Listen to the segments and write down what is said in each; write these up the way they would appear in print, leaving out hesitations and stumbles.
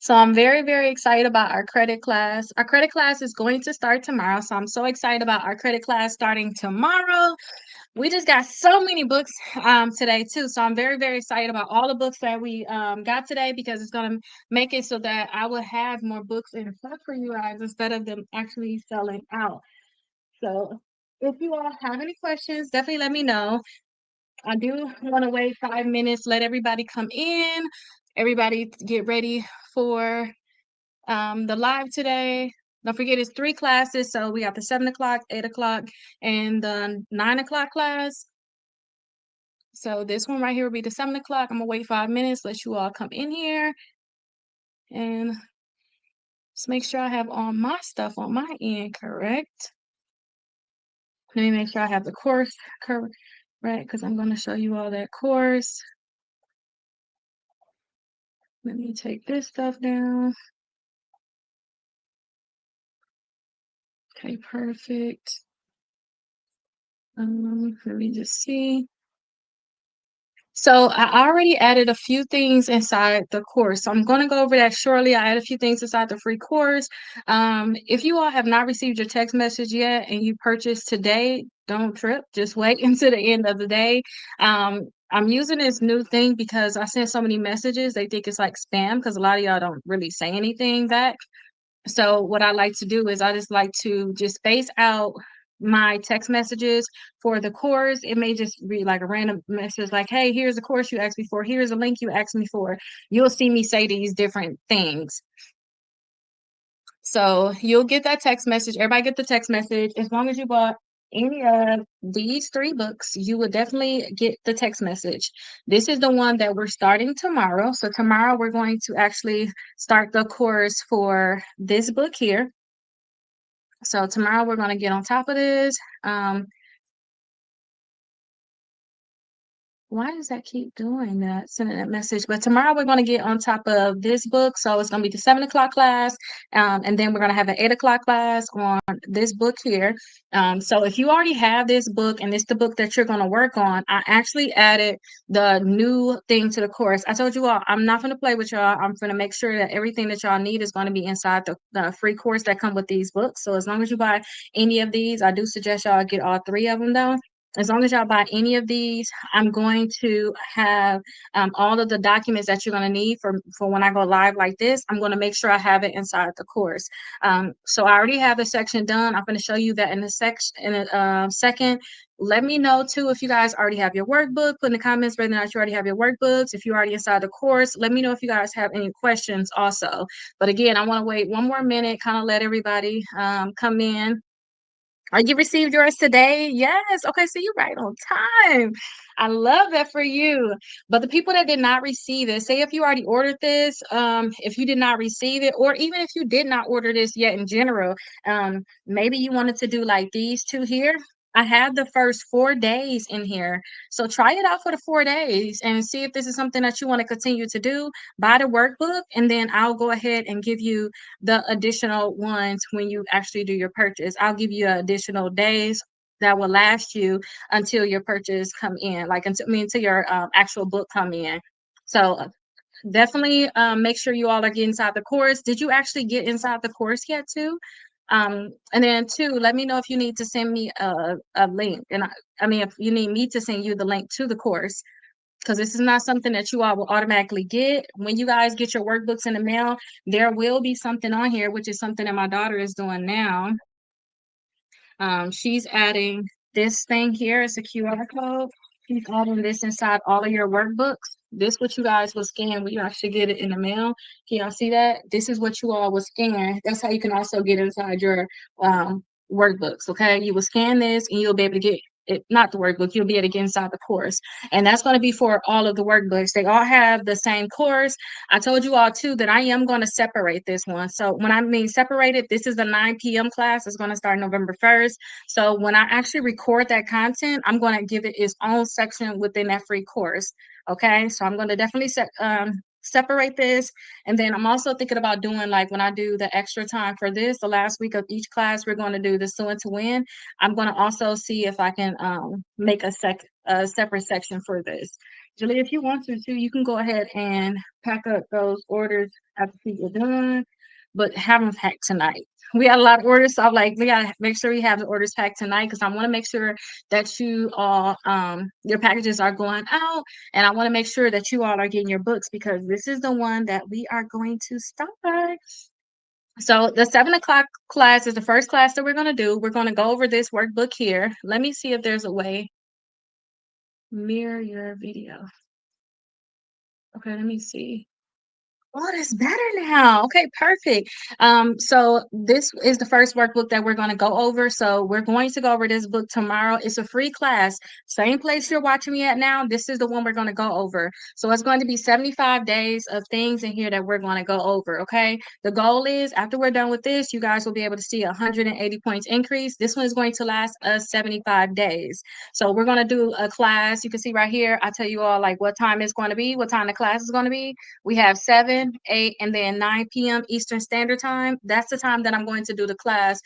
So I'm very, very excited about our credit class. Our credit class is going to start tomorrow. So I'm so excited about our credit class starting tomorrow. We just got so many books today too. So I'm very, very excited about all the books that we got today because it's gonna make it so that I will have more books in stock for you guys instead of them actually selling out. So if you all have any questions, definitely let me know. I do want to wait 5 minutes, let everybody come in, everybody get ready for the live today. Don't forget it's 3 classes. So we got the 7 o'clock, 8 o'clock, and the 9 o'clock class. So this one right here will be the 7 o'clock. I'm gonna wait 5 minutes, let you all come in here and just make sure I have all my stuff on my end correct. Let me make sure I have the course correct because I'm gonna show you all that course. Let me take this stuff down. Okay, perfect. Let me just see. So I already added a few things inside the course. So I'm going to go over that shortly. I added a few things inside the free course. If you all have not received your text message yet and you purchased today, don't trip. Just wait until the end of the day. I'm using this new thing because I sent so many messages. They think it's like spam because a lot of y'all don't really say anything back. So what I like to do is I just like to just space out my text messages for the course. It may just be like a random message like, hey, here's a course you asked me for. Here's a link you asked me for. You'll see me say these different things. So you'll get that text message. Everybody get the text message. As long as you bought any of these 3 books, you will definitely get the text message. This is the one that we're starting tomorrow. So tomorrow we're going to actually start the course for this book here. So tomorrow we're going to get on top of this. Why does that keep doing that, sending that message? But tomorrow we're going to get on top of this book. So it's going to be the 7 o'clock class. And then we're going to have an 8 o'clock class on this book here. So if you already have this book and it's the book that you're going to work on, I actually added the new thing to the course. I told you all, I'm not going to play with y'all. I'm going to make sure that everything that y'all need is going to be inside the free course that come with these books. So as long as you buy any of these, I do suggest y'all get all 3 of them though. As long as y'all buy any of these, I'm going to have all of the documents that you're going to need for when I go live like this. I'm going to make sure I have it inside the course. So I already have the section done. I'm going to show you that in the second. Let me know too if you guys already have your workbook. Put in the comments whether or not you already have your workbooks. If you're already inside the course, let me know if you guys have any questions also. But again, I want to wait one more minute, kind of let everybody come in. You received yours today? Yes. Okay, so you're right on time. I love that for you. But the people that did not receive it, say if you already ordered this, if you did not receive it, or even if you did not order this yet in general, maybe you wanted to do like these 2 here. I have the first 4 days in here. So try it out for the 4 days and see if this is something that you want to continue to do. Buy the workbook, and then I'll go ahead and give you the additional ones when you actually do your purchase. I'll give you additional days that will last you until your purchase come in, like until your actual book come in. So definitely make sure you all are getting inside the course. Did you actually get inside the course yet too? And then 2, let me know if you need to send me a link. And I mean, if you need me to send you the link to the course, because this is not something that you all will automatically get. When you guys get your workbooks in the mail, there will be something on here, which is something that my daughter is doing now. She's adding this thing here. It's a QR code. She's adding this inside all of your workbooks. This what you guys will scan when you actually get it in the mail. Can y'all see that? This is what you all will scan. That's how you can also get inside your workbooks. Okay, you will scan this and you'll be able to get it, not the workbook, you'll be able to get inside the course. And that's going to be for all of the workbooks. They all have the same course. I told you all too that I am going to separate this one. So when I mean separated, this is the 9 p.m. class. It's going to start November 1st. So when I actually record that content, I'm going to give it its own section within that free course. Okay, so I'm going to definitely separate this. And then I'm also thinking about doing, like, when I do the extra time for this, the last week of each class, we're going to do the Sue to Win. I'm going to also see if I can make a separate section for this. Julie, if you want to, you can go ahead and pack up those orders after you're done, but have them packed tonight. We got a lot of orders, so I'm like, we gotta make sure we have the orders packed tonight because I want to make sure that you all, your packages are going out, and I want to make sure that you all are getting your books because this is the one that we are going to start. So the 7 o'clock class is the first class that we're going to do. We're going to go over this workbook here. Let me see if there's a way. Mirror your video. Okay, let me see. Oh, that's better now. Okay, perfect. So this is the first workbook that we're going to go over. So we're going to go over this book tomorrow. It's a free class. Same place you're watching me at now. This is the one we're going to go over. So it's going to be 75 days of things in here that we're going to go over. Okay. The goal is after we're done with this, you guys will be able to see 180 points increase. This one is going to last us 75 days. So we're going to do a class. You can see right here. I tell you all like what time it's going to be, what time the class is going to be. We have 7, 8, and then 9 p.m. Eastern Standard Time. That's the time that I'm going to do the class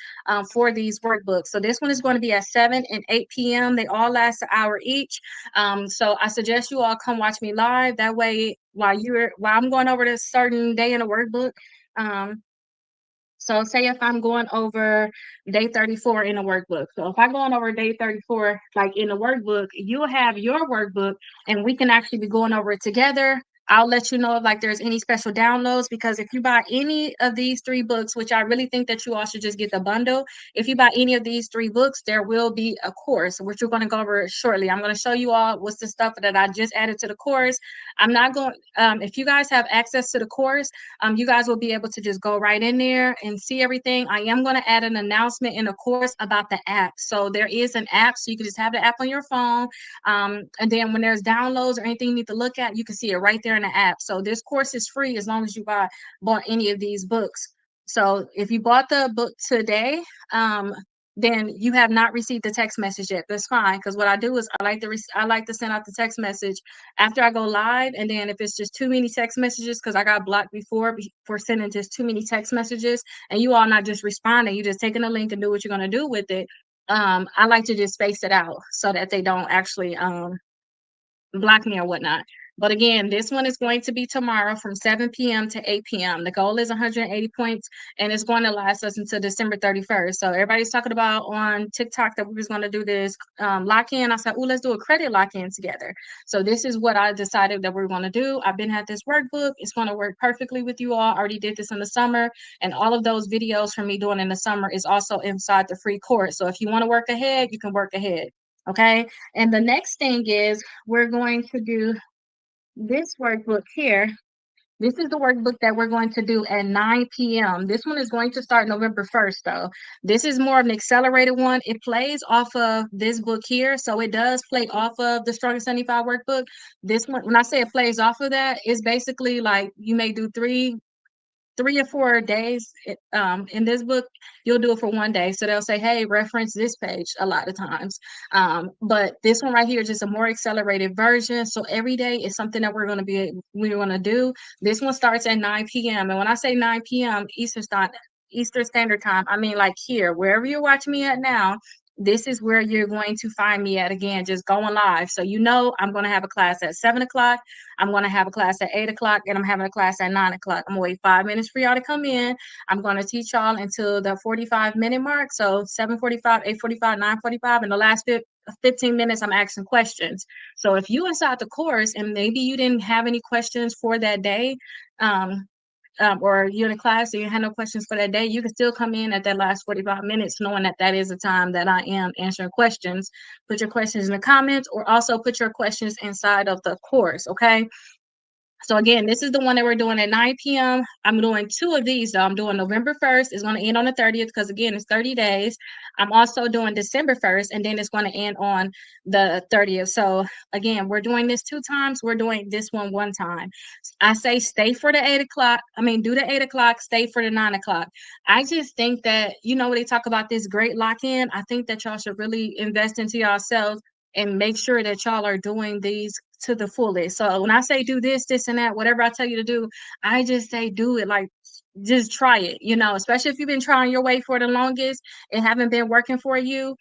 for these workbooks. So this one is going to be at 7 and 8 p.m. They all last an hour each. So I suggest you all come watch me live. That way, while I'm going over this certain day in a workbook, so say if I'm going over day 34 in a workbook. So if I'm going over day 34, like in the workbook, you'll have your workbook and we can actually be going over it together. I'll let you know if like there's any special downloads because if you buy any of these 3 books, which I really think that you all should just get the bundle, if you buy any of these 3 books, there will be a course, which we're going to go over shortly. I'm going to show you all what's the stuff that I just added to the course. I'm not going, if you guys have access to the course, you guys will be able to just go right in there and see everything. I am going to add an announcement in the course about the app. So there is an app, so you can just have the app on your phone. And then when there's downloads or anything you need to look at, you can see it right there in the app. So this course is free as long as you bought any of these books. So if you bought the book today, then you have not received the text message yet. That's fine, because what I do is I like to send out the text message after I go live, and then if it's just too many text messages, because I got blocked before for sending just too many text messages, and you all not just responding, you just taking a link and do what you're gonna do with it. I like to just space it out so that they don't actually block me or whatnot. But again, this one is going to be tomorrow from 7 p.m. to 8 p.m. The goal is 180 points, and it's going to last us until December 31st. So everybody's talking about on TikTok that we was going to do this lock-in. I said, oh, let's do a credit lock-in together. So this is what I decided that we're going to do. I've been at this workbook. It's going to work perfectly with you all. I already did this in the summer, and all of those videos from me doing in the summer is also inside the free course. So if you want to work ahead, you can work ahead. Okay. And the next thing is we're going to do this workbook here. This is the workbook that we're going to do at 9 p.m. This one is going to start November 1st, though. This is more of an accelerated one. It plays off of this book here. So it does play off of the Stronger 75 workbook. This one, when I say it plays off of that, it's basically like you may do three or 4 days in this book. You'll do it for 1 day, so they'll say, hey, reference this page a lot of times, but this one right here is just a more accelerated version. So every day is something that we're going to do. This one starts at 9 p.m. and when I say 9 p.m. Eastern Standard Time, I mean like here, wherever you're watching me at now, this is where you're going to find me at, again, just going live. So I'm going to have a class at 7 o'clock. I'm going to have a class at 8 o'clock, and I'm having a class at 9 o'clock. I'm going to wait 5 minutes for y'all to come in. I'm going to teach y'all until the 45-minute mark. So 7:45, 8:45, 9:45, and the last 15 minutes, I'm asking questions. So if you inside the course and maybe you didn't have any questions for that day, or you're in a class and you have no questions for that day, you can still come in at that last 45 minutes knowing that that is the time that I am answering questions. Put your questions in the comments, or also put your questions inside of the course, okay? So again, this is the one that we're doing at 9 p.m. I'm doing 2 of these, though. I'm doing November 1st. It's going to end on the 30th because, again, it's 30 days. I'm also doing December 1st, and then it's going to end on the 30th. So, again, we're doing this 2 times. We're doing this one time. I say stay for the 8 o'clock. Do the 8 o'clock, stay for the 9 o'clock. I just think that, when they talk about this great lock-in, I think that y'all should really invest into yourselves and make sure that y'all are doing these to the fullest. So when I say do this, this, and that, whatever I tell you to do, I just say do it. Like, just try it, especially if you've been trying your way for the longest, it haven't been working for you.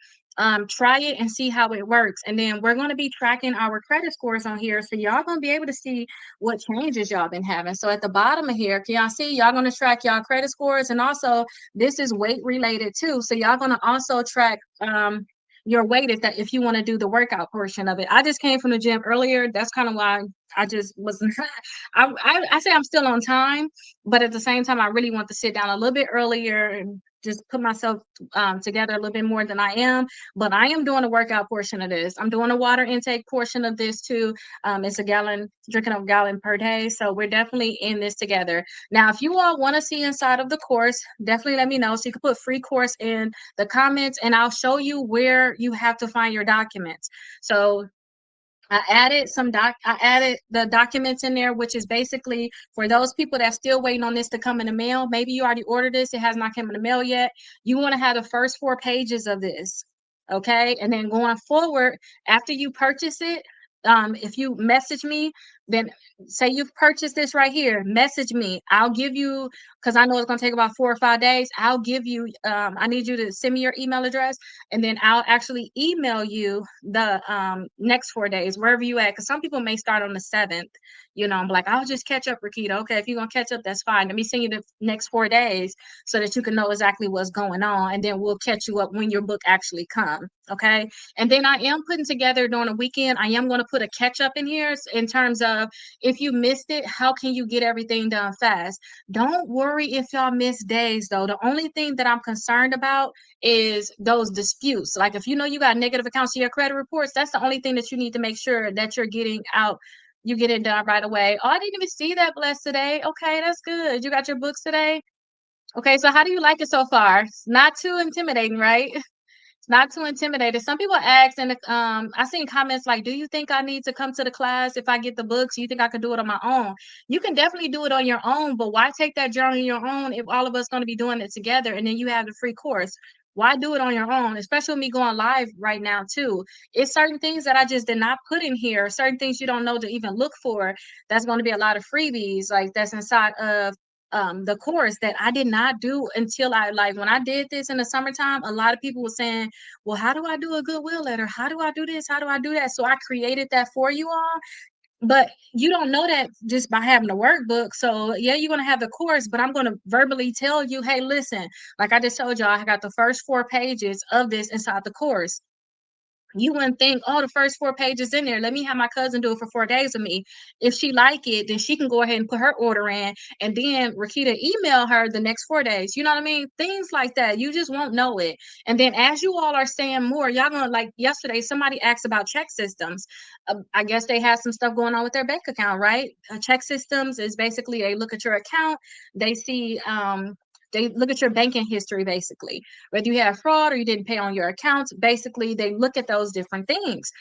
try it and see how it works. And then we're going to be tracking our credit scores on here. So y'all going to be able to see what changes y'all been having. So at the bottom of here, can y'all see y'all going to track y'all credit scores? And also this is weight related too. So y'all going to also track, your weight if you want to do the workout portion of it. I just came from the gym earlier. That's kind of why I just wasn't. I say I'm still on time, but at the same time, I really want to sit down a little bit earlier and just put myself together a little bit more than I am. But I am doing a workout portion of this. I'm doing a water intake portion of this too. It's drinking a gallon per day. So we're definitely in this together. Now, if you all want to see inside of the course, definitely let me know. So you can put free course in the comments and I'll show you where you have to find your documents. So I added the documents in there, which is basically for those people that's still waiting on this to come in the mail. Maybe you already ordered this, it has not come in the mail yet. You want to have the first 4 pages of this. Okay. And then going forward, after you purchase it, if you message me, then say you've purchased this right here, message me. I'll give you, because I know it's going to take about 4 or 5 days. I'll give you, I need you to send me your email address and then I'll actually email you the next 4 days, wherever you at. Because some people may start on the 7th. I'm like, I'll just catch up, Rakita. Okay, if you're gonna catch up, that's fine. Let me send you the next 4 days so that you can know exactly what's going on, and then we'll catch you up when your book actually comes. Okay, and then I am putting together during the weekend. I am going to put a catch up in here in terms of if you missed it, how can you get everything done fast? Don't worry if y'all miss days though. The only thing that I'm concerned about is those disputes. Like if you know you got negative accounts to your credit reports, that's the only thing that you need to make sure that you're getting out. You get it done right away. Oh, I didn't even see that blessed today. Okay, that's good. You got your books today. Okay, so how do you like it so far? It's not too intimidating, right? It's not too intimidating. Some people ask, and I seen comments like, "Do you think I need to come to the class if I get the books? You think I could do it on my own?" You can definitely do it on your own, but why take that journey on your own if all of us going to be doing it together, and then you have the free course? Why do it on your own? Especially with me going live right now too. It's certain things that I just did not put in here. Certain things you don't know to even look for. That's going to be a lot of freebies like that's inside of the course that I did not do until I like when I did this in the summertime. A lot of people were saying, well, how do I do a goodwill letter? How do I do this? How do I do that? So I created that for you all. But you don't know that just by having the workbook. So yeah, you're gonna have the course, but I'm gonna verbally tell you, hey, listen, like I just told y'all, I got the first 4 pages of this inside the course. You wouldn't think, oh, the first 4 pages in there. Let me have my cousin do it for 4 days with me. If she like it, then she can go ahead and put her order in, and then Rakita email her the next 4 days. You know what I mean? Things like that. You just won't know it. And then as you all are saying more, y'all gonna like yesterday. Somebody asked about check systems. I guess they had some stuff going on with their bank account, right? Check systems is basically they look at your account, they see they look at your banking history basically, whether you have fraud or you didn't pay on your accounts. Basically, they look at those different things.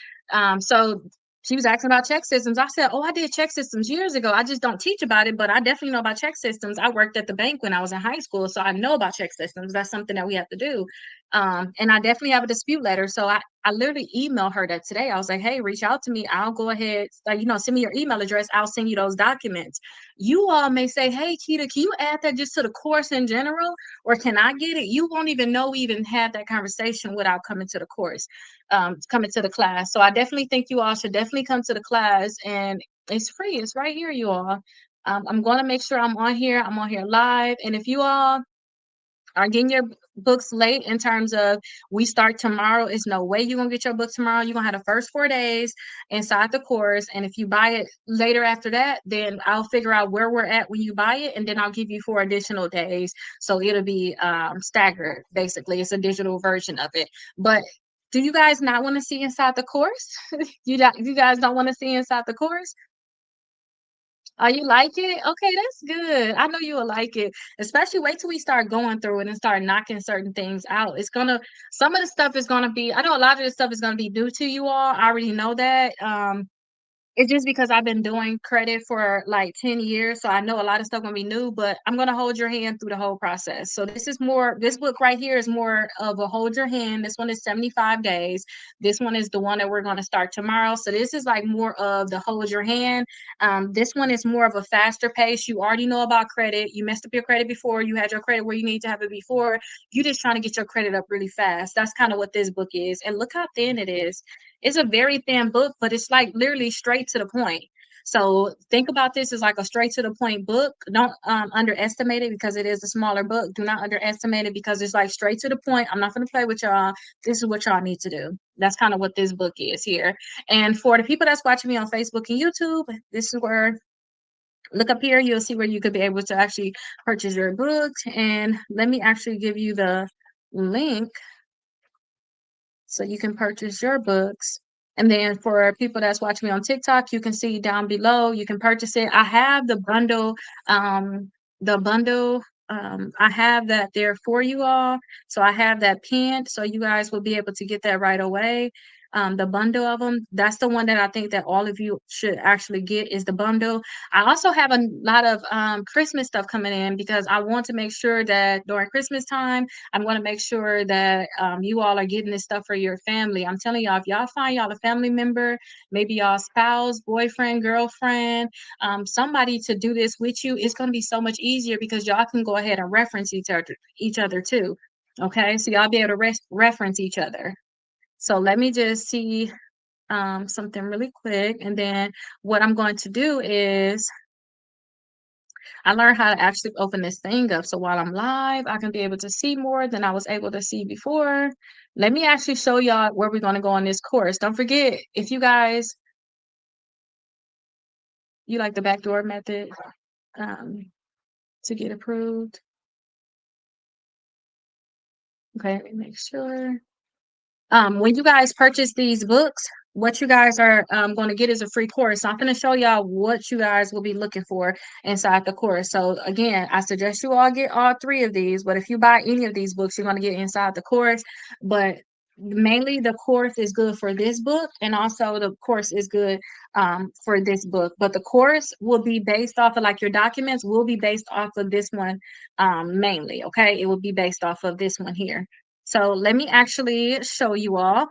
So she was asking about check systems. I said, oh, I did check systems years ago. I just don't teach about it, but I definitely know about check systems. I worked at the bank when I was in high school, so I know about check systems. That's something that we have to do. And I definitely have a dispute letter. So I literally emailed her that today. I was like, hey, reach out to me. I'll go ahead, send me your email address. I'll send you those documents. You all may say, hey, Keita, can you add that just to the course in general? Or can I get it? You won't even know we even had that conversation without coming to the course, coming to the class. So I definitely think you all should definitely come to the class, and it's free. It's right here, you all. I'm going to make sure I'm on here. I'm on here live. And if you all are getting your books late in terms of we start tomorrow, is no way you're gonna get your book tomorrow. You're gonna have the first 4 days inside the course, and if you buy it later after that, then I'll figure out where we're at when you buy it, and then I'll give you 4 additional days, so it'll be staggered. Basically, it's a digital version of it. But do you guys not want to see inside the course? You guys don't want to see inside the course? Oh, you like it? Okay, that's good. I know you will like it. Especially wait till we start going through it and start knocking certain things out. Some of the stuff is gonna be, I know a lot of this stuff is gonna be new to you all. I already know that. It's just because I've been doing credit for like 10 years, so I know a lot of stuff gonna be new, but I'm gonna hold your hand through the whole process. So this book right here is more of a hold your hand. This one is 75 days. This one is the one that we're gonna start tomorrow. So this is like more of the hold your hand. This one is more of a faster pace. You already know about credit. You messed up your credit before. You had your credit where you need to have it before. You just trying to get your credit up really fast. That's kind of what this book is. And look how thin it is. It's a very thin book, but it's like literally straight to the point. So think about this as like a straight to the point book. Don't underestimate it because it is a smaller book. Do not underestimate it because it's like straight to the point. I'm not going to play with y'all. This is what y'all need to do. That's kind of what this book is here. And for the people that's watching me on Facebook and YouTube, this is where look up here. You'll see where you could be able to actually purchase your books. And let me actually give you the link so you can purchase your books. And then for people that's watching me on TikTok, you can see down below, you can purchase it. I have the bundle, I have that there for you all. So I have that pinned, so you guys will be able to get that right away. The bundle of them, that's the one that I think that all of you should actually get is the bundle. I also have a lot of Christmas stuff coming in because I want to make sure that during Christmas time, I'm going to make sure that you all are getting this stuff for your family. I'm telling y'all, if y'all find y'all a family member, maybe y'all spouse, boyfriend, girlfriend, somebody to do this with you, it's going to be so much easier because y'all can go ahead and reference each other too. Okay, so y'all be able to reference each other. So let me just see something really quick, and then what I'm going to do is I learned how to actually open this thing up. So while I'm live, I can be able to see more than I was able to see before. Let me actually show y'all where we're going to go on this course. Don't forget, if you guys, you like the backdoor method um, to get approved. Okay, let me make sure. When you guys purchase these books, what you guys are going to get is a free course. So I'm going to show y'all what you guys will be looking for inside the course. So again, I suggest you all get all three of these, but if you buy any of these books, you're going to get inside the course. But mainly the course is good for this book, and also the course is good for this book. But the course will be based off of like your documents will be based off of this one mainly. Okay, it will be based off of this one here. So let me actually show you all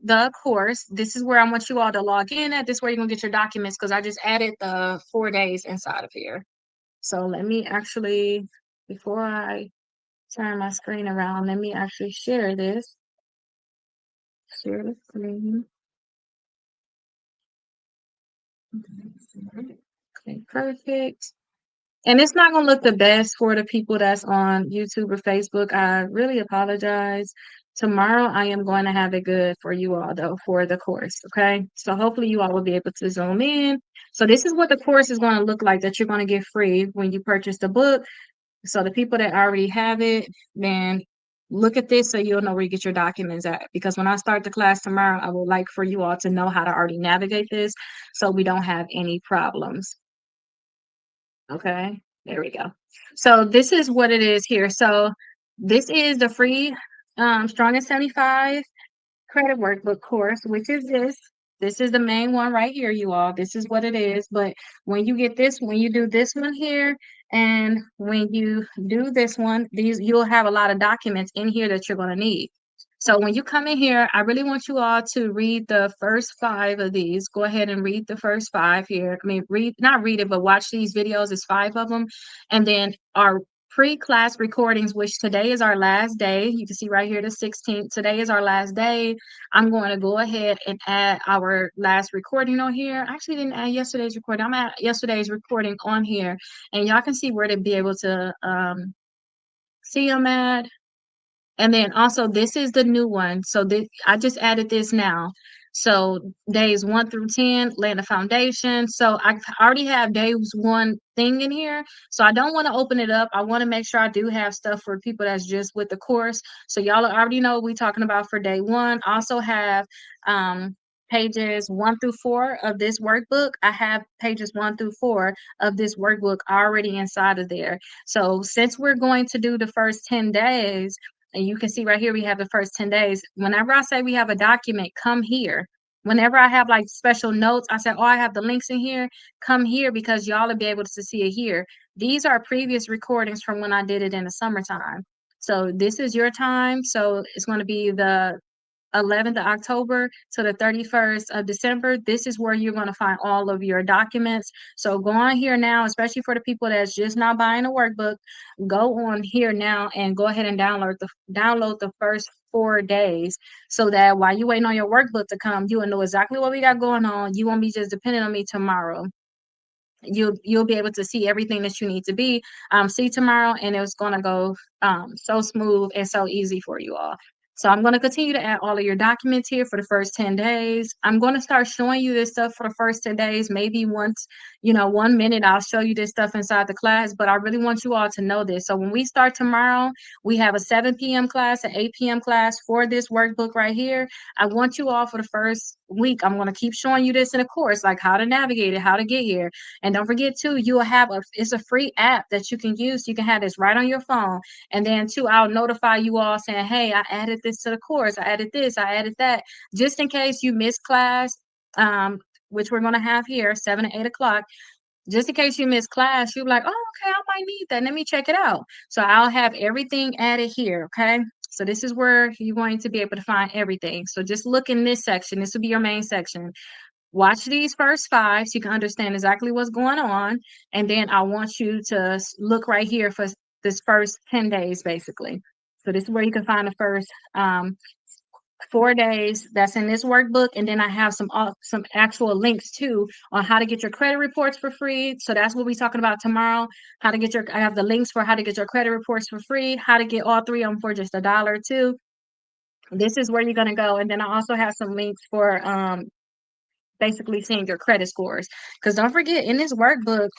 the course. This is where I want you all to log in at. This is where you're gonna get your documents because I just added the 4 days inside of here. So let me actually, before I turn my screen around, let me actually share this. Share the screen. Okay, perfect. And it's not gonna look the best for the people that's on YouTube or Facebook. I really apologize. Tomorrow I am going to have it good for you all though for the course. Okay. So hopefully you all will be able to zoom in. So this is what the course is going to look like that you're going to get free when you purchase the book. So the people that already have it, then look at this so you'll know where you get your documents at. Because when I start the class tomorrow, I would like for you all to know how to already navigate this so we don't have any problems. Okay, there we go. So this is what it is here. So this is the free Strong at 75 credit workbook course, which is this. This is the main one right here, you all. This is what it is. But when you get this, when you do this one here, and when you do this one, these you'll have a lot of documents in here that you're going to need. So when you come in here, I really want you all to read the first 5 of these. Go ahead and read the first 5 here. I mean, not read it, but watch these videos. It's 5 of them. And then our pre-class recordings, which today is our last day. You can see right here the 16th. Today is our last day. I'm going to go ahead and add our last recording on here. I actually didn't add yesterday's recording. I'm at yesterday's recording on here. And y'all can see where to be able to see them at. And then also this is the new one. So this, I just added this now. So days 1 through 10, laying the foundation. So I already have days 1 thing in here. So I don't want to open it up. I want to make sure I do have stuff for people that's just with the course. So y'all already know what we're talking about for day 1. I also have pages 1 through 4 of this workbook. I have pages 1 through 4 of this workbook already inside of there. So since we're going to do the first 10 days, and you can see right here, we have the first 10 days. Whenever I say we have a document, come here. Whenever I have like special notes, I said, oh, I have the links in here. Come here because y'all will be able to see it here. These are previous recordings from when I did it in the summertime. So this is your time. So it's going to be the 11th of October to the 31st of December. This is where you're going to find all of your documents. So go on here now, especially for the people that's just not buying a workbook. Go on here now and go ahead and download the first 4 days, so that while you waiting on your workbook to come, you will know exactly what we got going on. You won't be just depending on me tomorrow. You'll be able to see everything that you need to see tomorrow, and it's going to go so smooth and so easy for you all. So I'm going to continue to add all of your documents here for the first 10 days. I'm going to start showing you this stuff for the first 10 days. Maybe once, 1 minute, I'll show you this stuff inside the class, but I really want you all to know this. So when we start tomorrow, we have a 7 p.m. class, an 8 p.m. class for this workbook right here. I want you all for the first week. I'm going to keep showing you this in a course, like how to navigate it, how to get here. And don't forget too, you will have it's a free app that you can use. You can have this right on your phone. And then too, I'll notify you all saying, hey, I added this to the course. I added this, I added that, just in case you miss class, which we're going to have here, 7 to 8 o'clock. Just in case you miss class, you're like, oh, okay, I might need that. Let me check it out. So I'll have everything added here. Okay. So this is where you're going to be able to find everything. So just look in this section. This will be your main section. Watch these first 5 so you can understand exactly what's going on. And then I want you to look right here for this first 10 days, basically. So this is where you can find the first 4 days that's in this workbook. And then I have some actual links too on how to get your credit reports for free. So that's what we're talking about tomorrow. I have the links for how to get your credit reports for free, how to get all 3 of them for just $1 too. This is where you're going to go. And then I also have some links for basically seeing your credit scores. Because don't forget, in this workbook,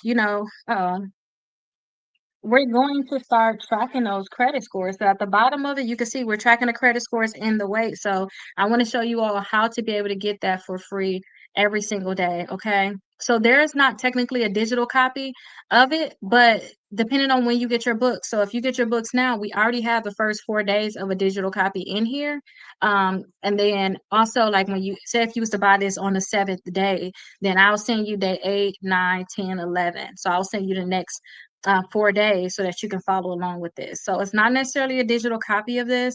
we're going to start tracking those credit scores. So at the bottom of it, you can see we're tracking the credit scores in the weight. So I want to show you all how to be able to get that for free every single day. Okay. So there is not technically a digital copy of it, but depending on when you get your books. So if you get your books now, we already have the first 4 days of a digital copy in here. And then also, like when you say if you was to buy this on the 7th day, then I'll send you day 8, 9, 10, 11. So I'll send you the next 4 days so that you can follow along with this. So it's not necessarily a digital copy of this.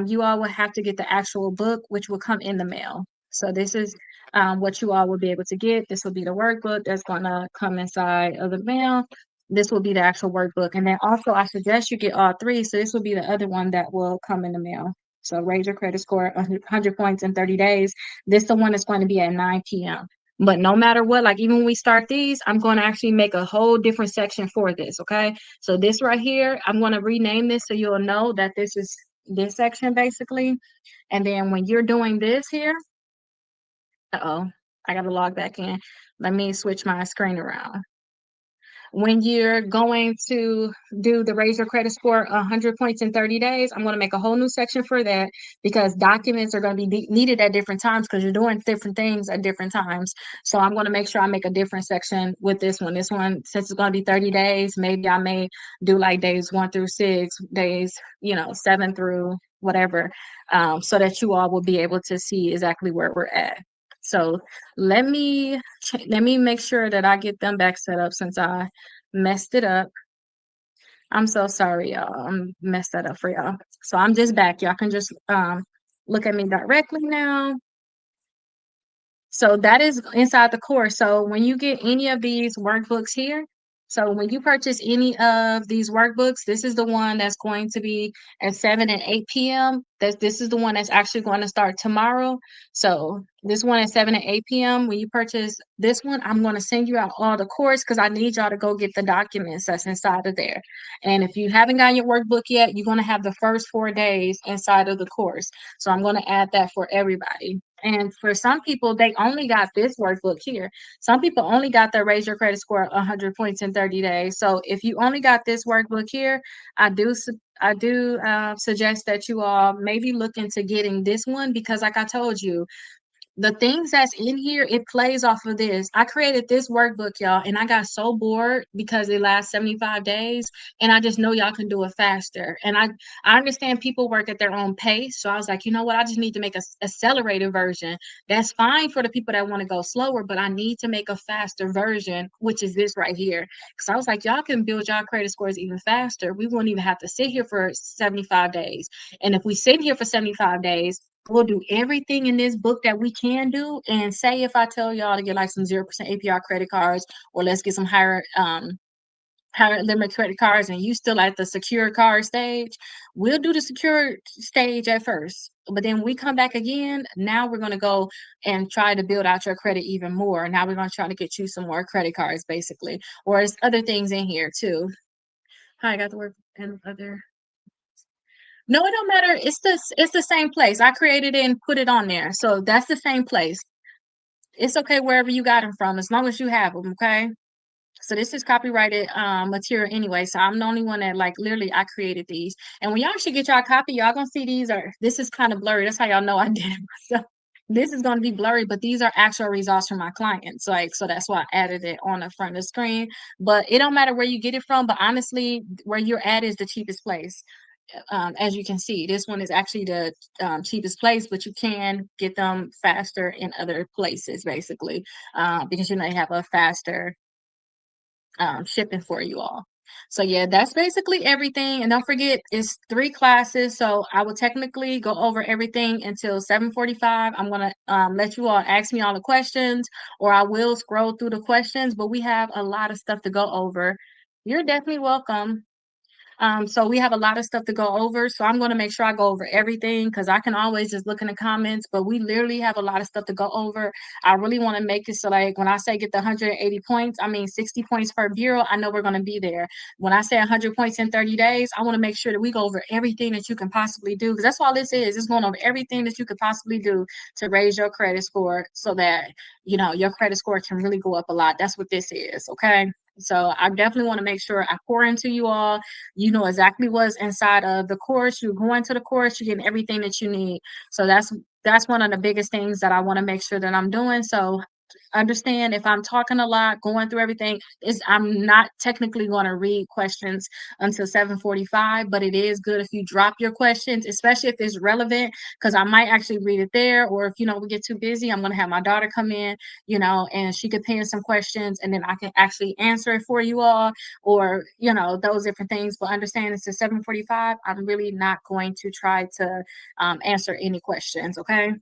You all will have to get the actual book, which will come in the mail. So this is what you all will be able to get. This will be the workbook that's going to come inside of the mail. This will be the actual workbook. And then also I suggest you get all 3. So this will be the other one that will come in the mail. So raise your credit score 100 points in 30 days. This is the one that's going to be at 9 p.m. But no matter what, like even when we start these, I'm going to actually make a whole different section for this. Okay. So this right here, I'm going to rename this so you'll know that this is this section basically. And then when you're doing this here, I got to log back in. Let me switch my screen around. When you're going to do the raise your credit score 100 points in 30 days, I'm going to make a whole new section for that because documents are going to be needed at different times because you're doing different things at different times. So I'm going to make sure I make a different section with this one. This one, since it's going to be 30 days, maybe I may do like days 1 through 6, days, 7 through whatever, so that you all will be able to see exactly where we're at. So let me make sure that I get them back set up since I messed it up. I'm so sorry, y'all. I'm messed that up for y'all. So I'm just back. Y'all can just look at me directly now. So that is inside the course. So when you get any of these workbooks here, so when you purchase any of these workbooks, this is the one that's going to be at 7 and 8 p.m. This is the one that's actually going to start tomorrow. So this one at 7 and 8 p.m. When you purchase this one, I'm going to send you out all the course because I need y'all to go get the documents that's inside of there. And if you haven't gotten your workbook yet, you're going to have the first 4 days inside of the course. So I'm going to add that for everybody. And for some people, they only got this workbook here. Some people only got their raise your credit score 100 points in 30 days. So if you only got this workbook here, I do suggest that you all maybe look into getting this one because like I told you, the things that's in here, it plays off of this. I created this workbook, y'all, and I got so bored because it lasts 75 days, and I just know y'all can do it faster. And I understand people work at their own pace, so I was like, you know what? I just need to make a accelerated version. That's fine for the people that want to go slower, but I need to make a faster version, which is this right here. Because I was like, y'all can build y'all credit scores even faster. We won't even have to sit here for 75 days. And if we sit here for 75 days, we'll do everything in this book that we can do. And say if I tell y'all to get like some 0% APR credit cards, or let's get some higher limit credit cards, and you still at the secure card stage, we'll do the secure stage at first. But then we come back again. Now we're gonna go and try to build out your credit even more. Now we're gonna try to get you some more credit cards, basically. Or there's other things in here too. Hi, I got the word and other. No, it don't matter. It's the same place. I created it and put it on there. So that's the same place. It's okay wherever you got them from, as long as you have them, okay? So this is copyrighted material anyway. So I'm the only one that like literally I created these. And when y'all should get y'all copy, y'all gonna see these are this is kind of blurry. That's how y'all know I did it myself. This is gonna be blurry, but these are actual results from my clients. Like, so that's why I added it on the front of the screen. But it don't matter where you get it from, but honestly, where you're at is the cheapest place. As you can see, this one is actually the cheapest place, but you can get them faster in other places, basically, because you know they have a faster shipping for you all. So yeah, that's basically everything. And don't forget, it's 3 classes. So I will technically go over everything until 7:45. I'm gonna let you all ask me all the questions, or I will scroll through the questions. But we have a lot of stuff to go over. You're definitely welcome. So we have a lot of stuff to go over. So I'm going to make sure I go over everything, because I can always just look in the comments, but we literally have a lot of stuff to go over. I really want to make it so like when I say get the 180 points, I mean 60 points per bureau. I know we're going to be there. When I say 100 points in 30 days, I want to make sure that we go over everything that you can possibly do, because that's all this is. It's going over everything that you could possibly do to raise your credit score so that, you know, your credit score can really go up a lot. That's what this is. Okay. So I definitely want to make sure I pour into you all. You know exactly what's inside of the course. You're going to the course, you're getting everything that you need. So that's one of the biggest things that I want to make sure that I'm doing. So understand, if I'm talking a lot, going through everything, is I'm not technically going to read questions until 7:45, but it is good if you drop your questions, especially if it's relevant, because I might actually read it there. Or if, you know, we get too busy, I'm going to have my daughter come in, you know, and she could pay in some questions, and then I can actually answer it for you all, or, you know, those different things. But understand, it's at 7:45. I'm really not going to try to answer any questions, okay?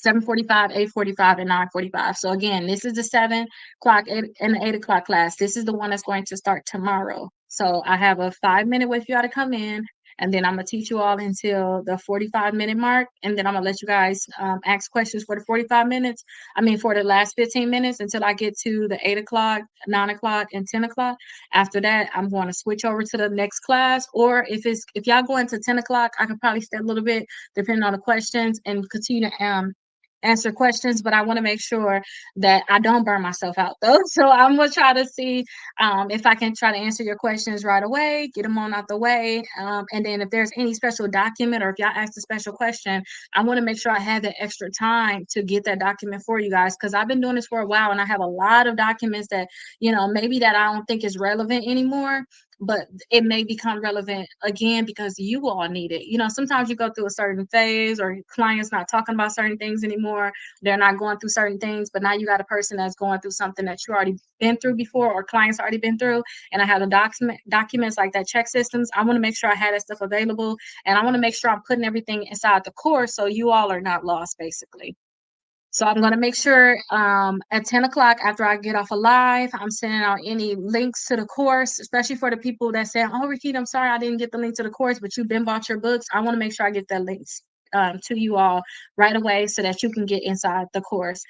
7:45, 8:45, and 9:45. So again, this is the 7 o'clock and the 8 o'clock class. This is the one that's going to start tomorrow. So I have a 5 minute wait for y'all to come in, and then I'm gonna teach you all until the 45-minute mark, and then I'm gonna let you guys ask questions for the 45 minutes. I mean, for the last 15 minutes until I get to the 8 o'clock, 9 o'clock, and 10 o'clock. After that, I'm going to switch over to the next class. Or if y'all go into 10 o'clock, I can probably stay a little bit depending on the questions and continue to answer questions, but I want to make sure that I don't burn myself out though. So I'm gonna try to see if I can try to answer your questions right away, get them on out the way. And then if there's any special document, or if y'all ask a special question, I want to make sure I have that extra time to get that document for you guys, because I've been doing this for a while and I have a lot of documents that, you know, maybe that I don't think is relevant anymore, but it may become relevant again because you all need it. You know, sometimes you go through a certain phase, or clients not talking about certain things anymore. They're not going through certain things, but now you got a person that's going through something that you already been through before, or clients already been through. And I have the documents like that, check systems. I want to make sure I have that stuff available, and I want to make sure I'm putting everything inside the course so you all are not lost, basically. So I'm going to make sure at 10 o'clock, after I get off a live, I'm sending out any links to the course, especially for the people that say, oh, Rakita, I'm sorry I didn't get the link to the course, but you've been bought your books. I want to make sure I get that links to you all right away so that you can get inside the course.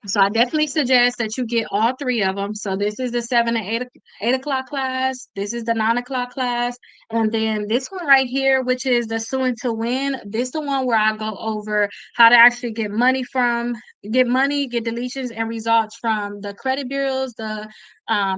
So I definitely suggest that you get all 3 of them. So this is the 7 and 8 o'clock class. This is the 9 o'clock class. And then this one right here, which is the Suing to Win. This is the one where I go over how to actually get money, get deletions and results from the credit bureaus, the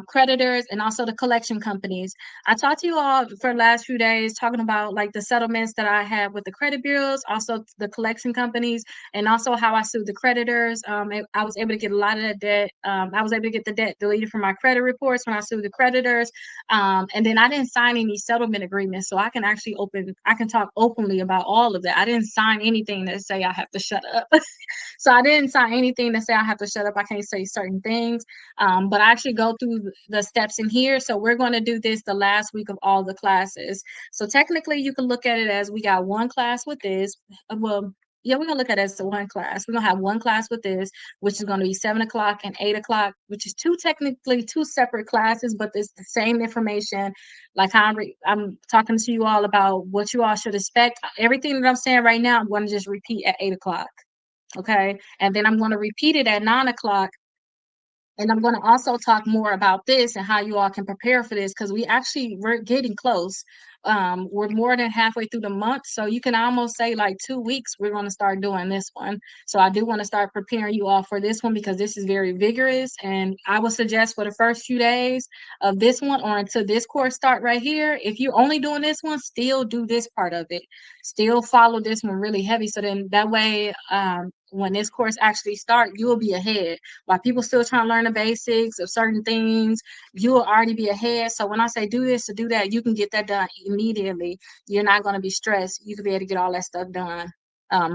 creditors, and also the collection companies. I talked to you all for the last few days talking about like the settlements that I had with the credit bureaus, also the collection companies, and also how I sued the creditors. I was able to get a lot of that debt. I was able to get the debt deleted from my credit reports when I sued the creditors. And then I didn't sign any settlement agreements, so I can talk openly about all of that. I didn't sign anything that say I have to shut up. So I didn't sign anything that say I have to shut up. I can't say certain things. But I actually go through the steps in here. So we're going to do this the last week of all the classes. So technically, you can look at it as we got one class with this. Well, yeah, we're gonna look at it as the one class. We're gonna have one class with this, which is gonna be 7 o'clock and 8 o'clock, which is technically two separate classes, but it's the same information. Like I'm talking to you all about what you all should expect. Everything that I'm saying right now, I'm going to just repeat at 8 o'clock. Okay. And then I'm going to repeat it at 9 o'clock. And I'm going to also talk more about this and how you all can prepare for this, because we're getting close. We're more than halfway through the month. So you can almost say like 2 weeks, we're going to start doing this one. So I do want to start preparing you all for this one because this is very vigorous. And I would suggest for the first few days of this one or until this course start right here, if you're only doing this one, still do this part of it. Still follow this one really heavy. So then that way, when this course actually start, you will be ahead. While people still trying to learn the basics of certain things, you will already be ahead. So when I say do this or do that, you can get that done immediately. You're not going to be stressed. You can be able to get all that stuff done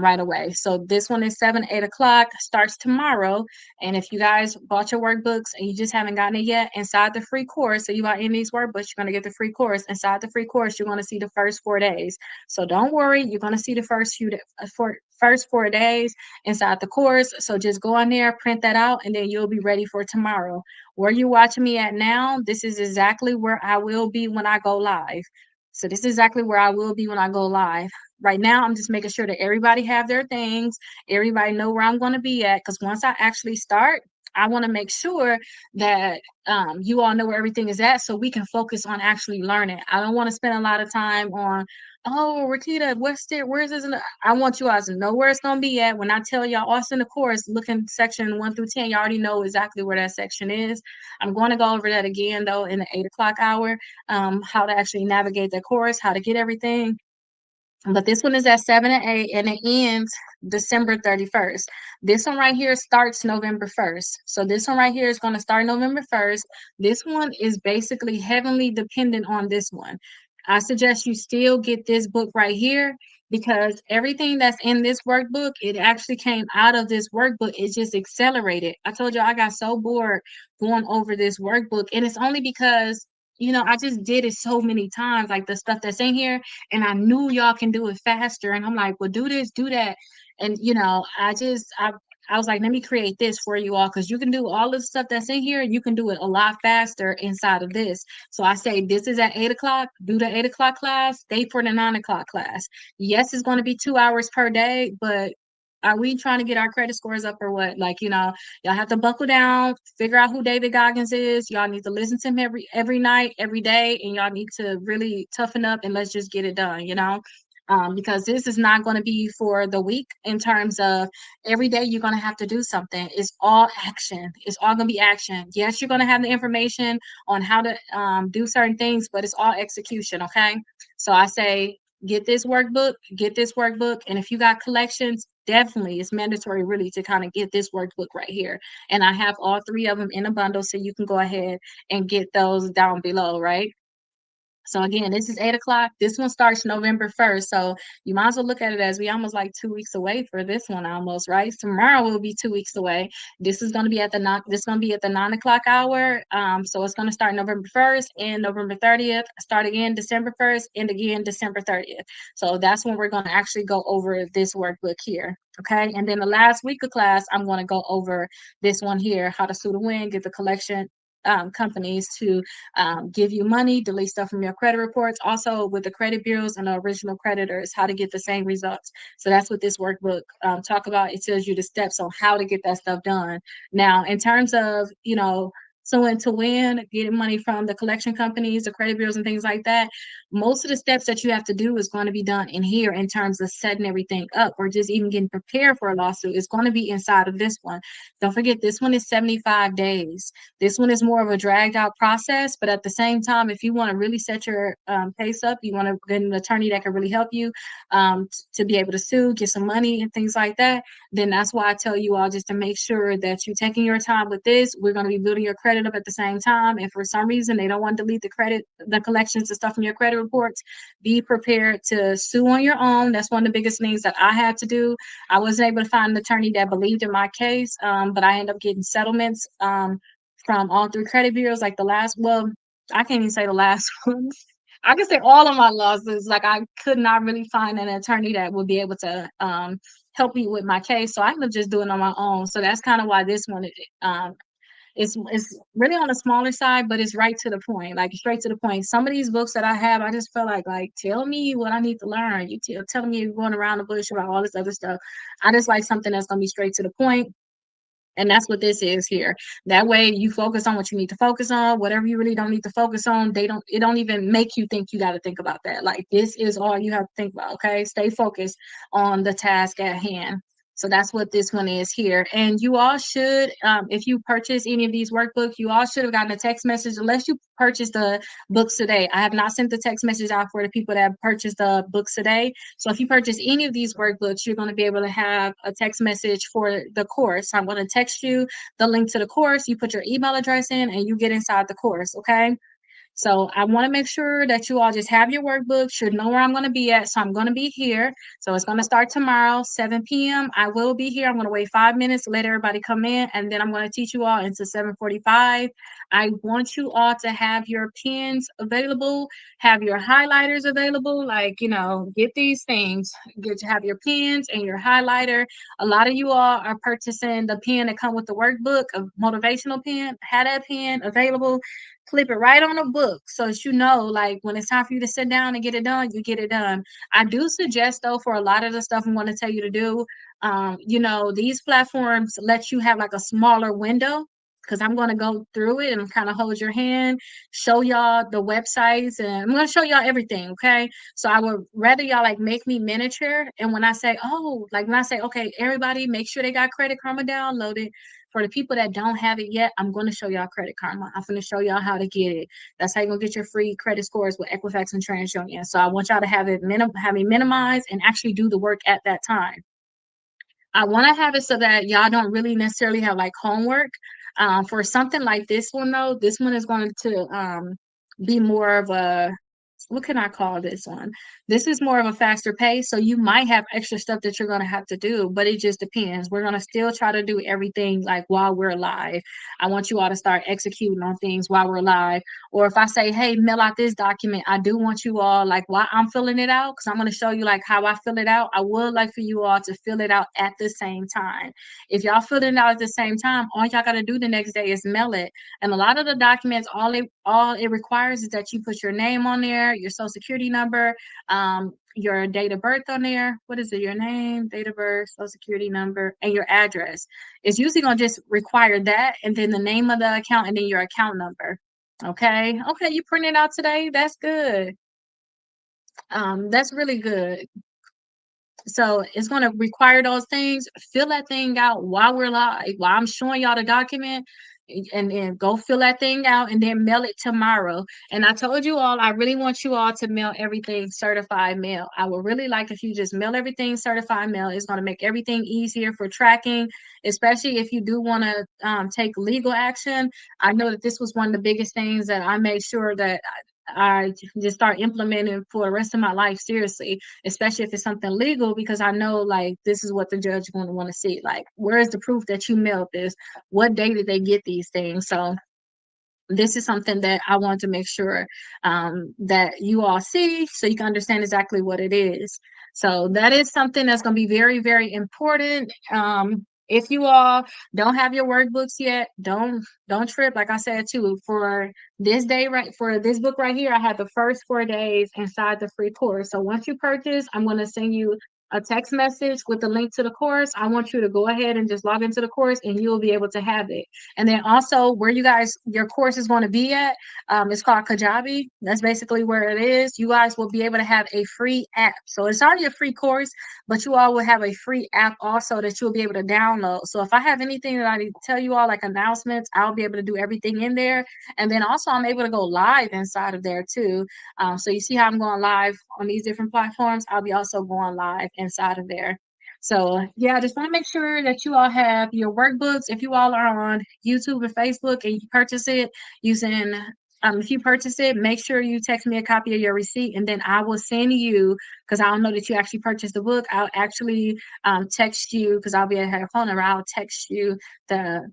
right away. So this one is 7, 8 o'clock, starts tomorrow. And if you guys bought your workbooks and you just haven't gotten it yet, inside the free course, so you got in these workbooks, you're going to get the free course. Inside the free course, you're going to see the first 4 days. So don't worry, you're going to see the first 4 days inside the course. So just go on there, print that out, and then you'll be ready for tomorrow. Where you're watching me at now, this is exactly where I will be when I go live. So this is exactly where I will be when I go live. Right now, I'm just making sure that everybody have their things, everybody know where I'm going to be at. Because once I actually start, I want to make sure that you all know where everything is at, so we can focus on actually learning. I don't want to spend a lot of time on, oh, Rakita, where's this? I want you guys to know where it's going to be at. When I tell y'all, also in the course, look in section 1 through 10, you already know exactly where that section is. I'm going to go over that again, though, in the 8 o'clock hour, how to actually navigate the course, how to get everything. But this one is at 7 and 8, and it ends December 31st. This one right here starts November 1st. So this one right here is going to start November 1st. This one is basically heavily dependent on this one. I suggest you still get this book right here, because everything that's in this workbook, it actually came out of this workbook. It just accelerated. I told you I got so bored going over this workbook, and it's only because I just did it so many times, like the stuff that's in here, and I knew y'all can do it faster. And I'm like, well, do this, do that. And I was like, let me create this for you all, because you can do all the stuff that's in here. You can do it a lot faster inside of this. So I say, this is at 8 o'clock. Do the 8 o'clock class. Stay for the 9 o'clock class. Yes, it's going to be 2 hours per day, but are we trying to get our credit scores up or what? Like, y'all have to buckle down, figure out who David Goggins is. Y'all need to listen to him every night, every day, and y'all need to really toughen up and let's just get it done. Because this is not going to be for the week in terms of every day you're going to have to do something. It's all action. It's all going to be action. Yes, you're going to have the information on how to do certain things, but it's all execution. Okay. So I say, get this workbook. And if you got collections, definitely it's mandatory really to kind of get this workbook right here. And I have all three of them in a bundle, so you can go ahead and get those down below, right? So again, this is 8 o'clock. This one starts November 1st. So you might as well look at it as we almost like 2 weeks away for this one almost, right? Tomorrow will be 2 weeks away. This is going to be at the 9 o'clock hour. So it's going to start November 1st and November 30th, start again December 1st and again December 30th. So that's when we're going to actually go over this workbook here. Okay. And then the last week of class, I'm going to go over this one here, how to sue to win, get the collection companies to give you money, delete stuff from your credit reports. Also with the credit bureaus and the original creditors, how to get the same results. So that's what this workbook talk about. It tells you the steps on how to get that stuff done. Now, in terms of, So and to win, getting money from the collection companies, the credit bureaus, and things like that, most of the steps that you have to do is going to be done in here in terms of setting everything up or just even getting prepared for a lawsuit. It's going to be inside of this one. Don't forget, this one is 75 days. This one is more of a dragged out process, but at the same time, if you want to really set your case up, you want to get an attorney that can really help you to be able to sue, get some money, and things like that, then that's why I tell you all just to make sure that you're taking your time with this. We're going to be building your credit up at the same time. And for some reason, they don't want to delete the credit, the collections and stuff from your credit reports, be prepared to sue on your own. That's one of the biggest things that I had to do. I wasn't able to find an attorney that believed in my case, but I ended up getting settlements from all three credit bureaus. Like the last, well, I can't even say the last one. I can say all of my losses. Like I could not really find an attorney that would be able to help me with my case. So I ended up just doing it on my own. So that's kind of why this one it's really on the smaller side, but it's right to the point, like straight to the point. Some of these books that I have, I just feel like tell me what I need to learn. You telling me you're going around the bush about all this other stuff. I just like something that's gonna be straight to the point. And that's what this is here. That way you focus on what you need to focus on. Whatever you really don't need to focus on, it don't even make you think you got to think about that. Like this is all you have to think about. Okay. Stay focused on the task at hand. So that's what this one is here. And you all should, if you purchase any of these workbooks, you all should have gotten a text message unless you purchased the books today. I have not sent the text message out for the people that have purchased the books today. So if you purchase any of these workbooks, you're going to be able to have a text message for the course. I'm going to text you the link to the course. You put your email address in and you get inside the course. Okay. So I want to make sure that you all just have your workbook, should know where I'm going to be at. So I'm going to be here. So it's going to start tomorrow, 7 p.m. I will be here. I'm going to wait 5 minutes, let everybody come in, and then I'm going to teach you all into 7:45. I want you all to have your pens available, have your highlighters available. Like, get these things. Get to have your pens and your highlighter. A lot of you all are purchasing the pen that come with the workbook, a motivational pen. Have that pen available, clip it right on a book so that like when it's time for you to sit down and get it done, you get it done. I do suggest though, for a lot of the stuff I'm going to tell you to do, these platforms let you have like a smaller window, because I'm going to go through it and kind of hold your hand, show y'all the websites, and I'm going to show y'all everything. Okay. So I would rather y'all like make me miniature. And when I say, okay, everybody make sure they got Credit Karma downloaded. For the people that don't have it yet, I'm going to show y'all Credit Karma. I'm going to show y'all how to get it. That's how you're going to get your free credit scores with Equifax and TransUnion. So I want y'all to have it minimized and actually do the work at that time. I want to have it so that y'all don't really necessarily have like homework. For something like this one, though, this one is going to be more of a, what can I call this one? This is more of a faster pace. So you might have extra stuff that you're going to have to do, but it just depends. We're going to still try to do everything like while we're live. I want you all to start executing on things while we're live. Or if I say, hey, mail out this document, I do want you all, like while I'm filling it out, because I'm going to show you like how I fill it out. I would like for you all to fill it out at the same time. If y'all fill it out at the same time, all y'all got to do the next day is mail it. And a lot of the documents, all it requires is that you put your name on there, your social security number, your date of birth on there. What is it? Your name, date of birth, social security number, and your address. It's usually going to just require that, and then the name of the account, and then your account number. Okay. Okay. You print it out today. That's good. That's really good. So it's going to require those things. Fill that thing out while we're live, while I'm showing y'all the document, and then go fill that thing out and then mail it tomorrow. And I told you all, I really want you all to mail everything certified mail. I would really like if you just mail everything certified mail. It's going to make everything easier for tracking, especially if you do want to take legal action. I know that this was one of the biggest things that I made sure that I just start implementing for the rest of my life, seriously, especially if it's something legal, because I know like this is what the judge is going to want to see. Like, where is the proof that you mailed this? What day did they get these things? So this is something that I want to make sure that you all see so you can understand exactly what it is. So that is something that's going to be very, very important. If you all don't have your workbooks yet, don't trip. Like I said too, for this day, right, for this book right here, I had the first 4 days inside the free course. So once you purchase, I'm going to send you a text message with the link to the course. I want you to go ahead and just log into the course and you'll be able to have it. And then also where you guys, your course is going to be at, it's called Kajabi. That's basically where it is. You guys will be able to have a free app. So it's already a free course, but you all will have a free app also that you'll be able to download. So if I have anything that I need to tell you all, like announcements, I'll be able to do everything in there. And then also I'm able to go live inside of there too. So you see how I'm going live on these different platforms. I'll be also going live inside of there. So yeah, I just want to make sure that you all have your workbooks. If you all are on YouTube or Facebook and you purchase it using if you purchase it, make sure you text me a copy of your receipt, and then I will send you, because I don't know that you actually purchased the book. I'll actually text you, because I'll be at her phone number. I'll text you the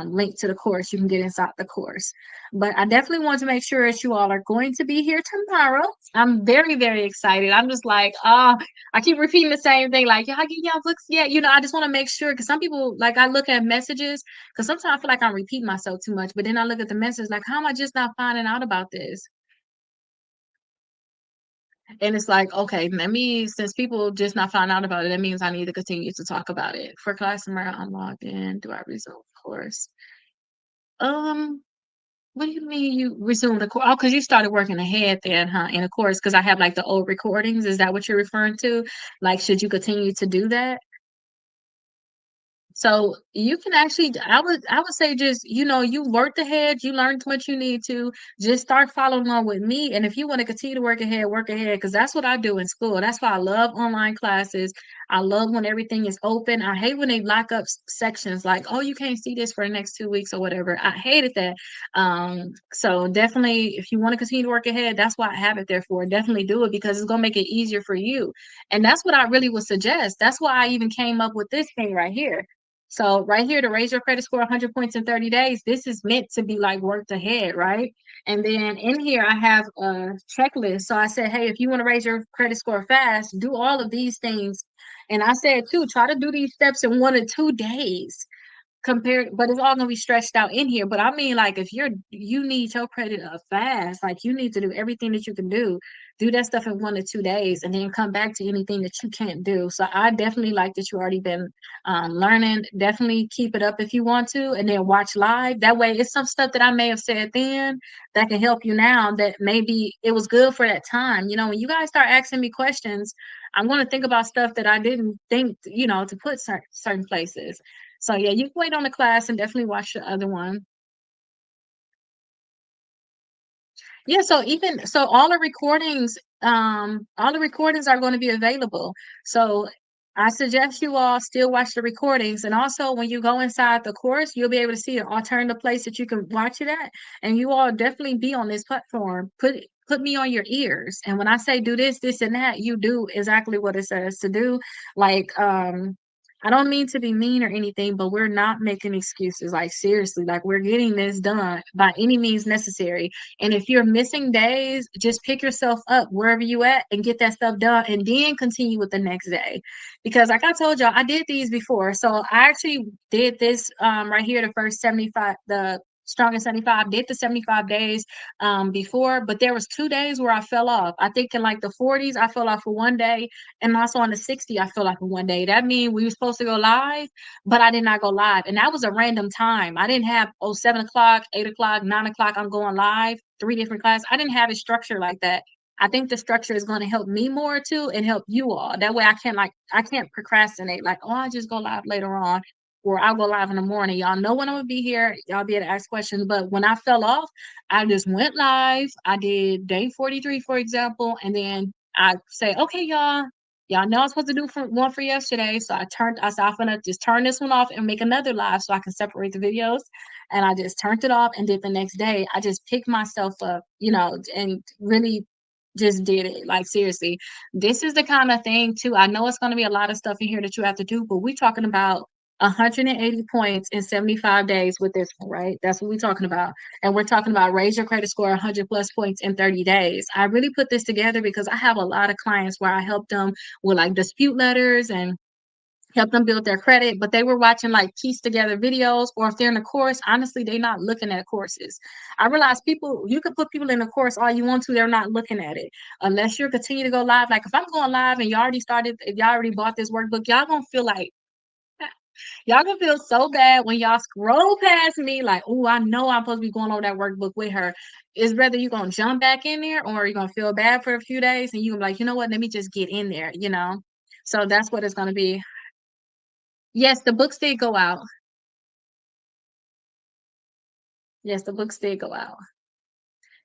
link to the course. You can get inside the course. But I definitely want to make sure that you all are going to be here tomorrow. I'm very, very excited. I'm just like, I keep repeating the same thing, like, y'all get y'all books yet? You know, I just want to make sure, because some people, like, I look at messages, because sometimes I feel like I'm repeating myself too much, but then I look at the message, like, how am I just not finding out about this? And it's like, okay, that means since people just not find out about it, that means I need to continue to talk about it. For class tomorrow, I'm logged in. Do I resume course? Um, what do you mean you resumed the course? Oh, because you started working ahead then, huh? In a course, because I have like the old recordings. Is that what you're referring to? Like, should you continue to do that? So you can actually, I would say just, you worked ahead, you learned what you need to, just start following on with me. And if you want to continue to work ahead, because that's what I do in school. That's why I love online classes. I love when everything is open. I hate when they lock up sections like, oh, you can't see this for the next 2 weeks or whatever. I hated that. So definitely if you want to continue to work ahead, that's why I have it there for. Definitely do it because it's gonna make it easier for you. And that's what I really would suggest. That's why I even came up with this thing right here. So right here to raise your credit score 100 points in 30 days, this is meant to be like worked ahead, right? And then in here I have a checklist. So I said, hey, if you want to raise your credit score fast, do all of these things. And I said too, try to do these steps in 1 or 2 days compared, but it's all gonna be stretched out in here. But I mean, like, if you need your credit up fast, like you need to do everything that you can do that stuff in 1 or 2 days, and then come back to anything that you can't do. So I definitely like that you already been learning. Definitely keep it up if you want to, and then watch live. That way, it's some stuff that I may have said then that can help you now. That maybe it was good for that time. When you guys start asking me questions, I'm going to think about stuff that I didn't think, to put certain places. So yeah, you can wait on the class and definitely watch the other one. Yeah, so even so all the recordings are going to be available. So I suggest you all still watch the recordings. And also when you go inside the course, you'll be able to see an alternative place that you can watch it at. And you all definitely be on this platform. Put me on your ears. And when I say do this, this, and that, you do exactly what it says to do. Like, I don't mean to be mean or anything, but we're not making excuses. Like, seriously, like, we're getting this done by any means necessary. And if you're missing days, just pick yourself up wherever you at and get that stuff done, and then continue with the next day. Because like I told y'all, I did these before. So I actually did this right here, the first 75, the strongest 75, did the 75 days before, but there was 2 days where I fell off. I think in like the 40s, I fell off for one day, and also on the 60, I fell off for one day. That means we were supposed to go live, but I did not go live. And that was a random time. I didn't have 7 o'clock, 8 o'clock, 9 o'clock, I'm going live, 3 different classes. I didn't have it structured like that. I think the structure is going to help me more too and help you all. That way I can't procrastinate like, oh, I just go live later on, or I'll go live in the morning. Y'all know when I'm gonna be here. Y'all be able to ask questions. But when I fell off, I just went live. I did day 43, for example, and then I say, okay, y'all know I'm supposed to do one for yesterday. So I said, I'm gonna just turn this one off and make another live so I can separate the videos. And I just turned it off and did the next day. I just picked myself up, and really just did it. Like, seriously, this is the kind of thing too. I know it's going to be a lot of stuff in here that you have to do, but we're talking about 180 points in 75 days with this one, right? That's what we're talking about. And we're talking about raise your credit score 100 plus points in 30 days. I really put this together because I have a lot of clients where I help them with like dispute letters and help them build their credit, but they were watching like piece together videos, or if they're in a course, honestly, they're not looking at courses. I realize people, you can put people in a course all you want to, they're not looking at it unless you're continue to go live. Like if I'm going live and you already started, if y'all already bought this workbook, y'all gonna feel like y'all gonna feel so bad when y'all scroll past me, like, oh, I know I'm supposed to be going over that workbook with her. Is whether you're gonna jump back in there or you're gonna feel bad for a few days and you're like, you know what, let me just get in there, you know? So that's what it's gonna be. Yes, the books did go out. Yes, the books did go out.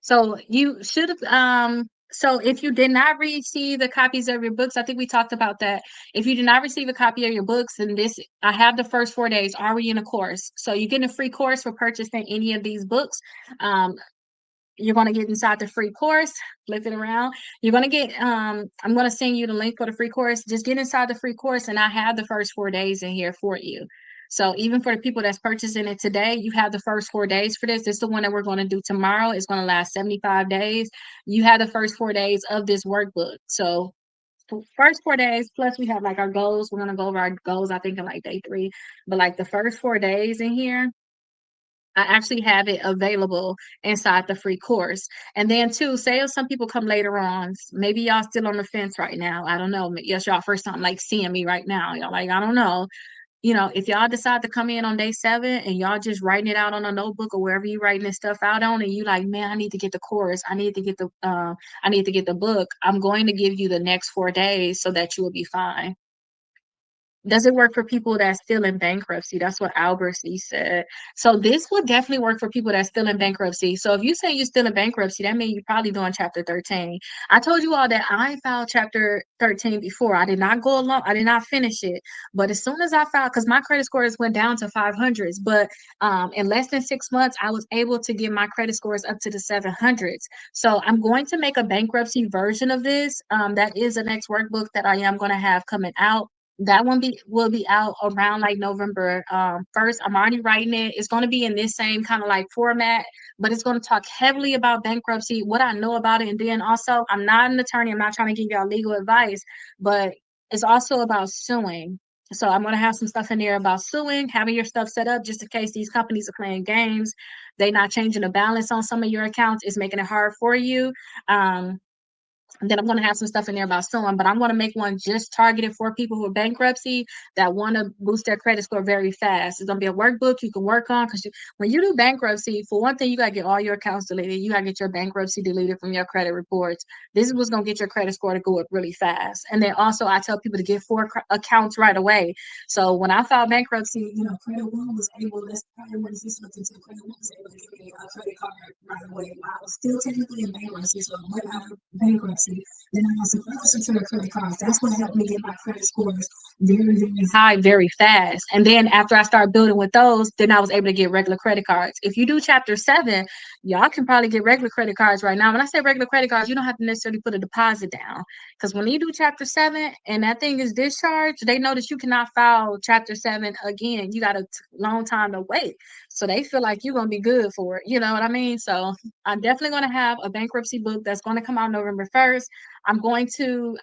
So you should have so if you did not receive the copies of your books, I think we talked about that. If you did not receive a copy of your books, then this I have the first 4 days already in a course. So you get a free course for purchasing any of these books. Um, you're going to get inside the free course, flip it around. You're going to get I'm going to send you the link for the free course. Just get inside the free course and I have the first 4 days in here for you. So even for the people that's purchasing it today, you have the first 4 days for this. This is the one that we're going to do tomorrow. It's going to last 75 days. You have the first 4 days of this workbook. So first 4 days, plus we have like our goals. We're going to go over our goals, I think, in like day 3. But like the first 4 days in here, I actually have it available inside the free course. And then too, say if some people come later on, maybe y'all still on the fence right now. I don't know. Yes, y'all first time like seeing me right now. Y'all like, I don't know. You know, if y'all decide to come in on day 7 and y'all just writing it out on a notebook or wherever you writing this stuff out on, and you like, man, I need to get the course. I need to get the book. I'm going to give you the next 4 days so that you will be fine. Does it work for people that's still in bankruptcy? That's what Albert C said. So this would definitely work for people that's still in bankruptcy. So if you say you're still in bankruptcy, that means you're probably doing chapter 13. I told you all that I filed chapter 13 before. I did not go along, I did not finish it. But as soon as I filed, because my credit scores went down to 500s, but in less than 6 months, I was able to get my credit scores up to the 700s. So I'm going to make a bankruptcy version of this. That is the next workbook that I am going to have coming out. That one will be out around like November 1st. I'm already writing it. It's going to be in this same kind of like format, but it's going to talk heavily about bankruptcy, what I know about it. And then also, I'm not an attorney. I'm not trying to give y'all legal advice, but it's also about suing. So I'm going to have some stuff in there about suing, having your stuff set up just in case these companies are playing games. They're not changing the balance on some of your accounts. It's making it hard for you. And then I'm going to have some stuff in there about suing, but I'm going to make one just targeted for people who are bankruptcy that want to boost their credit score very fast. It's going to be a workbook you can work on because when you do bankruptcy, for one thing, you got to get all your accounts deleted. You got to get your bankruptcy deleted from your credit reports. This is what's going to get your credit score to go up really fast. And then also, I tell people to get 4 accounts right away. So when I filed bankruptcy, you know, Credit One was able, that's probably when this looked into Credit One was able to give me a credit card right away. I was still technically in bankruptcy, so I went out of bankruptcy. Then I got some unsecured credit cards. That's what helped me get my credit scores very, very high, very fast. And then after I started building with those, then I was able to get regular credit cards. If you do chapter 7, y'all can probably get regular credit cards right now. When I say regular credit cards, you don't have to necessarily put a deposit down. Because when you do chapter 7 and that thing is discharged, they know that you cannot file chapter 7 again. You got a long time to wait. So they feel like you're going to be good for it. You know what I mean? So I'm definitely going to have a bankruptcy book that's going to come out November 1st. I'm going to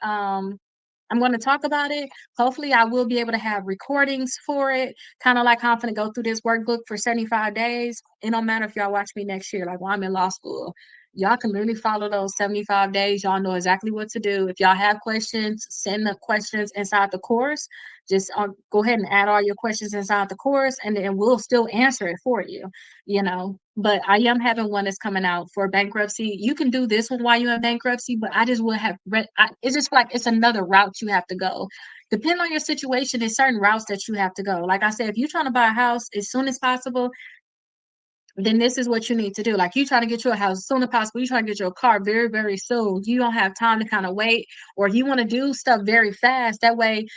talk about it. Hopefully, I will be able to have recordings for it, kind of like how I'm going to go through this workbook for 75 days. It don't matter if y'all watch me next year, like while I'm in law school. Y'all can literally follow those 75 days. Y'all know exactly what to do. If y'all have questions, send the questions inside the course. Just go ahead and add all your questions inside the course, and then we'll still answer it for you, you know. But I am having one that's coming out for bankruptcy. You can do this one while you're in bankruptcy, but I just would have read. It's just like it's another route you have to go. Depending on your situation, there's certain routes that you have to go. Like I said, if you're trying to buy a house as soon as possible, then this is what you need to do. Like you try to get your house as soon as possible, you try to get your car very, very soon. You don't have time to kind of wait, or you want to do stuff very fast. That way,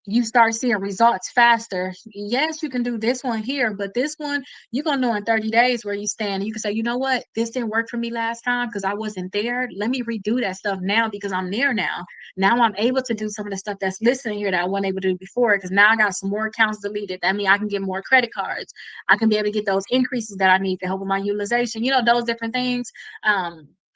you start seeing results faster. Yes, you can do this one here, but this one you're gonna know in 30 days where you stand. You can say, you know what, this didn't work for me last time because I wasn't there. Let me redo that stuff now because I'm there now. Now I'm able to do some of the stuff that's listed here that I wasn't able to do before because now I got some more accounts deleted. That means I can get more credit cards. I can be able to get those increases that I need to help with my utilization, you know, those different things.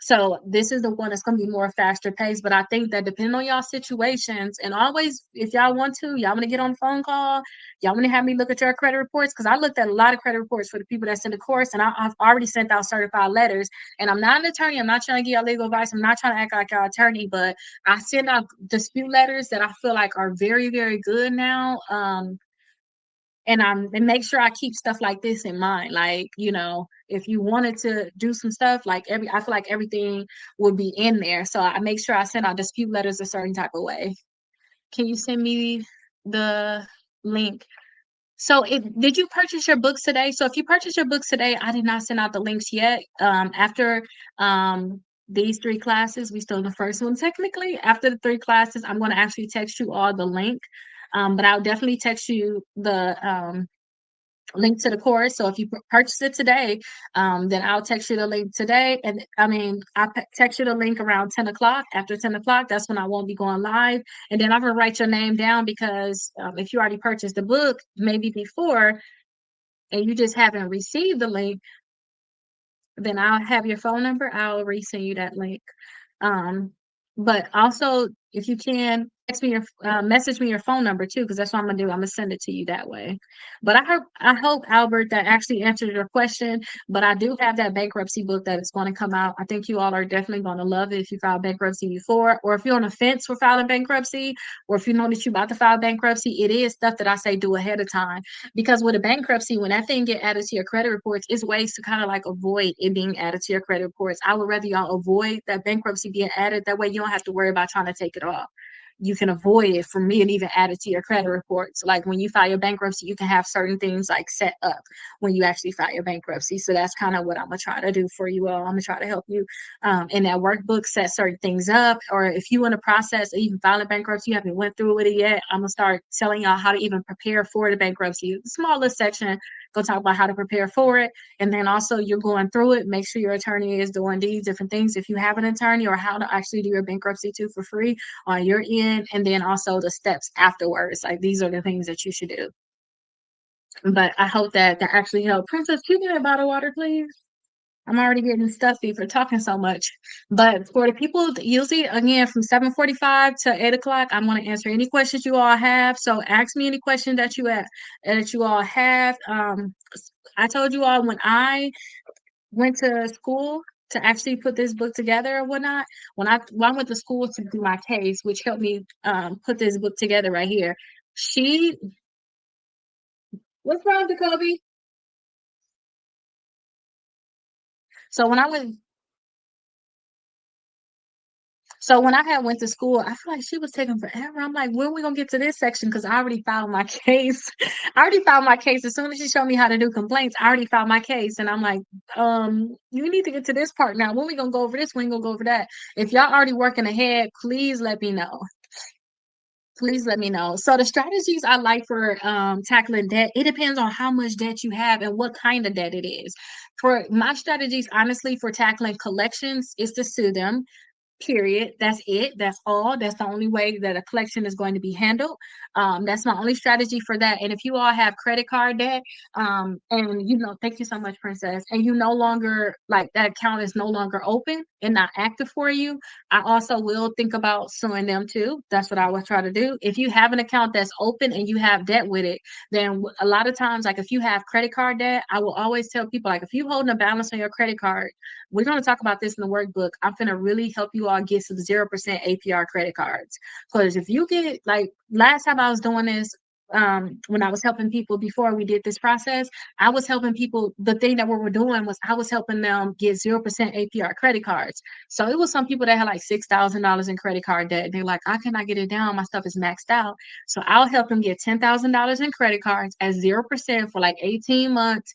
So this is the one that's gonna be more faster paced. But I think that depending on y'all situations, and always if y'all want to, y'all want to get on a phone call, y'all want to have me look at your credit reports because I looked at a lot of credit reports for the people that's in the course, and I've already sent out certified letters. And I'm not an attorney. I'm not trying to give y'all legal advice. I'm not trying to act like y'all attorney, but I send out dispute letters that I feel like are very, very good now. And make sure I keep stuff like this in mind. Like, if you wanted to do some stuff, like I feel like everything would be in there. So I make sure I send out dispute letters a certain type of way. Can you send me the link? So did you purchase your books today? So if you purchase your books today, I did not send out the links yet. After these 3 classes, we still in the first one technically. After the 3 classes, I'm going to actually text you all the link. But I'll definitely text you the link to the course. So if you purchase it today, then I'll text you the link today. And I mean, text you the link around 10 o'clock. After 10 o'clock, that's when I won't be going live. And then I'm going to write your name down because if you already purchased the book, maybe before, and you just haven't received the link, then I'll have your phone number. I'll resend you that link. Um, but also, if you can text me message me your phone number too, because that's what I'm gonna do. I'm gonna send it to you that way. But I hope Albert that actually answered your question. But I do have that bankruptcy book that is going to come out. I think you all are definitely going to love it if you filed bankruptcy before, or if you're on the fence for filing bankruptcy, or if you know that you're about to file bankruptcy. It is stuff that I say do ahead of time, because with a bankruptcy, when that thing get added to your credit reports, it's ways to kind of like avoid it being added to your credit reports. I would rather y'all avoid that bankruptcy being added. That way you don't have to worry about trying to take it off. You can avoid it from being even added to your credit reports. Like when you file your bankruptcy, you can have certain things like set up when you actually file your bankruptcy. So that's kind of what I'm gonna try to do for you all. I'm gonna try to help you in that workbook, set certain things up. Or if you in the process of even filing bankruptcy, you haven't went through with it yet, I'm gonna start telling y'all how to even prepare for the bankruptcy. Small little section, go talk about how to prepare for it. And then also you're going through it, make sure your attorney is doing these different things if you have an attorney, or how to actually do your bankruptcy too for free on your end. And then also the steps afterwards. Like these are the things that you should do. But I hope that actually helped. Princess, can you get a bottle of water, please? I'm already getting stuffy for talking so much. But for the people, usually again from 7:45 to 8 o'clock, I'm going to answer any questions you all have. So ask me any questions that you all have. I told you all when I went to school to actually put this book together or whatnot. When I went to school to do my case, which helped me put this book together right here. She What's wrong, Jacoby? So when I went So when I had went to school, I feel like she was taking forever. I'm like, when are we gonna get to this section? Because I already filed my case. I already filed my case. As soon as she showed me how to do complaints, I already filed my case. And I'm like, you need to get to this part now. When we gonna go over this? When we gonna go over that? If y'all already working ahead, please let me know. Please let me know. So the strategies I like for tackling debt, it depends on how much debt you have and what kind of debt it is. For my strategies, honestly, for tackling collections is to sue them. Period. That's it. That's all. That's the only way that a collection is going to be handled. That's my only strategy for that. And if you all have credit card debt, and thank you so much, Princess, and you no longer like that account is no longer open and not active for you, I also will think about suing them too. That's what I would try to do. If you have an account that's open and you have debt with it, then a lot of times, like if you have credit card debt, I will always tell people like if you holding a balance on your credit card, we're going to talk about this in the workbook. I'm going to really help you all get some 0% APR credit cards. Because if you get, like, last time I was doing this, when I was helping people before we did this process, I was helping people. The thing that we were doing was I was helping them get 0% APR credit cards. So it was some people that had like $6,000 in credit card debt. They're like, I cannot get it down. My stuff is maxed out. So I'll help them get $10,000 in credit cards at 0% for like 18 months.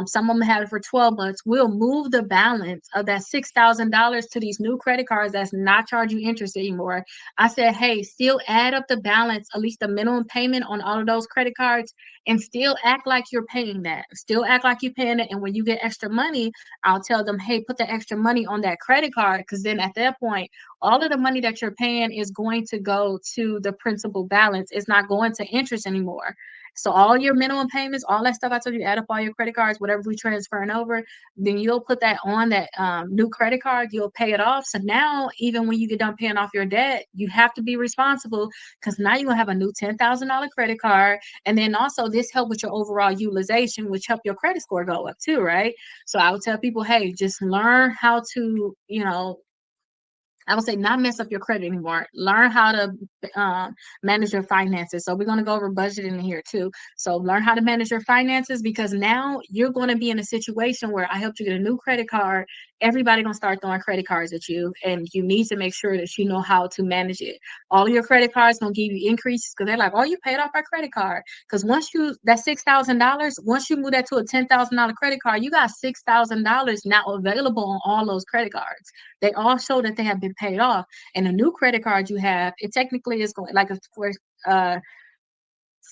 Some of them have it for 12 months. We'll move the balance of that $6,000 to these new credit cards that's not charging you interest anymore. I said, hey, still add up the balance, at least the minimum payment on all of those credit cards, and still act like you're paying that. Still act like you're paying it. And when you get extra money, I'll tell them, hey, put the extra money on that credit card. Because then at that point, all of the money that you're paying is going to go to the principal balance. It's not going to interest anymore. So all your minimum payments, all that stuff I told you, add up all your credit cards, whatever we transferring over, then you'll put that on that new credit card, you'll pay it off. So now, even when you get done paying off your debt, you have to be responsible because now you're gonna have a new $10,000 credit card. And then also this help with your overall utilization, which help your credit score go up too, right? So I would tell people, hey, just learn how to, I would say not mess up your credit anymore. Learn how to manage your finances. So we're going to go over budgeting here too. So learn how to manage your finances because now you're going to be in a situation where I helped you get a new credit card. Everybody going to start throwing credit cards at you, and you need to make sure that you know how to manage it. All of your credit cards going to give you increases because they're like, oh, you paid off our credit card. Because once you that $6,000, once you move that to a $10,000 credit card, you got $6,000 now available on all those credit cards. They all show that they have been paid off. And a new credit card you have, it technically is going like for uh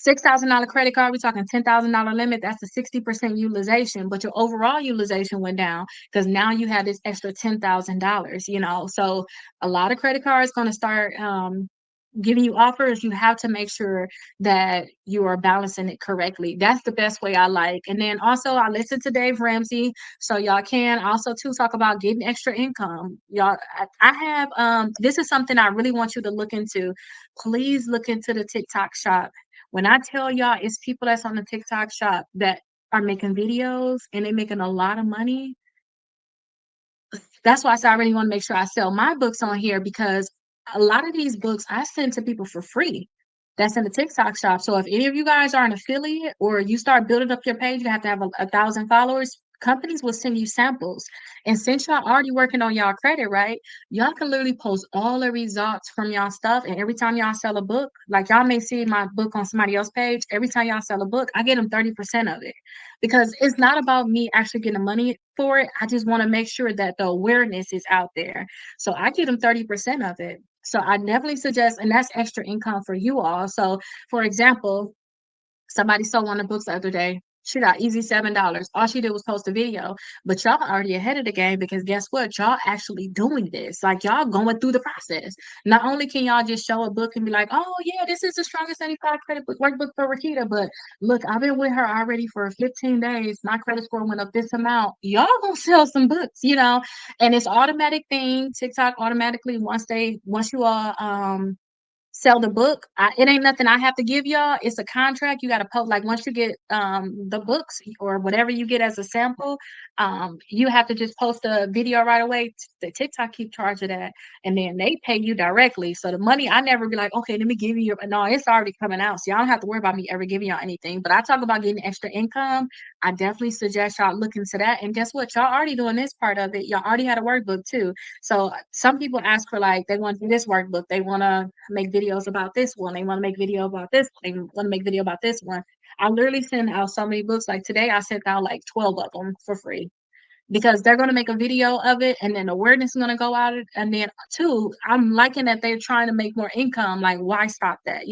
$6,000 credit card, we're talking $10,000 limit. That's a 60% utilization, but your overall utilization went down because now you have this extra $10,000. So a lot of credit cards going to start giving you offers. You have to make sure that you are balancing it correctly. That's the best way I like. And then also I listen to Dave Ramsey, so y'all can also too talk about getting extra income. Y'all, I have this is something I really want you to look into. Please look into the TikTok shop. When I tell y'all, it's people that's on the TikTok shop that are making videos and they're making a lot of money. That's why I said I really want to make sure I sell my books on here because a lot of these books I send to people for free. That's in the TikTok shop. So if any of you guys are an affiliate or you start building up your page, you have to have a 1,000 followers. Companies will send you samples. And since y'all already working on y'all credit, right? Y'all can literally post all the results from y'all stuff. And every time y'all sell a book, like y'all may see my book on somebody else's page, every time y'all sell a book, I get them 30% of it because it's not about me actually getting money for it. I just want to make sure that the awareness is out there. So I give them 30% of it. So I definitely suggest, and that's extra income for you all. So for example, somebody sold one of the books the other day. She got easy $7. All she did was post a video, but y'all already ahead of the game because guess what? Y'all actually doing this. Like y'all going through the process. Not only can y'all just show a book and be like, oh yeah, this is the strongest 75 credit book workbook for Rakita, but look, I've been with her already for 15 days. My credit score went up this amount. Y'all gonna sell some books. And it's automatic thing. TikTok automatically once you all sell the book. It ain't nothing I have to give y'all. It's a contract. You got to post like once you get the books or whatever you get as a sample, you have to just post a video right away. The TikTok keep charge of that, and then they pay you directly. So the money I never be like, okay, let me give you. No, it's already coming out, so y'all don't have to worry about me ever giving y'all anything. But I talk about getting extra income. I definitely suggest y'all look into that. And guess what? Y'all already doing this part of it. Y'all already had a workbook too. So some people ask for like they want to do this workbook, they want to make videos about this one, they want to make video about this, they want to make video about this one. I literally send out so many books. Like today, I sent out like 12 of them for free because they're going to make a video of it and then awareness is going to go out. And then two, I'm liking that they're trying to make more income. Like why stop that?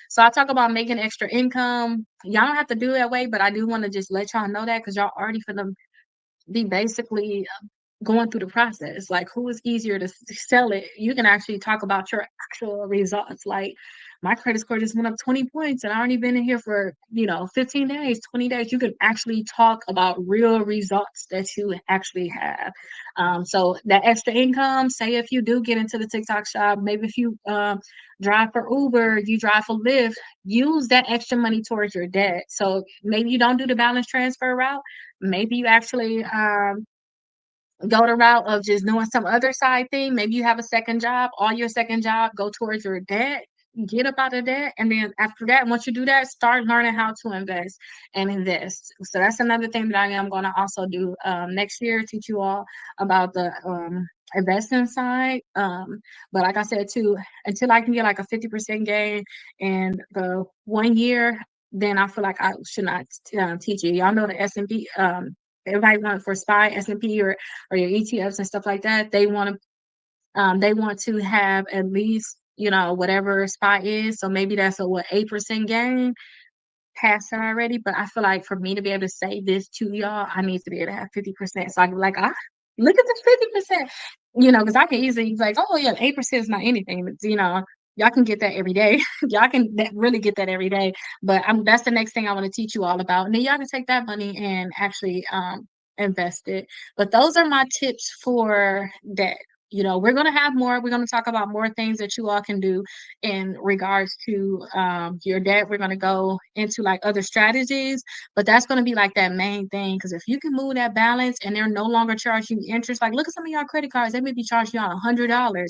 So I talk about making extra income. Y'all don't have to do that way, but I do want to just let y'all know that because y'all already for them be basically going through the process. Like, who is easier to sell it? You can actually talk about your actual results. Like, my credit score just went up 20 points and I already been in here for, 15 days, 20 days. You can actually talk about real results that you actually have. So that extra income, say if you do get into the TikTok shop, maybe if you drive for Uber, you drive for Lyft, use that extra money towards your debt. So maybe you don't do the balance transfer route. Maybe you actually go the route of just doing some other side thing. Maybe you have a second job. All your second job go towards your debt. Get up out of debt, and then after that, once you do that, start learning how to invest and invest. So that's another thing that I am going to also do next year. Teach you all about the investing side. But like I said too, until I can get like a 50% gain in the 1 year, then I feel like I should not teach you. Y'all know the S&P. Everybody want for SPY, S&P, or your ETFs and stuff like that. They want to have at least whatever SPY is. So maybe that's a 8% gain past that already. But I feel like for me to be able to say this to y'all, I need to be able to have 50%. So I can be like, look at this 50%. Because I can easily be like, oh yeah, 8% is not anything. But Y'all can get that every day. Y'all can really get that every day. But that's the next thing I want to teach you all about. And then y'all can take that money and actually invest it. But those are my tips for debt. We're going to have more. We're going to talk about more things that you all can do in regards to your debt. We're going to go into like other strategies, but that's going to be like that main thing. Because if you can move that balance and they're no longer charging you interest, like look at some of y'all credit cards, they may be charging y'all $100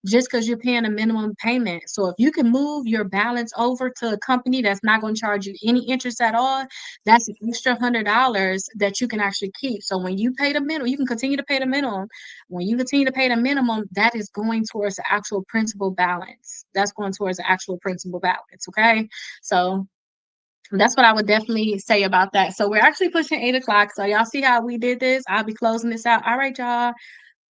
just because you're paying a minimum payment. So if you can move your balance over to a company that's not going to charge you any interest at all, that's an extra $100 that you can actually keep. So when you pay the minimum, you can continue to pay the minimum. When you continue to pay the minimum, that is going towards the actual principal balance. That's going towards the actual principal balance. Okay. So that's what I would definitely say about that. So we're actually pushing 8 o'clock. So y'all see how we did this? I'll be closing this out. All right, y'all,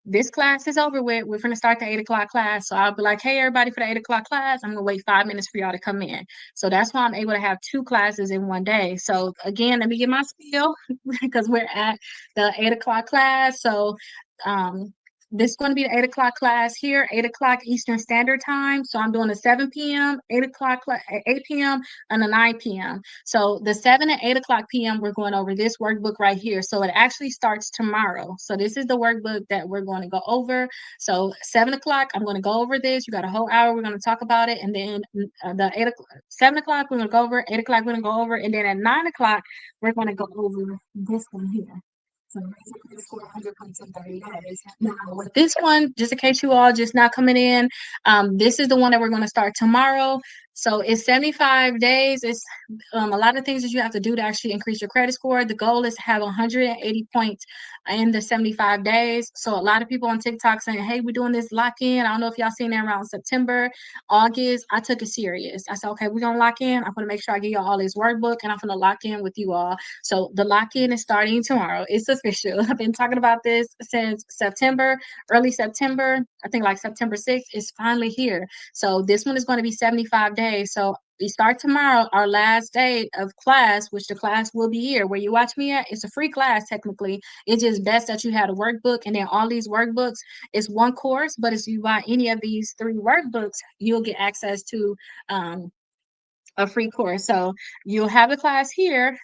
this class is over with. We're going to start the 8 o'clock class. So I'll be like, hey, everybody, for the 8 o'clock class, I'm going to wait 5 minutes for y'all to come in. So that's why I'm able to have two classes in one day. So again, let me get my spiel because we're at the 8 o'clock class. So um, this is going to be the 8 o'clock class here, 8 o'clock Eastern Standard Time. So I'm doing a 7 p.m., 8 o'clock, 8 p.m., and a 9 p.m. So the 7 and 8 o'clock p.m., we're going over this workbook right here. So it actually starts tomorrow. So this is the workbook that we're going to go over. So 7 o'clock, I'm going to go over this. You got a whole hour. We're going to talk about it. And then the 7 o'clock, we're going to go over. 8 o'clock, we're going to go over. And then at 9 o'clock, we're going to go over this one here. So basically, it's 400 points in 30 days. Now, with this one, just in case you all just not coming in, this is the one that we're going to start tomorrow. So it's 75 days. It's a lot of things that you have to do to actually increase your credit score. The goal is to have 180 points in the 75 days. So a lot of people on TikTok saying, hey, we're doing this lock in. I don't know if y'all seen that around September, August. I took it serious. I said, okay, we're going to lock in. I'm going to make sure I give y'all all this workbook and I'm going to lock in with you all. So the lock in is starting tomorrow. It's official. I've been talking about this since September, early September. I think like September 6th is finally here. So this one is going to be 75 days. So we start tomorrow, our last day of class, which the class will be here. Where you watch me at, it's a free class technically. It's just best that you had a workbook, and then all these workbooks is one course. But if you buy any of these three workbooks, you'll get access to a free course. So you'll have the class here.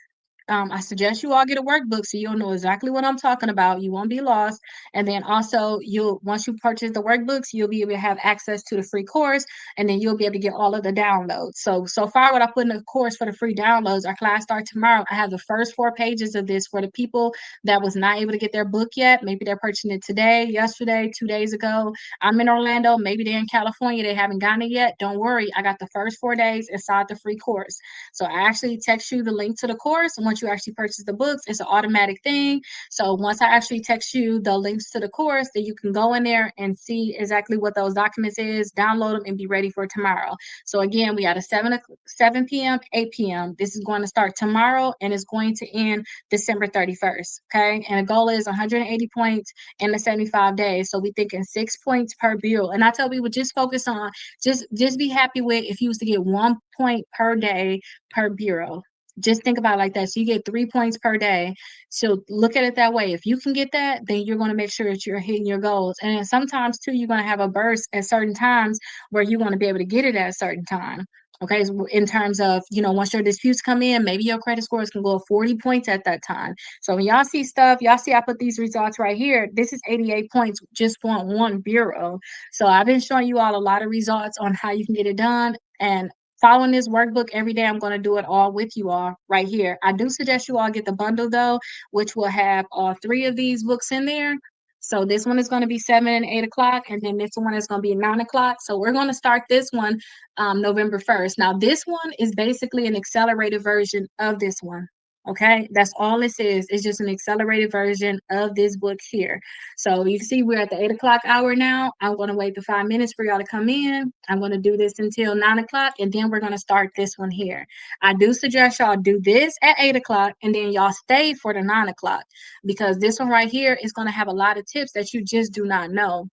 I suggest you all get a workbook so you'll know exactly what I'm talking about. You won't be lost. And then also, once you purchase the workbooks, you'll be able to have access to the free course, and then you'll be able to get all of the downloads. So far, what I put in the course for the free downloads, our class starts tomorrow. I have the first 4 pages of this for the people that was not able to get their book yet. Maybe they're purchasing it today, yesterday, 2 days ago. I'm in Orlando. Maybe they're in California. They haven't gotten it yet. Don't worry. I got the first 4 days inside the free course. So I actually text you the link to the course, and once you actually purchase the books, it's an automatic thing. So once I actually text you the links to the course, then you can go in there and see exactly what those documents is, download them, and be ready for tomorrow. So again, we got a 7 p.m., 8 p.m. This is going to start tomorrow, and it's going to end December 31st. Okay, and the goal is 180 points in the 75 days. So we thinking 6 points per bureau. And I tell people, just focus on, just be happy with if you was to get 1 point per day per bureau. Just think about it like that. So you get 3 points per day. So look at it that way. If you can get that, then you're going to make sure that you're hitting your goals. And then sometimes too, you're going to have a burst at certain times where you're going to be able to get it at a certain time. Okay, so in terms of, once your disputes come in, maybe your credit scores can go 40 points at that time. So when y'all see stuff, y'all see I put these results right here. This is 88 points just for one bureau. So I've been showing you all a lot of results on how you can get it done. And following this workbook every day, I'm going to do it all with you all right here. I do suggest you all get the bundle though, which will have all three of these books in there. So this one is going to be 7 and 8 o'clock, and then this one is going to be 9 o'clock. So we're going to start this one November 1st. Now this one is basically an accelerated version of this one. Okay, that's all this is. It's just an accelerated version of this book here. So you can see we're at the 8 o'clock hour now. I'm going to wait the 5 minutes for y'all to come in. I'm going to do this until 9 o'clock, and then we're going to start this one here. I do suggest y'all do this at 8 o'clock, and then y'all stay for the 9 o'clock, because this one right here is going to have a lot of tips that you just do not know.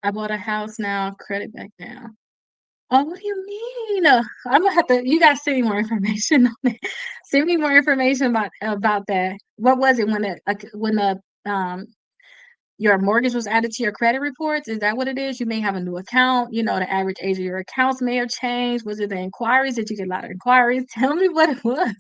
I bought a house now, credit back now. Oh, what do you mean? I'm gonna have to. You guys send me more information on it. Send me more information about that. What was it when the your mortgage was added to your credit reports. Is that what it is? You may have a new account. You know, the average age of your accounts may have changed. Was it the inquiries? Did you get a lot of inquiries? Tell me what it was.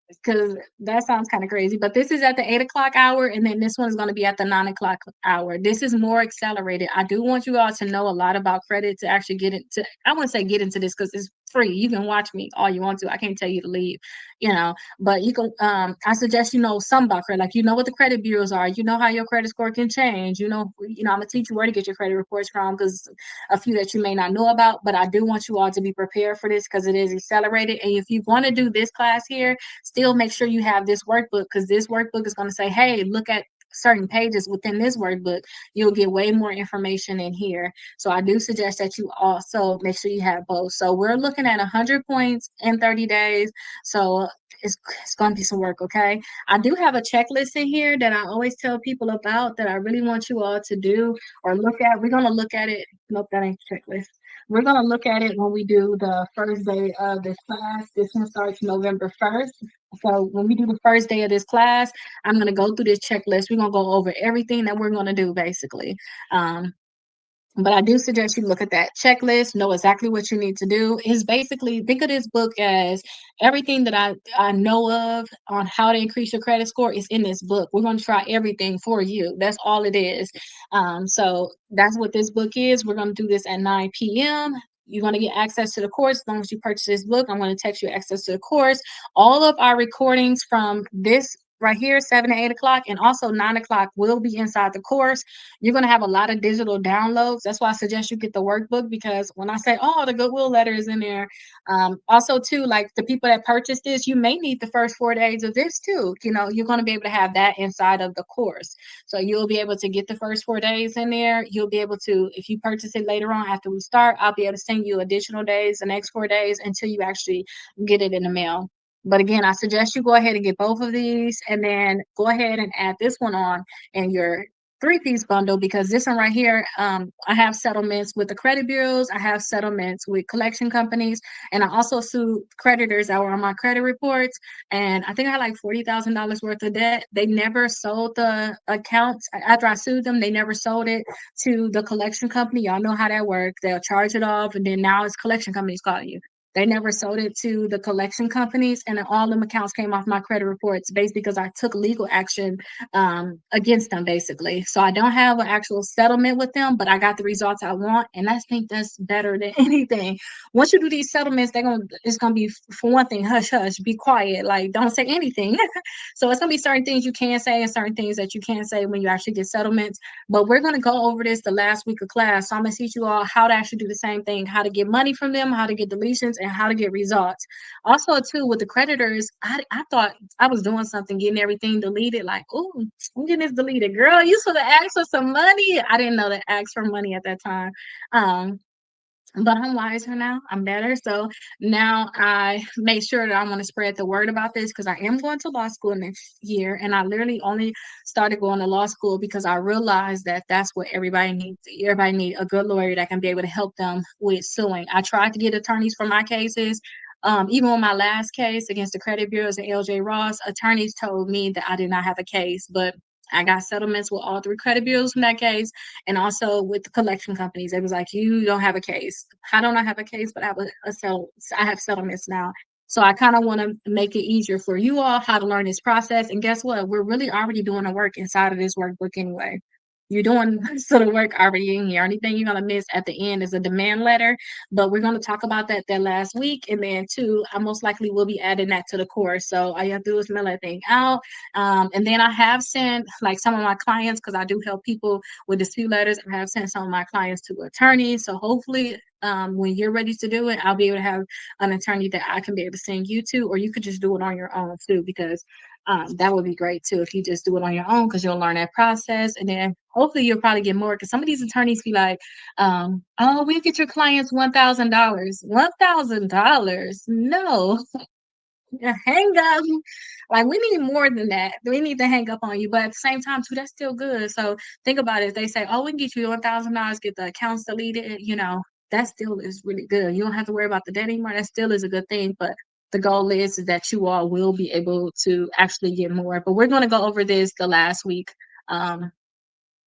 Because that sounds kind of crazy. But this is at the 8 o'clock hour, and then this one is going to be at the 9 o'clock hour. This is more accelerated. I do want you all to know a lot about credit to actually get into. I wouldn't say get into this because it's free. You can watch me all you want to. I can't tell you to leave, you know. But you can. I suggest you know some about credit. Like you know what the credit bureaus are. You know how your credit score can change. You know. I'm gonna teach you where to get your credit reports from because a few that you may not know about. But I do want you all to be prepared for this because it is accelerated. And if you want to do this class here, still make sure you have this workbook because this workbook is going to say, hey, look at certain pages within this workbook. You'll get way more information in here. So I do suggest that you also make sure you have both. So we're looking at 100 points in 30 days. So it's going to be some work, okay? I do have a checklist in here that I always tell people about that I really want you all to do or look at. We're going to look at it. Nope, that ain't checklist. We're going to look at it when we do the first day of this class. This one starts November 1st. So when we do the first day of this class, I'm going to go through this checklist. We're going to go over everything that we're going to do basically. But I do suggest you look at that checklist, know exactly what you need to do. Is basically think of this book as everything that I know of on how to increase your credit score is in this book. We're going to try everything for you. That's all it is. So that's what this book is. We're going to do this at 9 p.m. You're going to get access to the course as long as you purchase this book. I'm going to text you access to the course. All of our recordings from this right here, 7 to 8 o'clock, and also 9 o'clock will be inside the course. You're going to have a lot of digital downloads. That's why I suggest you get the workbook because when I say, oh, the Goodwill letter is in there. Also, too, like the people that purchase this, you may need the first 4 days of this too. You're going to be able to have that inside of the course. So you'll be able to get the first 4 days in there. You'll be able to, if you purchase it later on after we start, I'll be able to send you additional days, the next 4 days until you actually get it in the mail. But again, I suggest you go ahead and get both of these and then go ahead and add this one on in your three-piece bundle because this one right here, I have settlements with the credit bureaus, I have settlements with collection companies, and I also sue creditors that were on my credit reports. And I think I had like $40,000 worth of debt. They never sold the accounts after I sued them. They never sold it to the collection company. Y'all know how that works. They'll charge it off, and then now it's collection companies calling you. They never sold it to the collection companies, and then all them accounts came off my credit reports based because I took legal action against them basically. So I don't have an actual settlement with them, but I got the results I want, and I think that's better than anything. Once you do these settlements, it's gonna be for one thing, hush hush, be quiet, like don't say anything. So it's gonna be certain things you can say and certain things that you can't say when you actually get settlements. But we're gonna go over this the last week of class. So I'm gonna teach you all how to actually do the same thing, how to get money from them, how to get deletions, and how to get results. Also, too, with the creditors, I thought I was doing something, getting everything deleted. Like, oh, I'm getting this deleted. Girl, you should have asked for some money. I didn't know to ask for money at that time. Um, but I'm wiser now. I'm better. So now I make sure that I want to spread the word about this because I am going to law school next year. And I literally only started going to law school because I realized that that's what everybody needs. Everybody needs a good lawyer that can be able to help them with suing. I tried to get attorneys for my cases. Even on my last case against the credit bureaus and LJ Ross, attorneys told me that I did not have a case, but I got settlements with all three credit bureaus from that case and also with the collection companies. It was like, you don't have a case. How don't I have a case, but I have I have settlements now. So I kind of want to make it easier for you all how to learn this process. And guess what? We're really already doing the work inside of this workbook anyway. You're doing sort of work already in here. Only thing you're gonna miss at the end is a demand letter, but we're gonna talk about that last week. And then too, I most likely will be adding that to the course. So all you have to do is mail that thing out. And then I have sent like some of my clients because I do help people with dispute letters. I have sent some of my clients to attorneys. So hopefully, when you're ready to do it, I'll be able to have an attorney that I can be able to send you to, or you could just do it on your own too, because that would be great too if you just do it on your own because you'll learn that process. And then hopefully you'll probably get more because some of these attorneys be like, oh, we get your clients $1,000. $1,000? No, hang up. Like we need more than that. We need to hang up on you, but at the same time too, that's still good. So think about it. If they say, "Oh, we can get you $1,000, get the accounts deleted," that still is really good. You don't have to worry about the debt anymore. That still is a good thing. But the goal is that you all will be able to actually get more. But we're going to go over this the last week. Um,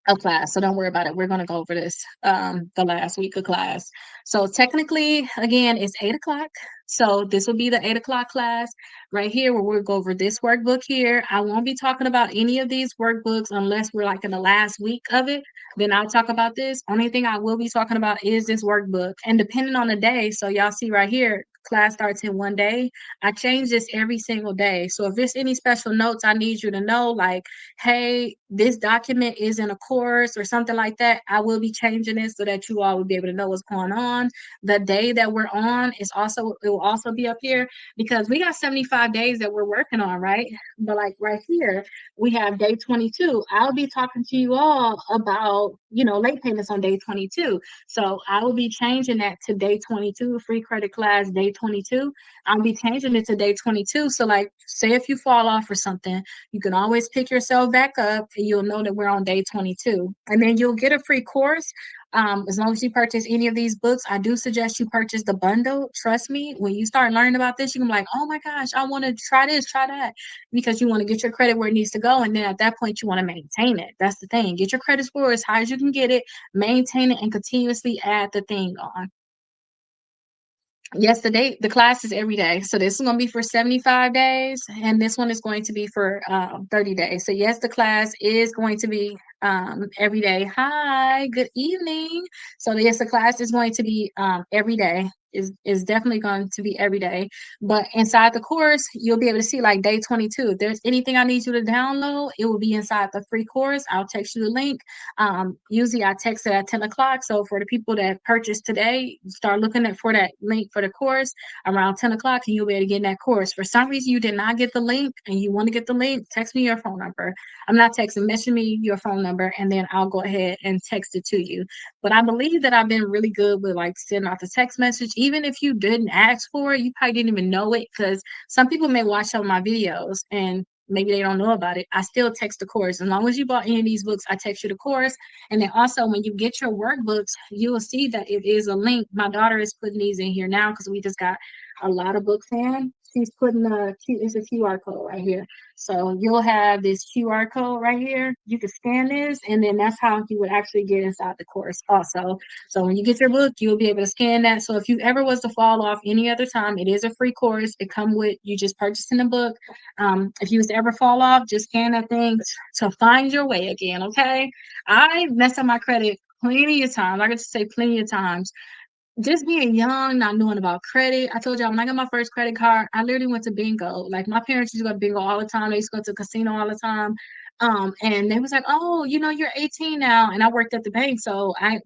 of class. So don't worry about it. We're going to go over this the last week of class. So technically, again, it's 8 o'clock. So this will be the 8 o'clock class right here where we'll go over this workbook here. I won't be talking about any of these workbooks unless we're like in the last week of it. Then I'll talk about this. Only thing I will be talking about is this workbook. And depending on the day, so y'all see right here, class starts in one day. I change this every single day. So if there's any special notes I need you to know, like, hey, this document is in a course or something like that, I will be changing it so that you all will be able to know what's going on. The day that we're on is also, it will also be up here because we got 75 days that we're working on, right? But like right here, we have day 22. I'll be talking to you all about, late payments on day 22. So I will be changing that to day 22, free credit class day 22. I'll be changing it to day 22. So like, say if you fall off or something, you can always pick yourself back up and you'll know that we're on day 22. And then you'll get a free course. As long as you purchase any of these books, I do suggest you purchase the bundle. Trust me, when you start learning about this, you're gonna be like, oh my gosh, I want to try this, try that, because you want to get your credit where it needs to go. And then at that point, you want to maintain it. That's the thing. Get your credit score as high as you can get it, maintain it, and continuously add the thing on. Yes, the class is every day. So this is going to be for 75 days, and this one is going to be for 30 days. So yes, the class is going to be every day. Hi, good evening. So yes, the class is going to be every day. Is definitely going to be every day. But inside the course, you'll be able to see like day 22. If there's anything I need you to download, it will be inside the free course. I'll text you the link. Usually I text it at 10 o'clock. So for the people that purchased today, start looking for that link for the course around 10 o'clock and you'll be able to get in that course. For some reason you did not get the link and you want to get the link, text me your phone number. I'm not texting, message me your phone number and then I'll go ahead and text it to you. But I believe that I've been really good with like sending out the text message. Even if you didn't ask for it, you probably didn't even know it because some people may watch some of my videos and maybe they don't know about it. I still text the course. As long as you bought any of these books, I text you the course. And then also when you get your workbooks, you will see that it is a link. My daughter is putting these in here now because we just got a lot of books in. She's putting it's a QR code right here. So you'll have this QR code right here. You can scan this, and then that's how you would actually get inside the course also. So when you get your book, you'll be able to scan that. So if you ever was to fall off any other time, it is a free course. It come with you just purchasing the book. If you was to ever fall off, just scan that thing to find your way again, okay? I messed up my credit plenty of times. I get to say plenty of times. Just being young, not knowing about credit. I told y'all when I got my first credit card, I literally went to bingo. Like my parents used to go to bingo all the time. They used to go to the casino all the time. And they was like, "Oh, you're 18 now," and I worked at the bank, so I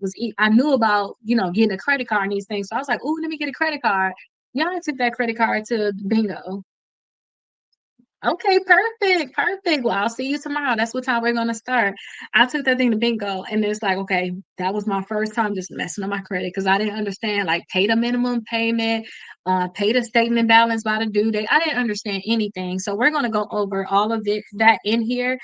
knew about getting a credit card and these things. So I was like, "Oh, let me get a credit card." Y'all I took that credit card to bingo. Okay, perfect, perfect. Well, I'll see you tomorrow. That's what time we're gonna start. I took that thing to bingo, and it's like, okay, that was my first time just messing up my credit because I didn't understand like pay the minimum payment, pay the statement balance by the due date. I didn't understand anything. So we're gonna go over all of it that in here.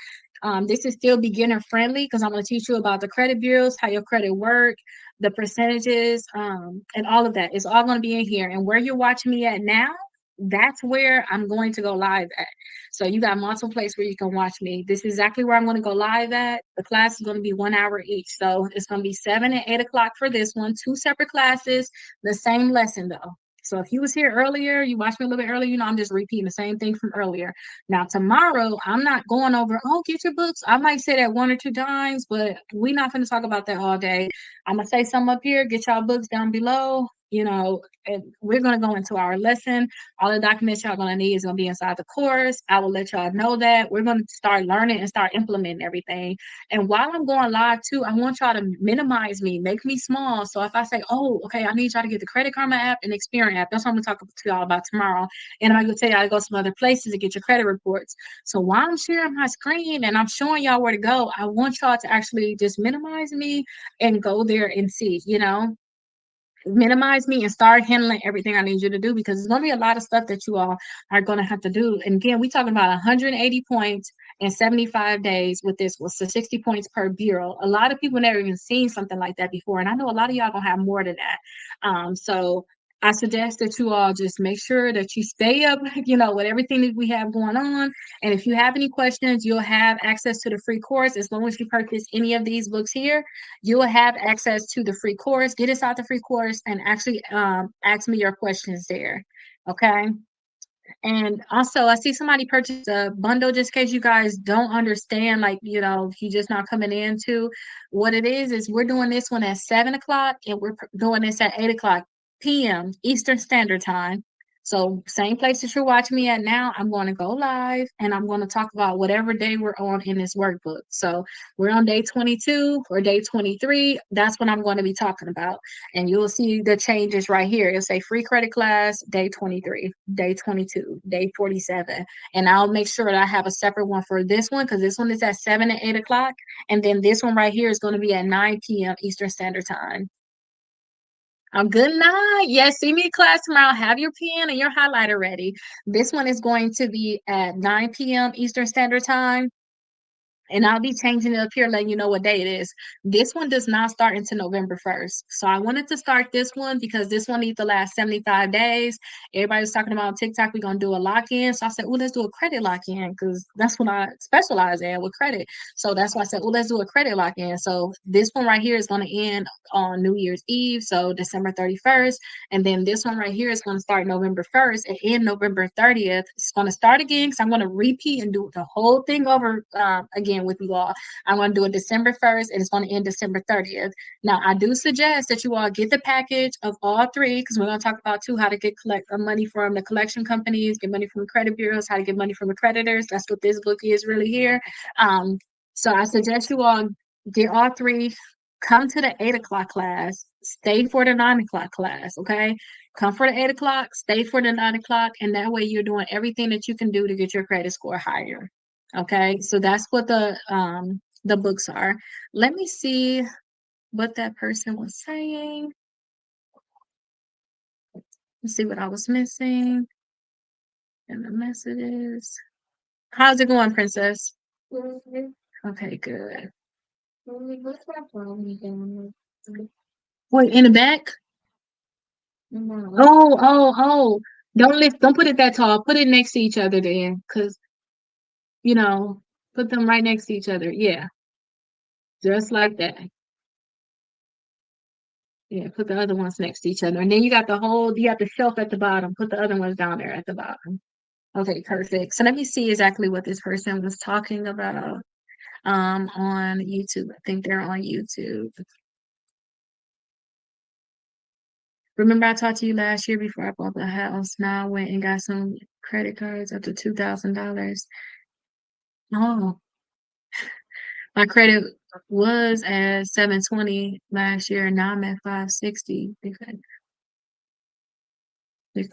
This is still beginner friendly because I'm gonna teach you about the credit bureaus, how your credit work, the percentages, and all of that. It's all gonna be in here. And where you're watching me at now, that's where I'm going to go live at. So you got multiple places where you can watch me. This is exactly where I'm going to go live at. The class is going to be 1 hour each. So it's going to be 7 and 8 o'clock for this one, two separate classes, the same lesson though. So if you was here earlier, you watched me a little bit earlier, I'm just repeating the same thing from earlier. Now tomorrow, I'm not going over, oh, get your books. I might say that 1 or 2 times, but we're not going to talk about that all day. I'm going to say something up here, get y'all books down below, and we're going to go into our lesson. All the documents y'all gonna need is gonna be inside the course. I will let y'all know that. We're gonna start learning and start implementing everything. And while I'm going live too, I want y'all to minimize me, make me small. So if I say, oh, okay, I need y'all to get the Credit Karma app and Experian app, that's what I'm gonna talk to y'all about tomorrow. And I'm gonna tell y'all to go some other places to get your credit reports. So while I'm sharing my screen and I'm showing y'all where to go, I want y'all to actually just minimize me and go there and see. Minimize me and start handling everything I need you to do because there's going to be a lot of stuff that you all are going to have to do. And again, we're talking about 180 points in 75 days with this was 60 points per bureau. A lot of people never even seen something like that before. And I know a lot of y'all going to have more than that. So I suggest that you all just make sure that you stay up, with everything that we have going on. And if you have any questions, you'll have access to the free course. As long as you purchase any of these books here, you'll have access to the free course. Get us out the free course and actually ask me your questions there. Okay. And also, I see somebody purchased a bundle just in case you guys don't understand, like, if you just not coming into what it is we're doing this one at 7 o'clock and we're doing this at 8 o'clock p.m. Eastern Standard Time. So, same place that you're watching me at now, I'm going to go live and I'm going to talk about whatever day we're on in this workbook. So, we're on day 22 or day 23. That's what I'm going to be talking about. And you'll see the changes right here. It'll say free credit class, day 23, day 22, day 47. And I'll make sure that I have a separate one for this one because this one is at 7 and 8 o'clock. And then this one right here is going to be at 9 p.m. Eastern Standard Time. Good night. Yes, see me in class tomorrow. Have your pen and your highlighter ready. This one is going to be at 9 p.m. Eastern Standard Time. And I'll be changing it up here, letting you know what day it is. This one does not start until November 1st. So I wanted to start this one because this one needs to last 75 days. Everybody was talking about on TikTok, we're going to do a lock-in. So I said, let's do a credit lock-in because that's what I specialize in with credit. So that's why I said, let's do a credit lock-in. So this one right here is going to end on New Year's Eve, so December 31st. And then this one right here is going to start November 1st and end November 30th. It's going to start again because I'm going to repeat and do the whole thing over again with you all. I'm going to do it December 1st and it's going to end December 30th. Now, I do suggest that you all get the package of all three because we're going to talk about too how to collect money from the collection companies, get money from the credit bureaus, how to get money from the creditors. That's what this book is really here. So I suggest you all get all three. Come to the 8 o'clock class. Stay for the 9 o'clock class. Okay. Come for the 8 o'clock. Stay for the 9 o'clock, and that way you're doing everything that you can do to get your credit score higher. Okay, so that's what the books are. Let me see what that person was saying. Let's see what I was missing in the messages. How's it going, Princess? Okay, good. Wait, in the back? Oh. Don't put it that tall. Put it next to each other then, because put them right next to each other. Yeah, just like that. Yeah, put the other ones next to each other. And then you got the shelf at the bottom. Put the other ones down there at the bottom. Okay, perfect. So let me see exactly what this person was talking about on YouTube. I think they're on YouTube. Remember I talked to you last year before I bought the house. Now I went and got some credit cards up to $2,000. Oh, my credit was at 720 last year, and now I'm at 560 because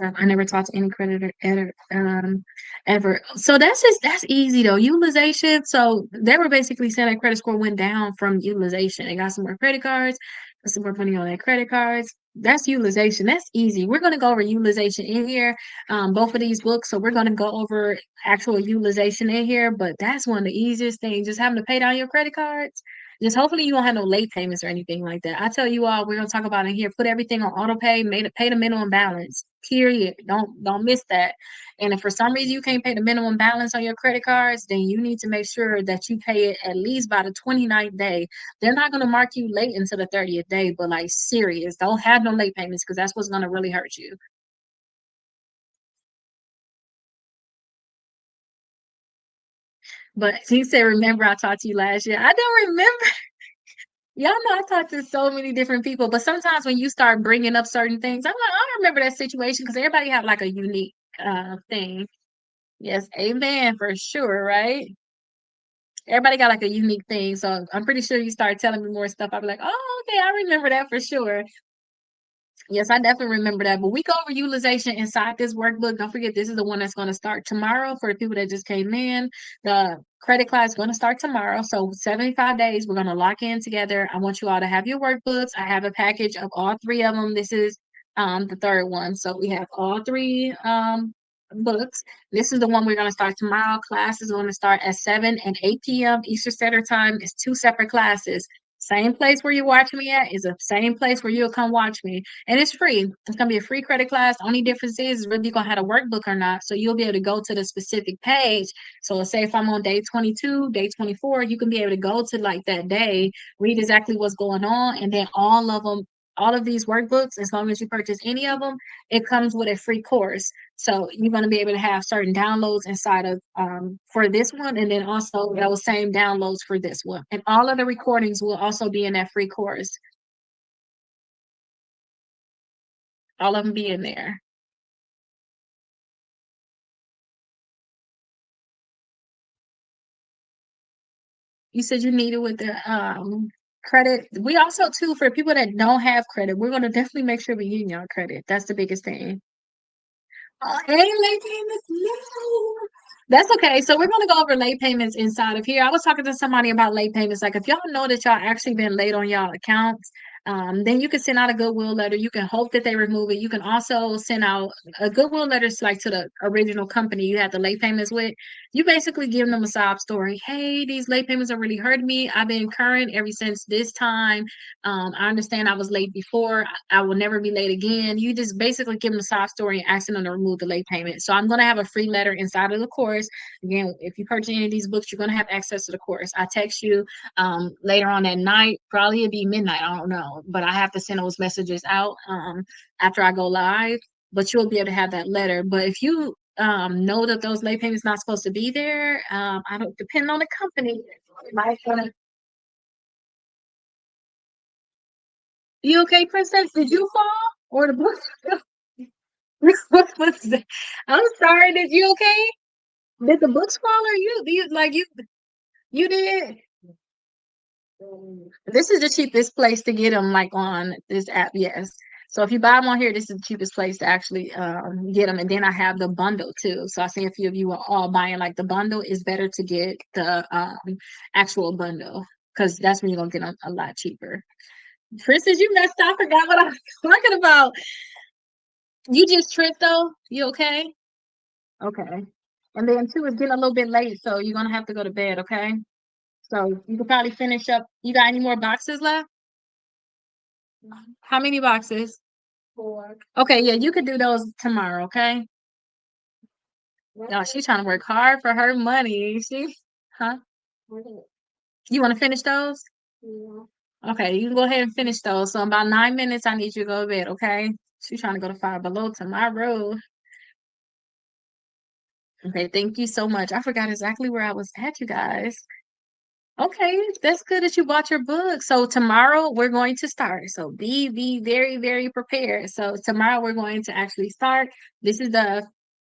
I never talked to any creditor ever. So that's easy though. Utilization. So they were basically saying that credit score went down from utilization. They got some more credit cards, put some more money on their credit cards. That's utilization. That's easy. We're gonna go over utilization in here, both of these books. So we're gonna go over actual utilization in here, but that's one of the easiest things. Just having to pay down your credit cards. Just hopefully you don't have no late payments or anything like that. I tell you all, we're gonna talk about in here. Put everything on auto pay. Pay the minimum balance. Period. Don't miss that. And if for some reason you can't pay the minimum balance on your credit cards, then you need to make sure that you pay it at least by the 29th day. They're not gonna mark you late until the 30th day, but like serious, don't have no late payments because that's what's gonna really hurt you. But he said, "Remember, I talked to you last year." I don't remember. Y'all know I talked to so many different people, but sometimes when you start bringing up certain things, I'm like, I don't remember that situation because everybody have like a unique thing. Yes, amen for sure, right? Everybody got like a unique thing, so I'm pretty sure you start telling me more stuff. I'll be like, oh, okay, I remember that for sure. Yes, I definitely remember that. But we go over utilization inside this workbook. Don't forget, this is the one that's going to start tomorrow for the people that just came in. The credit class is going to start tomorrow. So 75 days, we're going to lock in together. I want you all to have your workbooks. I have a package of all three of them. This is the third one. So we have all three books. This is the one we're going to start tomorrow. Class is going to start at 7 and 8 p.m. Eastern Standard Time. It's two separate classes. Same place where you watch me at is the same place where you'll come watch me. And it's free. It's gonna be a free credit class. Only difference is whether you're gonna have a workbook or not. So you'll be able to go to the specific page. So let's say if I'm on day 22, day 24, you can be able to go to like that day, read exactly what's going on, and then all of these workbooks, as long as you purchase any of them, it comes with a free course. So you're going to be able to have certain downloads inside of for this one, and then also those same downloads for this one. And all of the recordings will also be in that free course. All of them be in there. You said you need it with the credit. We also too for people that don't have credit, we're going to definitely make sure we use your credit. That's the biggest thing. And late payments, no. That's okay. So we're gonna go over late payments inside of here. I was talking to somebody about late payments. Like if y'all know that y'all actually been late on y'all accounts, then you can send out a goodwill letter. You can hope that they remove it. You can also send out a goodwill letter like to the original company you had the late payments with. You basically give them a sob story. Hey, these late payments are really hurting me. I've been current ever since this time. I understand I was late before. I will never be late again. You just basically give them a sob story and asking them to remove the late payment. So I'm going to have a free letter inside of the course. Again, if you purchase any of these books, you're going to have access to the course. I text you later on that night. Probably it'll be midnight. I don't know. But I have to send those messages out after I go live. But you'll be able to have that letter. But if you know that those late payments not supposed to be there, I don't depend on the company. You might want to. You okay, princess? Did you fall? Or the book? What was that? I'm sorry. Did you okay? Did the books fall or you did? This is the cheapest place to get them like on this app, yes. So if you buy them on here, this is the cheapest place to actually get them. And then I have the bundle too. So I see a few of you are all buying like the bundle. It's better to get the actual bundle because that's when you're gonna get them a lot cheaper. Princess, you messed up. I forgot what I was talking about. You just tripped though. You okay? Okay. And then two is getting a little bit late, so you're gonna have to go to bed, okay? So you can probably finish up. You got any more boxes left? How many boxes? Four. Okay, yeah, you could do those tomorrow, okay? No, she's trying to work hard for her money. Huh? You want to finish those? Yeah. Okay, you can go ahead and finish those. So in about 9 minutes, I need you to go to bed, okay? She's trying to go to Five Below tomorrow. Okay, thank you so much. I forgot exactly where I was at, you guys. Okay, that's good that you bought your book. So tomorrow we're going to start. So be very, very prepared. So tomorrow we're going to actually start. This is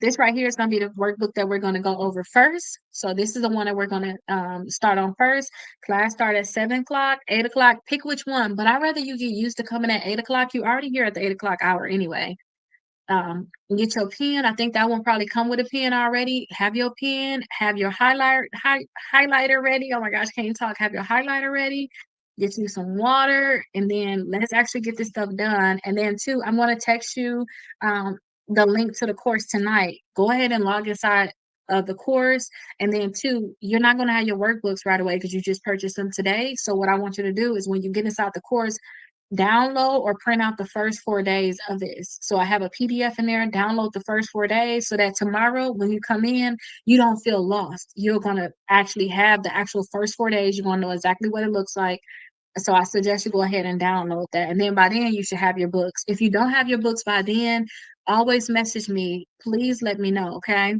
this right here is going to be the workbook that we're going to go over first. So this is the one that we're going to start on first. Class start at 7 o'clock, 8 o'clock. Pick which one. But I'd rather you get used to coming at 8 o'clock. You already here at the 8 o'clock hour anyway. Get your pen. I think that one probably come with a pen already. Have your pen, have your highlighter ready. Oh my gosh, can't even talk. Have your highlighter ready. Get you some water, and then let's actually get this stuff done. And then two, I'm gonna text you the link to the course tonight. Go ahead and log inside of the course, and then two, you're not gonna have your workbooks right away because you just purchased them today. So what I want you to do is when you get inside the course, download or print out the first 4 days of this. So I have a PDF in there, download the first 4 days so that tomorrow when you come in, you don't feel lost. You're going to actually have the actual first 4 days. You're going to know exactly what it looks like. So I suggest you go ahead and download that. And then by then you should have your books. If you don't have your books by then, always message me. Please let me know, okay?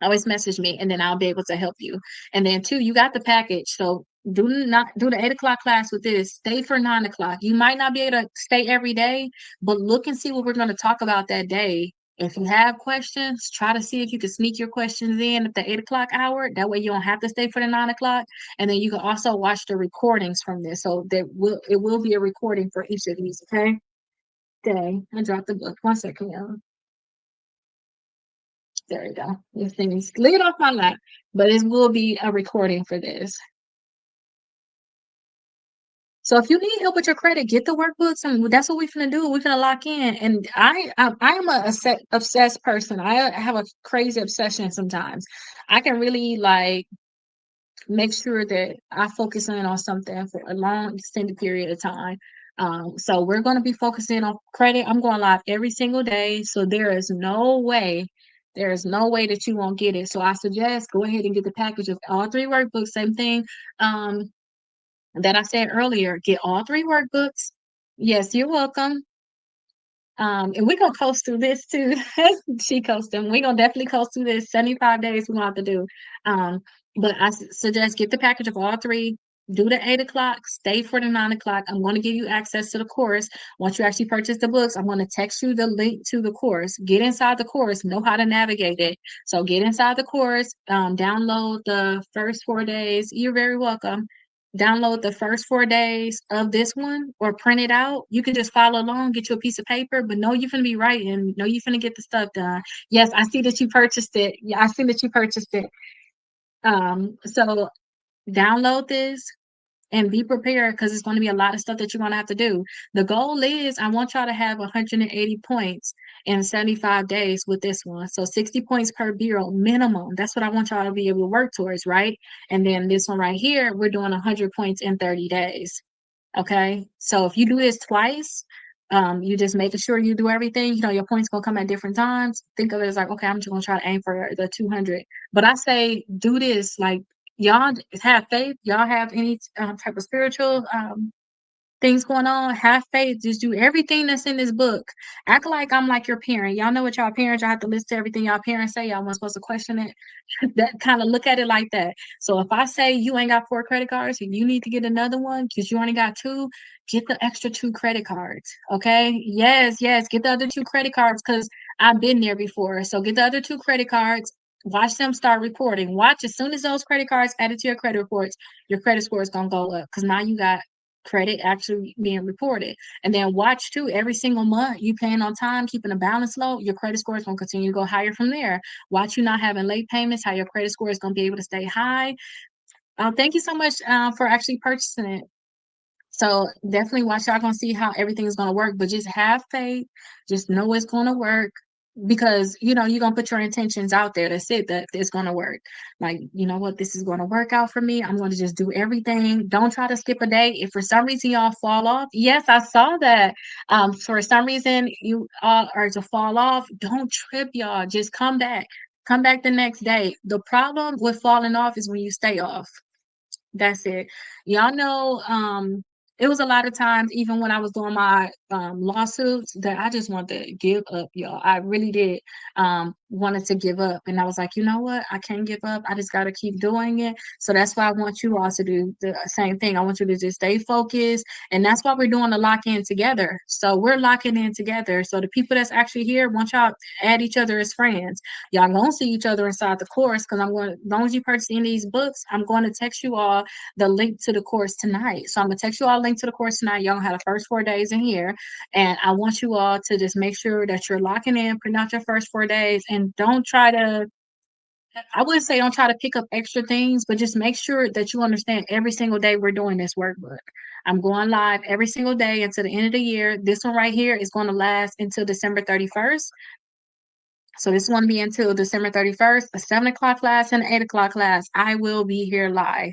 Always message me and then I'll be able to help you. And then two, you got the package. So do not do the 8 o'clock class with this. Stay for 9 o'clock. You might not be able to stay every day, but look and see what we're going to talk about that day. If you have questions, try to see if you can sneak your questions in at the 8 o'clock hour. That way you don't have to stay for the 9 o'clock. And then you can also watch the recordings from this. So it will be a recording for each of these, okay? Okay. I dropped the book. 1 second, y'all. There we go. This thing is slid off my lap, but it will be a recording for this. So if you need help with your credit, get the workbooks, and that's what we're gonna do. We're gonna lock in. And I am a obsessed person. I have a crazy obsession sometimes. I can really like make sure that I focus in on something for a long extended period of time. So we're going to be focusing on credit. I'm going live every single day. So there is no way that you won't get it. So I suggest go ahead and get the package of all three workbooks. Same thing um, that I said earlier. Get all three workbooks. Yes, you're welcome. And we're gonna coast through this too. She coasting. We're gonna definitely coast through this. 75 days we're gonna have to do. Um, but I suggest get the package of all three. Do the 8 o'clock, stay for the 9 o'clock. I'm going to give you access to the course. Once you actually purchase the books, I'm going to text you the link to the course. Get inside the course, know how to navigate it. So get inside the course, download the first 4 days. You're very welcome. Download the first 4 days of this one or print it out. You can just follow along, get you a piece of paper, but know you're gonna be writing, know you're gonna get the stuff done. Yes, I see that you purchased it. Yeah, I see that you purchased it. So download this and be prepared because it's going to be a lot of stuff that you're going to have to do. The goal is I want y'all to have 180 points in 75 days with this one. So 60 points per bureau minimum. That's what I want y'all to be able to work towards, right? And then this one right here, we're doing 100 points in 30 days. Okay. So if you do this twice, you just making sure you do everything. You know, your points gonna come at different times. Think of it as like, okay, I'm just gonna try to aim for the 200. But I say do this like y'all have faith. Y'all have any type of spiritual things going on, have faith, just do everything that's in this book. Act like I'm like your parent. Y'all know what y'all parents, y'all have to listen to everything y'all parents say. Y'all weren't supposed to question it. That kind of look at it like that. So if I say you ain't got 4 credit cards and you need to get another one because you only got two, get the extra 2 credit cards. Okay. Yes, get the other 2 credit cards because I've been there before. So get the other 2 credit cards. Watch them start reporting. Watch as soon as those credit cards added to your credit reports, your credit score is gonna go up because now you got credit actually being reported. And then watch too, every single month you paying on time, keeping a balance low, your credit score is going to continue to go higher from there. Watch you not having late payments, how your credit score is going to be able to stay high. Thank you so much for actually purchasing it. So definitely watch. Y'all gonna see how everything is gonna work, but just have faith. Just know it's gonna work because you know you're gonna put your intentions out there. That's it. That it's gonna work. Like you know what, this is gonna work out for me. I'm gonna just do everything. Don't try to skip a day. If for some reason y'all fall off, yes, I saw that. For some reason you are to fall off, don't trip, y'all. Just come back. Come back the next day. The problem with falling off is when you stay off. That's it. Y'all know, it was a lot of times, even when I was doing my lawsuits, that I just wanted to give up, y'all. I really did wanted to give up. And I was like, you know what? I can't give up. I just gotta keep doing it. So that's why I want you all to do the same thing. I want you to just stay focused. And that's why we're doing the lock in together. So we're locking in together. So the people that's actually here want y'all add each other as friends. Y'all gonna see each other inside the course because I'm going, as long as you purchase any of these books, I'm going to text you all the link to the course tonight. So I'm gonna text you all a link to the course tonight. Y'all have the first 4 days in here. And I want you all to just make sure that you're locking in, print out your first 4 days, and don't try to, I wouldn't say don't try to pick up extra things, but just make sure that you understand every single day we're doing this workbook. I'm going live every single day until the end of the year. This one right here is going to last until December 31st. So this one be until December 31st, a 7 o'clock class and an 8 o'clock class. I will be here live.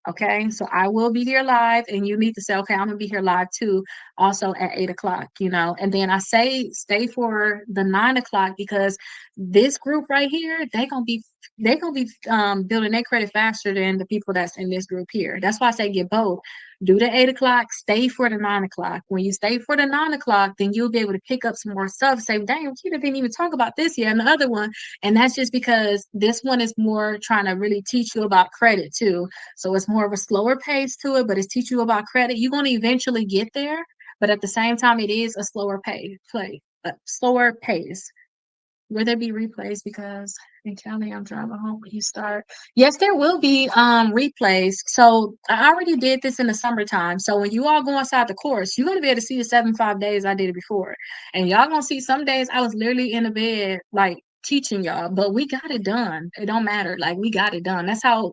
Okay, so I will be here live, and you need to say, okay, I'm gonna be here live too, also at 8 o'clock, you know. And then I say stay for the 9 o'clock because this group right here, they gonna be building their credit faster than the people that's in this group here. That's why I say get both. Do the 8 o'clock, stay for the 9 o'clock. When you stay for the 9 o'clock, then you'll be able to pick up some more stuff. Say, dang, Kita didn't even talk about this yet, and the other one. And that's just because this one is more trying to really teach you about credit too. So it's more of a slower pace to it, but it's teaching you about credit. You're going to eventually get there, but at the same time, it is a slower pace. Will there be replays? Because in County, I'm driving home when you start. Yes, there will be replays. So I already did this in the summertime. So when you all go inside the course, you're gonna be able to see the 7 5 days I did it before. And y'all gonna see some days I was literally in the bed like teaching y'all, but we got it done. It don't matter. Like we got it done. That's how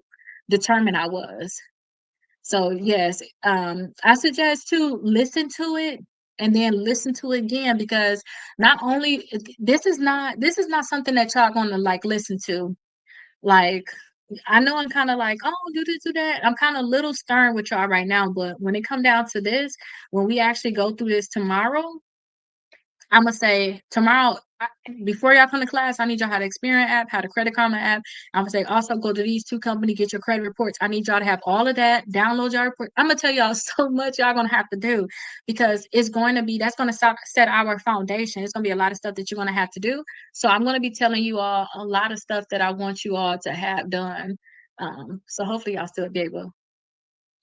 determined I was. So yes, I suggest to listen to it and then listen to it again because not only this is not something that y'all gonna like listen to like I know I'm kinda like, "Oh, do this, do that." I'm kinda a little stern with y'all right now, but when it come down to this, when we actually go through this tomorrow, Imma say, "Tomorrow, before y'all come to class, I need y'all to have the Experian app, have the Credit Karma app." Imma say, "Also go to these 2 companies, get your credit reports. I need y'all to have all of that, download your report." Imma tell y'all so much y'all gonna have to do because it's going to be that's gonna set our foundation. It's gonna be a lot of stuff that you're gonna have to do. So I'm gonna be telling you all a lot of stuff that I want you all to have done. So hopefully y'all still be able.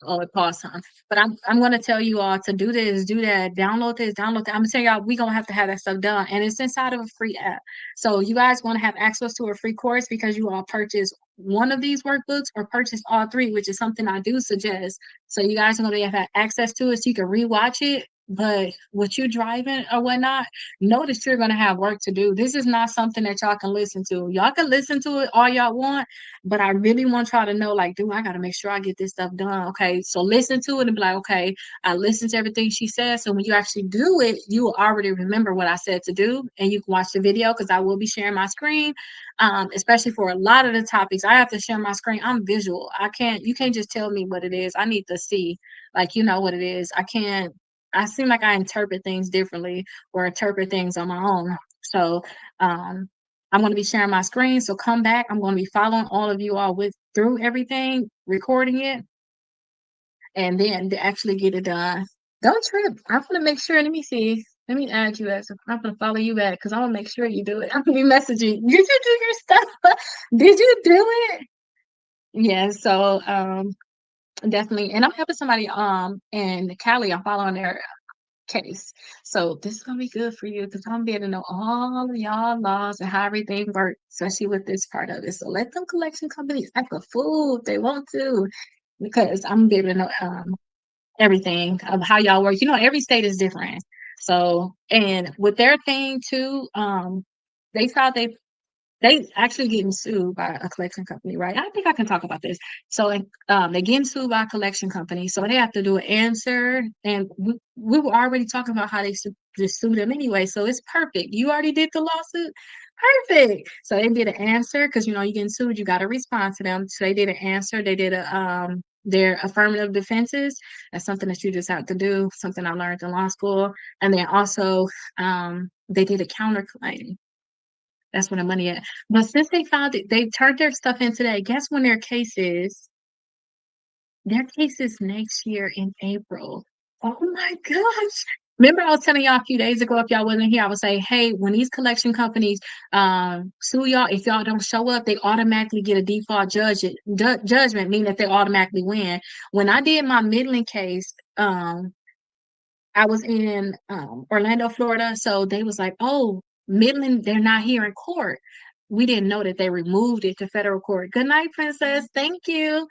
Oh, it paused, huh? But I'm gonna tell you all to do this, do that, download this, download that. Imma tell y'all we gonna have to have that stuff done, and it's inside of a free app. So you guys wanna have access to a free course because you all purchase one of these workbooks or purchase all 3, which is something I do suggest. So you guys are gonna have access to it so you can rewatch it, but with you driving or whatnot, know that you're gonna have work to do. This is not something that y'all can listen to. Y'all can listen to it all y'all want, but I really want y'all to know, like, dude, I gotta make sure I get this stuff done. Okay. So listen to it and be like, okay, I listened to everything she said. So when you actually do it, you will already remember what I said to do and you can watch the video because I will be sharing my screen. Especially for a lot of the topics, I have to share my screen. I'm visual. You can't just tell me what it is. I need to see, like, you know what it is. I seem like I interpret things differently or interpret things on my own. So, um, I'm going to be sharing my screen. So come back. I'm going to be following all of you all with through everything, recording it, and then to actually get it done. Don't trip. I'm going to make sure. Let me see. Let me add you as I'm going to follow you back because I'm going to make sure you do it. I'm going to be messaging. Did you do your stuff? Did you do it? Yeah. So definitely. And I'm helping somebody in Cali. I'm following their case. So this is gonna be good for you because I'm gonna be able to know all of y'all laws and how everything works, especially with this part of it. So let them collection companies act a fool if they want to, because I'm gonna be able to know everything of how y'all work. You know, every state is different. So and with their thing too, they thought they actually getting sued by a collection company, right? I think I can talk about this. So, they're getting sued by a collection company, so they have to do an answer, and we were already talking about how they just sued them anyway, so it's perfect. You already did the lawsuit? Perfect. So they did an answer because, you know, you getting sued, you gotta respond to them. So they did an answer, they did their affirmative defenses. That's something that you just have to do, something I learned in law school. And then also, they did a counterclaim. That's where the money at. But since they found it, they turned their stuff in today. Guess when their case is? Their case is next year in April. Oh my gosh. Remember I was telling y'all a few days ago, if y'all wasn't here, I was saying, hey, when these collection companies sue y'all, if y'all don't show up, they automatically get a default judgment, meaning that they automatically win. When I did my Midland case, I was in Orlando, Florida. So they was like, oh, Midland, they're not here in court. We didn't know that they removed it to federal court. Good night, princess. Thank you.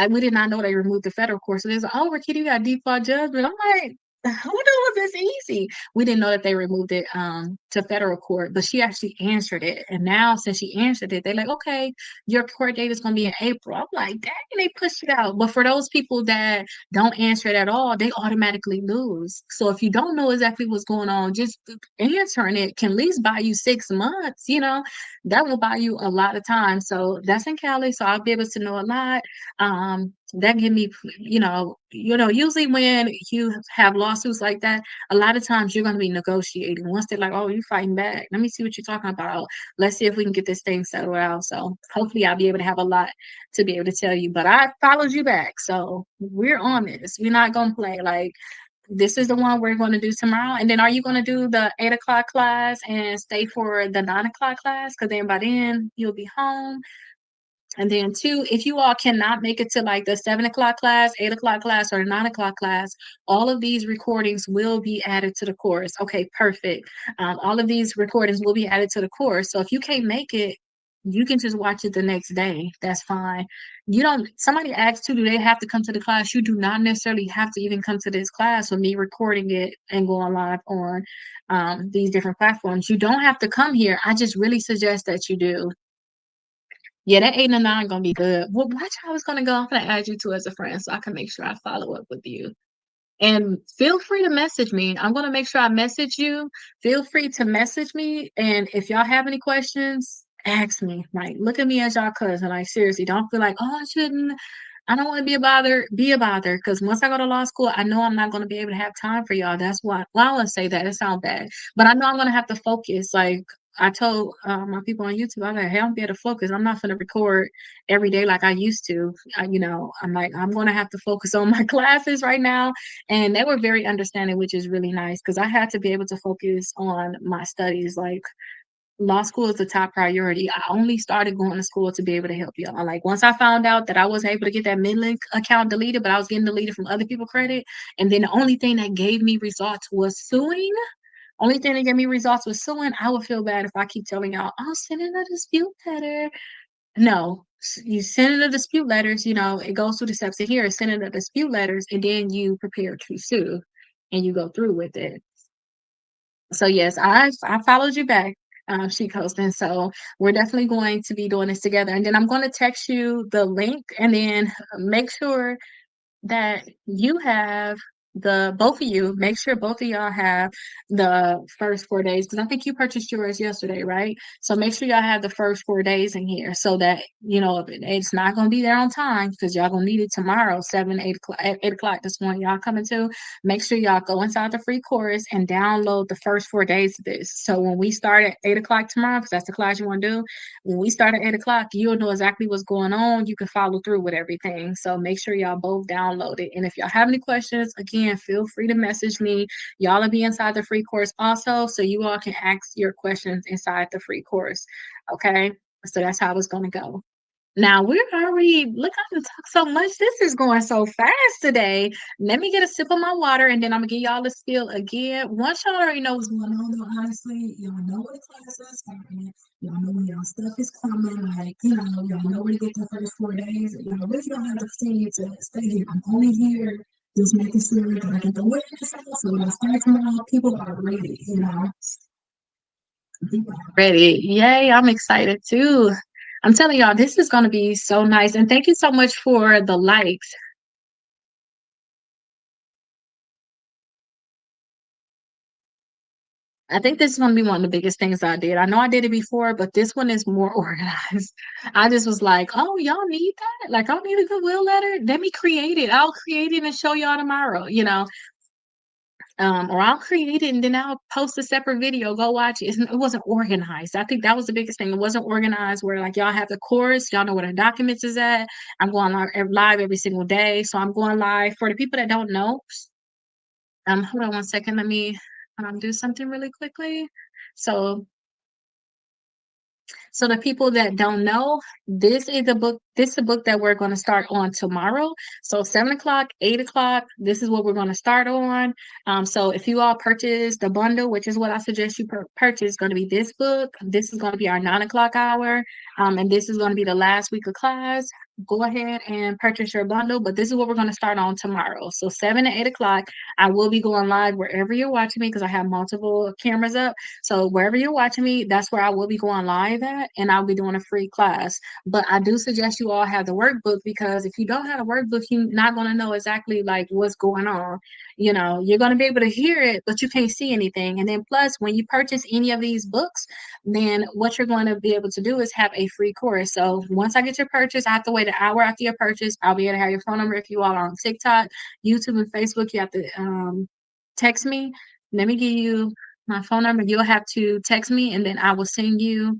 We did not know they removed the federal court. So there's like, oh, Rakita, you got default judgment. I'm like, who knew it was this easy? We didn't know that they removed it to federal court, but she actually answered it. And now since she answered it, they're like, okay, your court date is gonna be in April. I'm like, dang, they pushed it out. But for those people that don't answer it at all, they automatically lose. So if you don't know exactly what's going on, just answering it can at least buy you 6 months, you know, that will buy you a lot of time. So that's in Cali. So I'll be able to know a lot. That give me, usually when you have lawsuits like that, a lot of times you're going to be negotiating. Once they're like, oh, you fighting back, let me see what you're talking about, let's see if we can get this thing settled out. So hopefully I'll be able to have a lot to be able to tell you, but I followed you back, so we're on this. We're not going to play. Like, this is the one we're going to do tomorrow. And then are you going to do the 8 o'clock class and stay for the 9 o'clock class, because then by then you'll be home? And then two, if you all cannot make it to like the 7 o'clock class, 8 o'clock class, or 9 o'clock class, all of these recordings will be added to the course. Okay, perfect. All of these recordings will be added to the course. So if you can't make it, you can just watch it the next day. That's fine. Somebody asked too, do they have to come to the class? You do not necessarily have to even come to this class with me recording it and going live on these different platforms. You don't have to come here. I just really suggest that you do. Yeah, that 8 and 9 gonna be good. Well, watch how it's gonna go. I'm gonna add you two as a friend so I can make sure I follow up with you. And feel free to message me. I'm gonna make sure I message you. Feel free to message me. And if y'all have any questions, ask me. Like, look at me as y'all cousin. Like, seriously, don't feel like, oh, I shouldn't. I don't want to be a bother. Be a bother, because once I go to law school, I know I'm not going to be able to have time for y'all. That's why. Well, I want to say that it sounds bad, but I know I'm going to have to focus. Like I told my people on YouTube, I'm like, hey, I'm be able to focus. I'm not going to record every day like I used to. I'm like, I'm going to have to focus on my classes right now, and they were very understanding, which is really nice because I had to be able to focus on my studies. Like law school is the top priority. I only started going to school to be able to help y'all. Like once I found out that I wasn't able to get that Midlink account deleted, but I was getting deleted from other people credit, and then the only thing that gave me results was suing. Only thing that gave me results was suing. I would feel bad if I keep telling y'all, "Oh, send in a dispute letter." No, you send in the dispute letters. It goes through the steps in here. Send in the dispute letters, and then you prepare to sue, and you go through with it. So yes, I followed you back, She Coasting. So we're definitely going to be doing this together. And then I'm going to text you the link, and then make sure that you have both of you, make sure both of y'all have the first 4 days, because I think you purchased yours yesterday, right? So make sure y'all have the first 4 days in here so that if it's not going to be there on time, because y'all going to need it tomorrow, 7 8 o'clock, 8 o'clock this morning, y'all coming to. Make sure y'all go inside the free course and download the first 4 days of this, so when we start at 8 o'clock tomorrow, because that's the class you want to do, when we start at 8 o'clock, you'll know exactly what's going on. You can follow through with everything. So make sure y'all both download it. And if y'all have any questions, again, feel free to message me. Y'all will be inside the free course also, so you all can ask your questions inside the free course. Okay. So that's how it's going to go. Now we're already look, I can talk so much. This is going so fast today. Let me get a sip of my water, and then I'm gonna give y'all the spiel again. Once y'all already know what's going on, though, honestly, y'all know what the class is starting. Y'all know when y'all stuff is coming. Like, y'all know where to get the first 4 days. Y'all really don't have to continue to stay here. I'm only here just making sure that I get the witness out. So when I start tomorrow, people are ready. Ready. Yay, I'm excited too. I'm telling y'all, this is going to be so nice. And thank you so much for the likes. I think this is going to be one of the biggest things I did. I know I did it before, but this one is more organized. I just was like, oh, y'all need that? Like, I need a Goodwill letter? Let me create it. I'll create it and show y'all tomorrow. Or I'll create it and then I'll post a separate video. Go watch it. It wasn't organized. I think that was the biggest thing. It wasn't organized where like y'all have the course, y'all know where the documents is at. I'm going live every single day. So I'm going live. For the people that don't know, hold on 1 second. Let me do something really quickly. So so the people that don't know, this is a book. This is a book that we're going to start on tomorrow. So 7 o'clock, 8 o'clock. This is what we're going to start on. So if you all purchase the bundle, which is what I suggest you purchase, going to be this book. This is going to be our 9 o'clock hour, and this is going to be the last week of class. Go ahead and purchase your bundle. But this is what we're going to start on tomorrow. So 7 to 8 o'clock, I will be going live wherever you're watching me because I have multiple cameras up. So wherever you're watching me, that's where I will be going live at, and I'll be doing a free class. But I do suggest you all have the workbook, because if you don't have a workbook, you're not going to know exactly like what's going on. You're going to be able to hear it, but you can't see anything. And then plus, when you purchase any of these books, then what you're going to be able to do is have a free course. So once I get your purchase, I have to wait an hour after your purchase. I'll be able to have your phone number. If you all are on TikTok, YouTube, and Facebook, you have to text me. Let me give you my phone number. You'll have to text me, and then I will send you.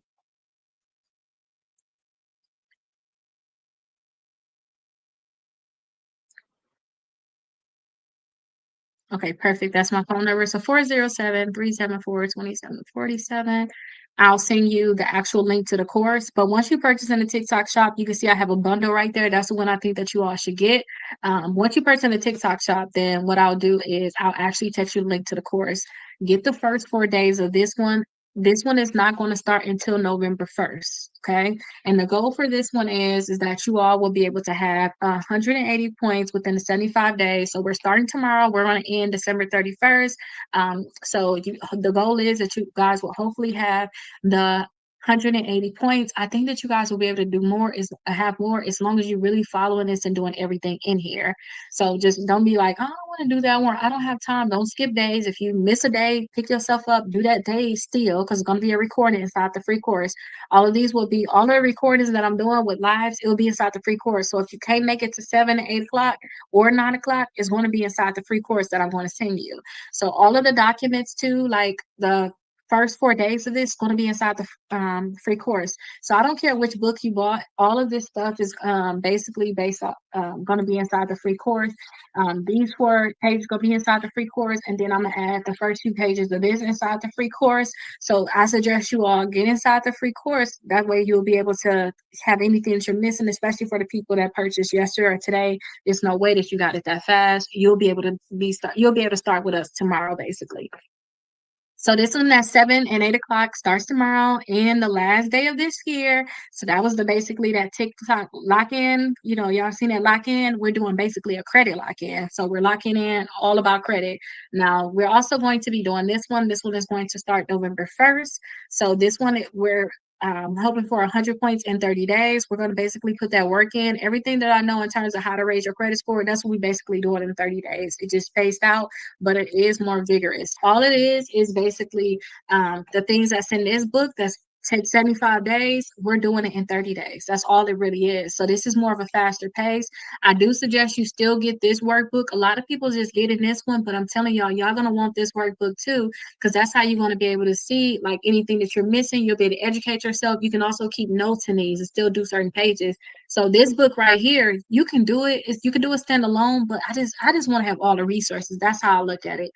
Okay, perfect. That's my phone number. So 407-374-2747. I'll send you the actual link to the course. But once you purchase in the TikTok shop, you can see I have a bundle right there. That's the one I think that you all should get. Once you purchase in the TikTok shop, then what I'll do is I'll actually text you the link to the course. Get the first 4 days of this one. This one is not going to start until November 1st. Okay. And the goal for this one is that you all will be able to have 180 points within the 75 days. So we're starting tomorrow. We're going to end December 31st. The goal is that you guys will hopefully have the 180 points. I think that you guys will be able to do more is have more as long as you're really following this and doing everything in here. So just don't be like, oh, I don't want to do that one. I don't have time. Don't skip days. If you miss a day, pick yourself up, do that day still, because it's going to be a recording inside the free course. All of these will be all the recordings that I'm doing with lives, it will be inside the free course. So if you can't make it to 7 and 8 o'clock or 9 o'clock, it's going to be inside the free course that I'm going to send you. So all of the documents too, like the first 4 days of this going to be inside the free course. So I don't care which book you bought. All of this stuff is basically based off going to be inside the free course. These 4 pages going to be inside the free course, and then I'm going to add the first few pages of this inside the free course. So I suggest you all get inside the free course. That way you'll be able to have anything that you're missing, especially for the people that purchased yesterday or today. There's no way that you got it that fast. You'll be able to start with us tomorrow, basically. So this one at 7 and 8 o'clock starts tomorrow and the last day of this year. So that was the basically that TikTok lock in. You know, y'all seen that lock in. We're doing basically a credit lock in. So we're locking in all about credit. Now we're also going to be doing this one. This one is going to start November 1st. So this one we're hoping for 100 points in 30 days. We're going to basically put that work in. Everything that I know in terms of how to raise your credit score, that's what we basically do it in 30 days. It just spaced out, but it is more vigorous. All it is basically the things that's in this book that's take 75 days, we're doing it in 30 days. That's all it really is. So this is more of a faster pace. I do suggest you still get this workbook. A lot of people just get in this one, but I'm telling y'all gonna want this workbook too, because that's how you're gonna be able to see like anything that you're missing. You'll be able to educate yourself. You can also keep notes in these and still do certain pages. So this book right here, you can do it. You can do it standalone, but I just want to have all the resources. That's how I look at it.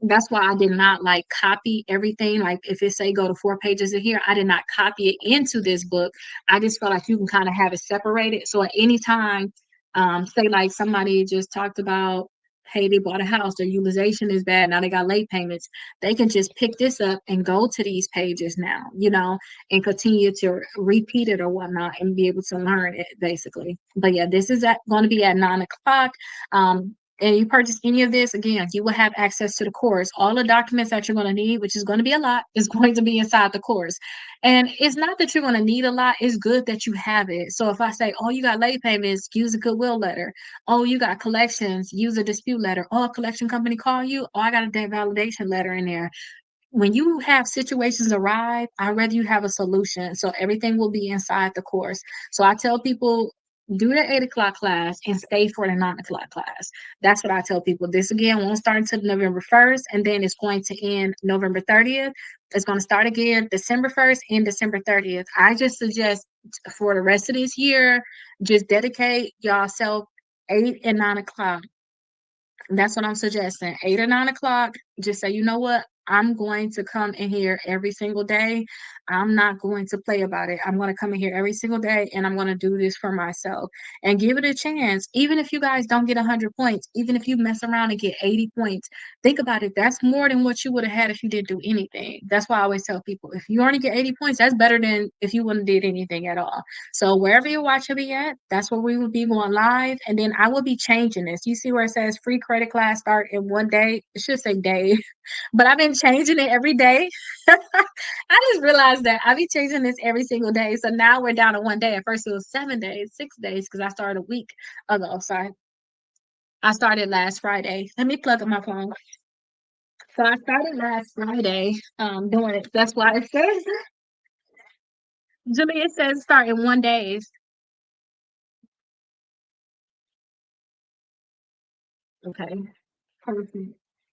That's why I did not like copy everything. Like if it say go to 4 pages in here, I did not copy it into this book. I just felt like you can kind of have it separated. So at any time, say like somebody just talked about, hey, they bought a house, their utilization is bad, now they got late payments. They can just pick this up and go to these pages now, and continue to repeat it or whatnot and be able to learn it basically. But yeah, this is going to be at 9 o'clock. And you purchase any of this, again, you will have access to the course. All the documents that you're going to need, which is going to be a lot, is going to be inside the course. And it's not that you're going to need a lot. It's good that you have it. So if I say, oh, you got late payments, use a goodwill letter. Oh, you got collections, use a dispute letter. Oh, a collection company call you. Oh, I got a debt validation letter in there. When you have situations arrive, I'd rather you have a solution. So everything will be inside the course. So I tell people, do the 8 o'clock class and stay for the 9 o'clock class. That's what I tell people. This again won't start until November 1st, and then it's going to end November 30th. It's going to start again December 1st and December 30th. I just suggest for the rest of this year, just dedicate yourself 8 and 9 o'clock. That's what I'm suggesting. 8 or 9 o'clock. Just say, you know what? I'm going to come in here every single day. I'm not going to play about it. I'm going to come in here every single day and I'm going to do this for myself and give it a chance. Even if you guys don't get 100 points, even if you mess around and get 80 points, think about it. That's more than what you would have had if you didn't do anything. That's why I always tell people, if you only get 80 points, that's better than if you wouldn't did anything at all. So wherever you're watching me at, that's where we will be going live. And then I will be changing this. You see where it says free credit class start in one day? It should say day, but I've been changing it every day. I just realized that I be changing this every single day. So now we're down to one day. At first it was 7 days, 6 days, because I started a week ago. Sorry. I started last Friday. Let me plug up my phone. So I started last Friday doing it. That's why it says Jimmy, it says start in 1 day. Okay. Perfect.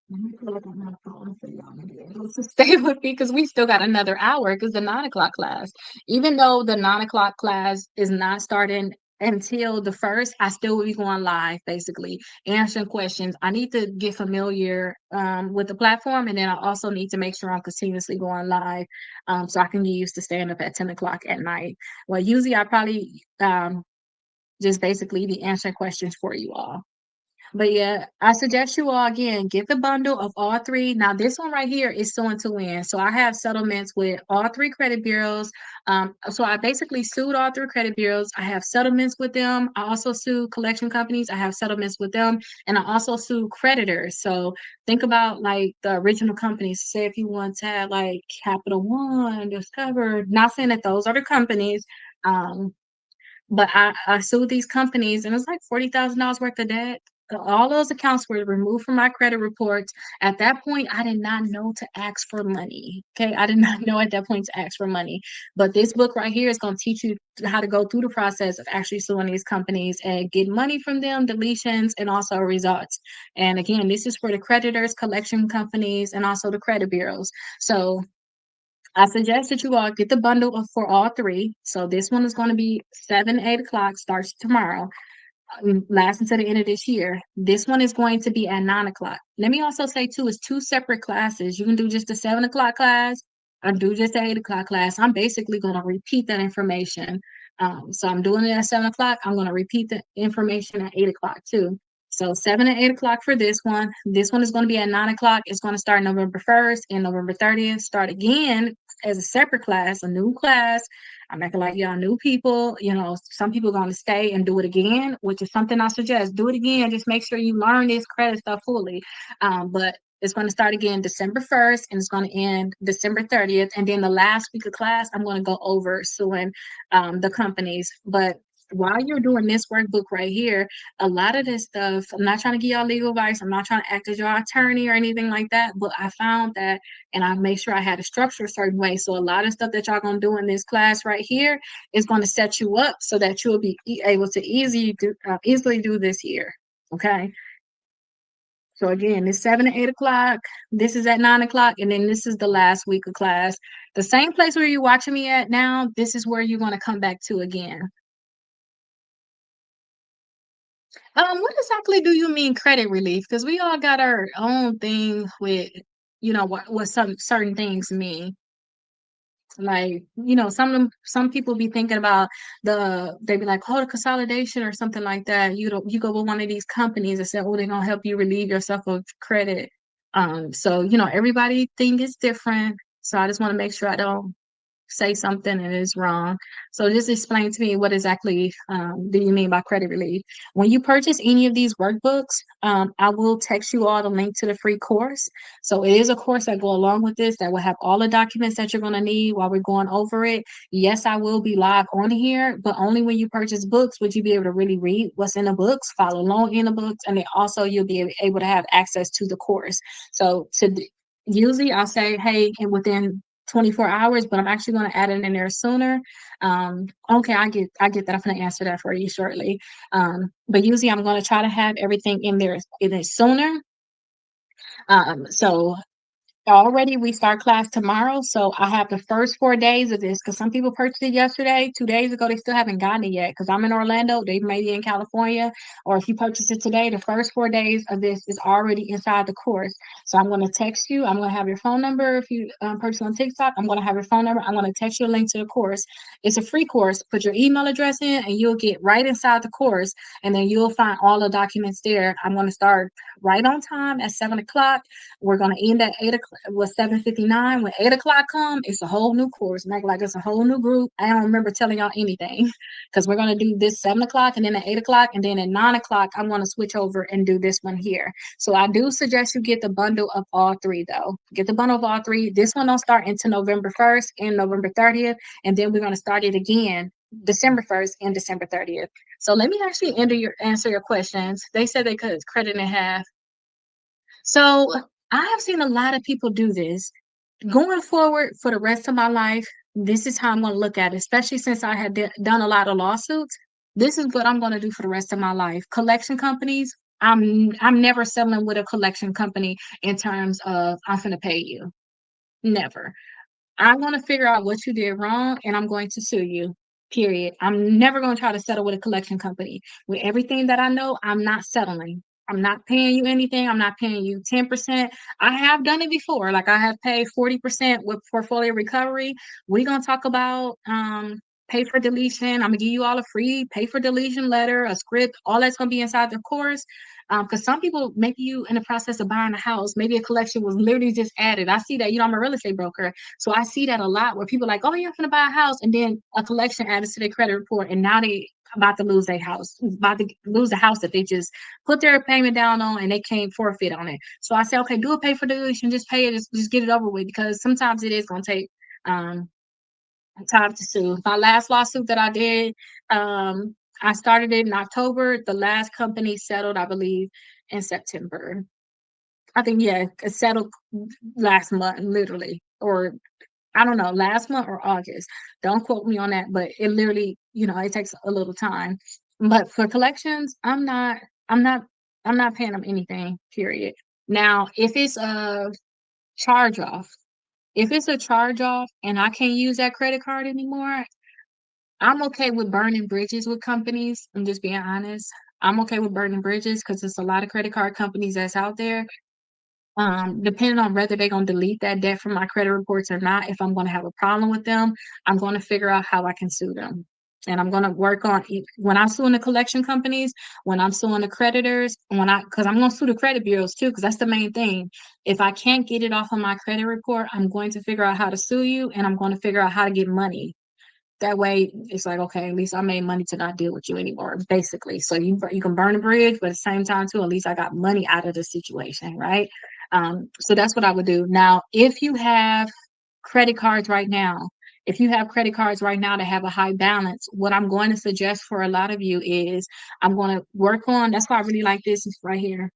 Let me pull up on my phone so y'all can be able to stay with me because we still got another hour because the 9 o'clock class, even though the 9 o'clock class is not starting until the first, I still will be going live basically answering questions. I need to get familiar with the platform, and then I also need to make sure I'm continuously going live so I can get used to staying up at 10 o'clock at night. Well, usually I probably just basically be answering questions for you all. But yeah, I suggest you all again get the bundle of all three. Now, this one right here is suing to win. So I have settlements with all three credit bureaus. So I basically sued all three credit bureaus. I have settlements with them. I also sue collection companies. I have settlements with them, and I also sue creditors. So think about like the original companies. Say if you want to have like Capital One, Discover. Not saying that those are the companies. Um, but I sued these companies and it's like $40,000 worth of debt. All those accounts were removed from my credit reports. At that point, I did not know to ask for money. Okay. I did not know at that point to ask for money. But this book right here is going to teach you how to go through the process of actually suing these companies and get money from them, deletions, and also results. And again, this is for the creditors, collection companies, and also the credit bureaus. So I suggest that you all get the bundle for all three. So this one is going to be 7, 8 o'clock, starts tomorrow, lasts until the end of this year. This one is going to be at 9 o'clock. Let me also say too, it's two separate classes. You can do just the 7 o'clock class or do just the 8 o'clock class. I'm basically going to repeat that information. So I'm doing it at 7 o'clock. I'm going to repeat the information at 8 o'clock too. So 7 and 8 o'clock for this one. This one is going to be at 9 o'clock. It's going to start November 1st and November 30th. Start again as a separate class, a new class. I'm acting like y'all new people. You know, some people are going to stay and do it again, which is something I suggest. Do it again. Just make sure you learn this credit stuff fully. But it's going to start again December 1st and it's going to end December 30th. And then the last week of class, I'm going to go over suing the companies. But while you're doing this workbook right here, a lot of this stuff, I'm not trying to give y'all legal advice. I'm not trying to act as your attorney or anything like that. But I found that, and I made sure I had a structure a certain way. So a lot of stuff that y'all gonna do in this class right here is going to set you up so that you'll be able to easily do this year. Okay. So again, it's 7 to 8 o'clock. This is at 9 o'clock, and then this is the last week of class. The same place where you're watching me at now, this is where you're going to come back to again. What exactly do you mean credit relief? Because we all got our own thing with, what some certain things mean. Like, some people be thinking about they be like, oh, the consolidation or something like that. You go with one of these companies and say, oh, they're gonna help you relieve yourself of credit. So everybody think is different. So I just want to make sure I don't say something and it's wrong. So just explain to me what exactly do you mean by credit relief? When you purchase any of these workbooks, I will text you all the link to the free course. So it is a course that go along with this that will have all the documents that you're going to need while we're going over it. Yes, I will be live on here, but only when you purchase books would you be able to really read what's in the books, follow along in the books, and then also you'll be able to have access to the course. So usually I'll say, hey, and within 24 hours, but I'm actually going to add it in there sooner. Okay, I get that. I'm going to answer that for you shortly. But usually I'm going to try to have everything in there sooner. So already we start class tomorrow, so I have the first 4 days of this because some people purchased it yesterday, 2 days ago. They still haven't gotten it yet because I'm in Orlando. They may be in California, or if you purchase it today, the first 4 days of this is already inside the course. So I'm going to text you. I'm going to have your phone number if you purchase on TikTok. I'm going to have your phone number. I'm going to text you a link to the course. It's a free course. Put your email address in, and you'll get right inside the course, and then you'll find all the documents there. I'm going to start right on time at 7 o'clock. We're going to end at 8 o'clock was 7:59. When 8 o'clock come, it's a whole new course. Make like it's a whole new group. I don't remember telling y'all anything because we're gonna do this 7 o'clock and then at 8 o'clock and then at 9 o'clock, I'm gonna switch over and do this one here. So I do suggest you get the bundle of all three though. Get the bundle of all three. This one don't start until November 1st and November 30th, and then we're gonna start it again December 1st and December 30th. So let me actually answer your questions. They said they could credit in half. So I have seen a lot of people do this. Going forward for the rest of my life, this is how I'm going to look at it, especially since I had done a lot of lawsuits. This is what I'm going to do for the rest of my life. Collection companies, I'm never settling with a collection company in terms of I'm going to pay you. Never. I'm going to figure out what you did wrong and I'm going to sue you. Period. I'm never going to try to settle with a collection company. With everything that I know, I'm not settling. I'm not paying you anything. I'm not paying you 10%. I have done it before. Like I have paid 40% with portfolio recovery. We're going to talk about pay for deletion. I'm gonna give you all a free pay for deletion letter, a script, all that's gonna be inside the course. Because some people, maybe you in the process of buying a house, maybe a collection was literally just added. I see that, I'm a real estate broker. So I see that a lot where people are like, oh, you're gonna buy a house, and then a collection added to their credit report, and now they about to lose their house, about to lose the house that they just put their payment down on and they can't forfeit on it. So I say, okay, do a pay for deletion, just pay it, just get it over with, because sometimes it is gonna take um time to sue. My last lawsuit that I did, I started it in October. The last company settled, I believe, in September. I think, yeah, it settled last month, literally, or I don't know, last month or August. Don't quote me on that, but it literally, it takes a little time. But for collections, I'm not, I'm not paying them anything, period. Now, charge off, if it's a charge off and I can't use that credit card anymore, I'm okay with burning bridges with companies. I'm just being honest. I'm okay with burning bridges because there's a lot of credit card companies that's out there. Depending on whether they're gonna delete that debt from my credit reports or not, if I'm gonna have a problem with them, I'm gonna figure out how I can sue them. And I'm gonna work on when I'm suing the collection companies, when I'm suing the creditors, because I'm gonna sue the credit bureaus too, because that's the main thing. If I can't get it off of my credit report, I'm going to figure out how to sue you, and I'm going to figure out how to get money. That way, it's like, okay, at least I made money to not deal with you anymore, basically. So you can burn a bridge, but at the same time, too, at least I got money out of the situation, right? So that's what I would do. Now, if you have credit cards right now, if you have credit cards right now that have a high balance, what I'm going to suggest for a lot of you is I'm going to work on. That's why I really like this right here.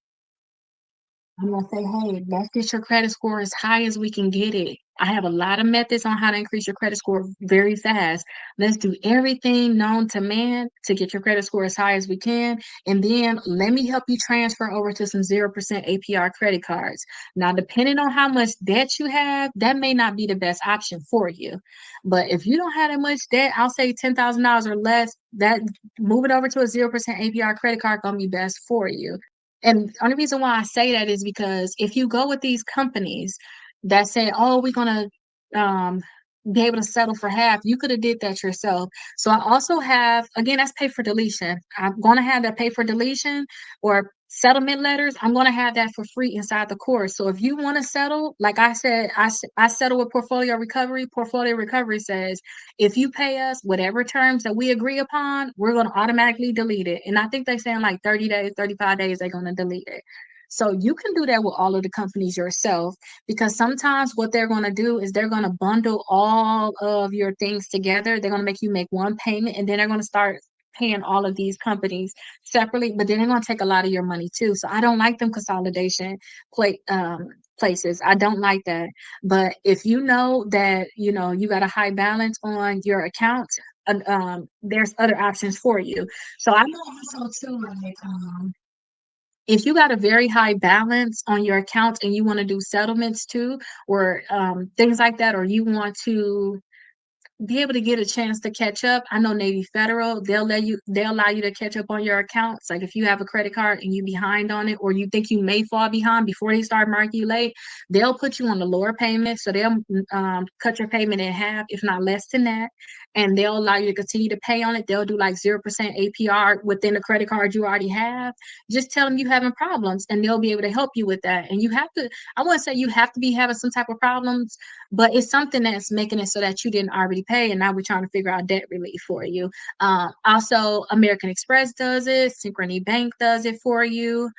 I'm gonna say, hey, let's get your credit score as high as we can get it. I have a lot of methods on how to increase your credit score very fast. Let's do everything known to man to get your credit score as high as we can. And then let me help you transfer over to some 0% APR credit cards. Now, depending on how much debt you have, that may not be the best option for you. But if you don't have that much debt, I'll say $10,000 or less, that move it over to a 0% APR credit card gonna be best for you. And the only reason why I say that is because if you go with these companies that say, "Oh, we're gonna um, be able to settle for half," you could have did that yourself. So I also have, again, that's pay for deletion. I'm gonna have that pay for deletion or settlement letters. I'm gonna have that for free inside the course. So if you want to settle, like I said, I settle with Portfolio Recovery. Portfolio Recovery says if you pay us whatever terms that we agree upon, we're going to automatically delete it. And I think they say in like 30 days, 35 days, they're going to delete it. So you can do that with all of the companies yourself, because sometimes what they're going to do is they're going to bundle all of your things together. They're going to make you make one payment, and then they're going to start paying all of these companies separately, but then they're going to take a lot of your money too. So I don't like them consolidation play places. I don't like that. But if you know that you got a high balance on your account, there's other options for you. So I know also too, like if you got a very high balance on your account and you want to do settlements too, or things like that, or you want to be able to get a chance to catch up. I know Navy Federal, they'll allow you to catch up on your accounts. Like if you have a credit card and you behind on it, or you think you may fall behind before they start marking you late, they'll put you on the lower payment. So they'll cut your payment in half, if not less than that. And they'll allow you to continue to pay on it. They'll do like 0% APR within the credit card you already have. Just tell them you having problems and they'll be able to help you with that. And you have to, I wouldn't say you have to be having some type of problems, but it's something that's making it so that you didn't already pay, and now we're trying to figure out debt relief for you. Also, American Express does it, Synchrony Bank does it for you.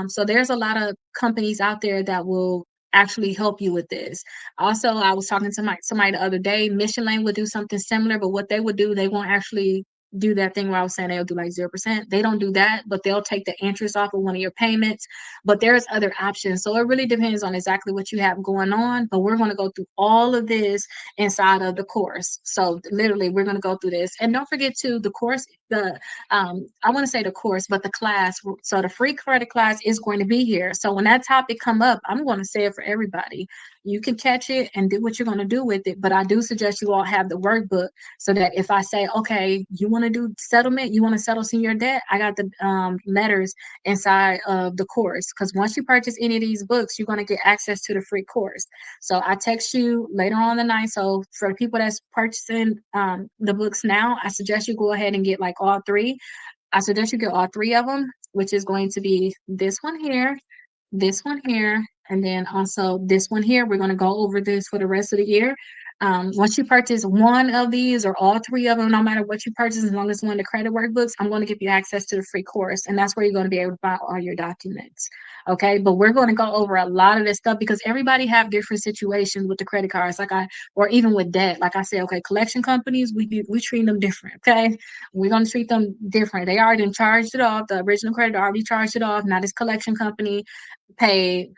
So there's a lot of companies out there that will actually help you with this. Also, I was talking to somebody the other day. Mission Lane would do something similar, but what they would do, they won't actually do that thing where I was saying they'll do like 0%. They don't do that, but they'll take the interest off of one of your payments. But there's other options. So it really depends on exactly what you have going on. But we're going to go through all of this inside of the course. So literally, we're going to go through this. And don't forget to the course the I want to say the course, but the class. So the free credit class is going to be here. So when that topic come up, I'm going to say it for everybody. You can catch it and do what you're going to do with it. But I do suggest you all have the workbook so that if I say, okay, you want to do settlement, you want to settle senior debt, I got the letters inside of the course. Because once you purchase any of these books, you're going to get access to the free course. So I text you later on the night. So for the people that's purchasing the books now, I suggest you go ahead and get like all three. I suggest you get all three of them, which is going to be this one here, this one here, and then also this one here. We're going to go over this for the rest of the year. Once you purchase one of these or all three of them, no matter what you purchase, as long as one of the credit workbooks, I'm going to give you access to the free course. And that's where you're going to be able to find all your documents. Okay. But we're going to go over a lot of this stuff because everybody have different situations with the credit cards. Or even with debt. Like I said, okay, collection companies, we treat them different. Okay. We're going to treat them different. They already charged it off. The original creditor already charged it off. Now this collection company paid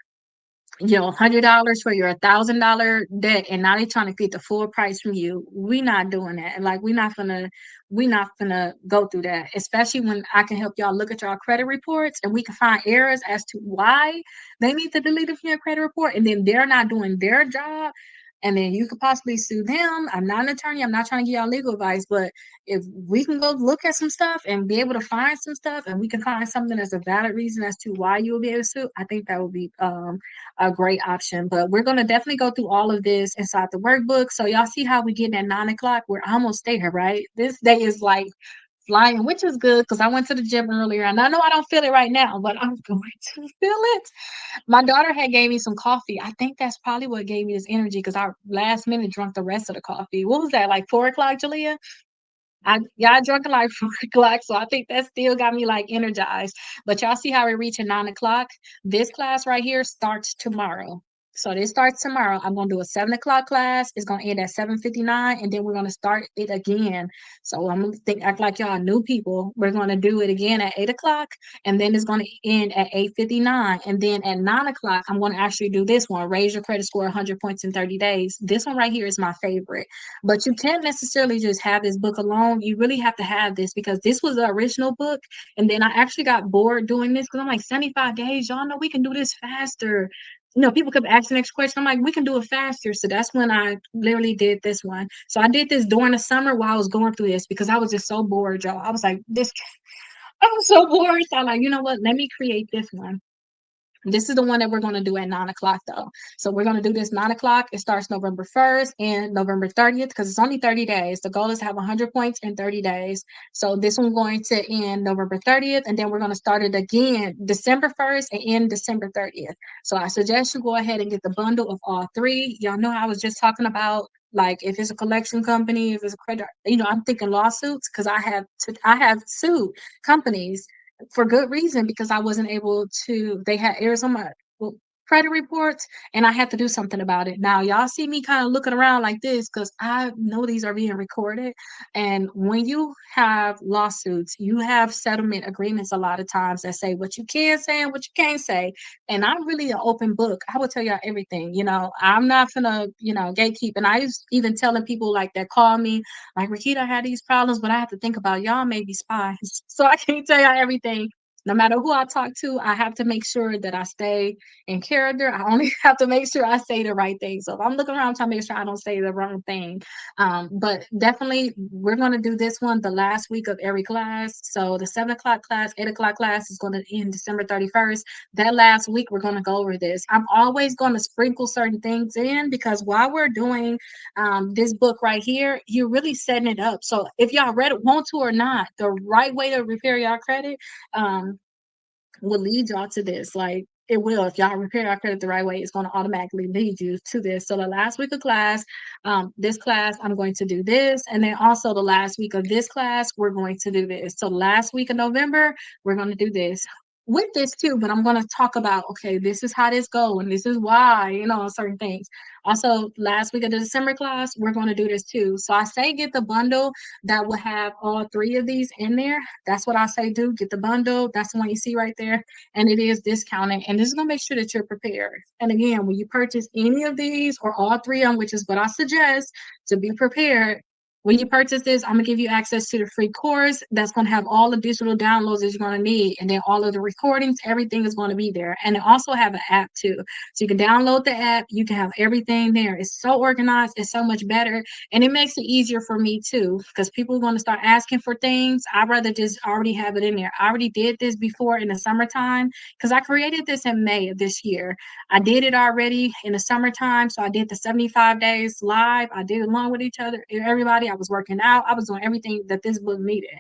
$100 for your $1,000 debt, and now they're trying to get the full price from you. We not doing that. Like we not gonna go through that, especially when I can help y'all look at y'all credit reports and we can find errors as to why they need to delete it from your credit report, and then they're not doing their job. And then you could possibly sue them. I'm not an attorney. I'm not trying to give y'all legal advice, but if we can go look at some stuff and be able to find some stuff, and we can find something that's a valid reason as to why you will be able to sue, I think that would be a great option. But we're going to definitely go through all of this inside the workbook. So y'all see how we getting at 9 o'clock? We're almost there, right? This day is like flying, which is good because I went to the gym earlier and I know I don't feel it right now, but I'm going to feel it. My daughter had gave me some coffee. I think that's probably what gave me this energy because I last minute drunk the rest of the coffee. What was that, like 4 o'clock, Jalea? I drank it like 4 o'clock, so I think that still got me like energized. But y'all see how we reach at 9 o'clock? This class right here starts tomorrow. So this starts tomorrow. I'm gonna do a 7 o'clock class. It's gonna end at 7:59, and then we're gonna start it again. So I'm gonna act like y'all new people. We're gonna do it again at 8 o'clock, and then it's gonna end at 8:59. And then at 9 o'clock, I'm gonna actually do this one: raise your credit score 100 points in 30 days. This one right here is my favorite. But you can't necessarily just have this book alone. You really have to have this because this was the original book. And then I actually got bored doing this because I'm like, 75 days, y'all know we can do this faster. People kept asking the next question. I'm like, we can do it faster. So that's when I literally did this one. So I did this during the summer while I was going through this because I was just so bored, y'all. I was like, I was so bored. So I'm like, you know what? Let me create this one. This is the one that we're going to do at 9 o'clock, though. So we're going to do this 9 o'clock. It starts November 1st and November 30th because it's only 30 days. The goal is to have 100 points in 30 days. So this one's going to end November 30th, and then we're going to start it again December 1st and end December 30th. So I suggest you go ahead and get the bundle of all three. Y'all know I was just talking about like if it's a collection company, if it's a credit, I'm thinking lawsuits because I have sued companies for good reason because I wasn't able to. They had errors on my credit reports, and I had to do something about it. Now, y'all see me kind of looking around like this because I know these are being recorded. And when you have lawsuits, you have settlement agreements a lot of times that say what you can say and what you can't say. And I'm really an open book. I will tell y'all everything. I'm not gonna, gatekeep. And I was even telling people like that call me like, Rakita, I had these problems, but I have to think about y'all may be spies. So I can't tell y'all everything. No matter who I talk to, I have to make sure that I stay in character. I only have to make sure I say the right thing. So if I'm looking around, I'm trying to make sure I don't say the wrong thing. But definitely, we're going to do this one the last week of every class. So the 7 o'clock class, 8 o'clock class is going to end December 31st. That last week, we're going to go over this. I'm always going to sprinkle certain things in because while we're doing this book right here, you're really setting it up. So if y'all read it, want to or not, the right way to repair your credit will lead y'all to this. Like it will, if y'all repair our credit the right way, it's going to automatically lead you to this. So the last week of class, this class, I'm going to do this. And then also the last week of this class, we're going to do this. So last week of November, we're going to do this with this too, but I'm going to talk about, okay, this is how this go and this is why, certain things. Also, last week of the December class, we're going to do this too. So I say get the bundle that will have all three of these in there. That's what I say do. Get the bundle. That's the one you see right there. And it is discounted. And this is going to make sure that you're prepared. And again, when you purchase any of these or all three of them, which is what I suggest to be prepared, When you purchase this, I'm gonna give you access to the free course that's gonna have all the digital downloads that you're gonna need, and then all of the recordings, everything is gonna be there. And they also have an app too. So you can download the app, you can have everything there. It's so organized, it's so much better, and it makes it easier for me too, because people are gonna start asking for things. I'd rather just already have it in there. I already did this before in the summertime because I created this in May of this year. I did it already in the summertime. So I did the 75 days live. I did along with each other, everybody. I was working out. I was doing everything that this book needed.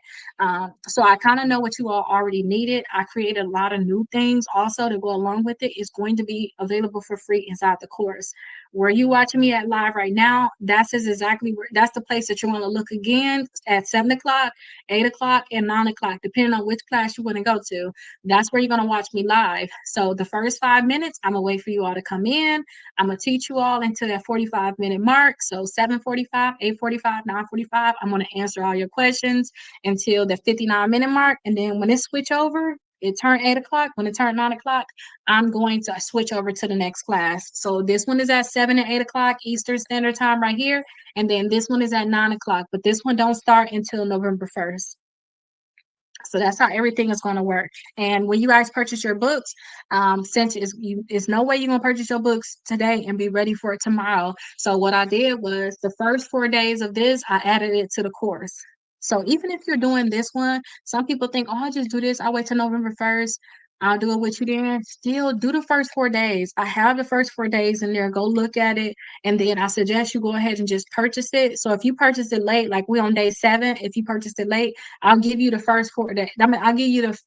So I kind of know what you all already needed. I created a lot of new things also to go along with it. It's going to be available for free inside the course. Where you watching me at live right now, that's is exactly where that's the place that you want to look again at 7 o'clock, 8 o'clock, and 9 o'clock, depending on which class you want to go to. That's where you're going to watch me live. So the first 5 minutes, I'm going to wait for you all to come in. I'm going to teach you all until that 45-minute mark. So 7:45, 8:45, 9:45, I'm going to answer all your questions until the 59-minute mark. And then when it switch over, it turned 8 o'clock. When it turned 9 o'clock, I'm going to switch over to the next class. So this one is at 7 and 8 o'clock Eastern Standard Time right here. And then this one is at 9 o'clock. But this one don't start until November 1st. So that's how everything is going to work. And when you guys purchase your books, since it's no way you're going to purchase your books today and be ready for it tomorrow. So what I did was the first 4 days of this, I added it to the course. So even if you're doing this one, some people think, oh, I'll just do this. I'll wait till November 1st. I'll do it with you then. Still do the first 4 days. I have the first 4 days in there. Go look at it. And then I suggest you go ahead and just purchase it. So if you purchase it late, like we on day 7, if you purchased it late, I'll give you the first 4 days. I mean, I'll give you the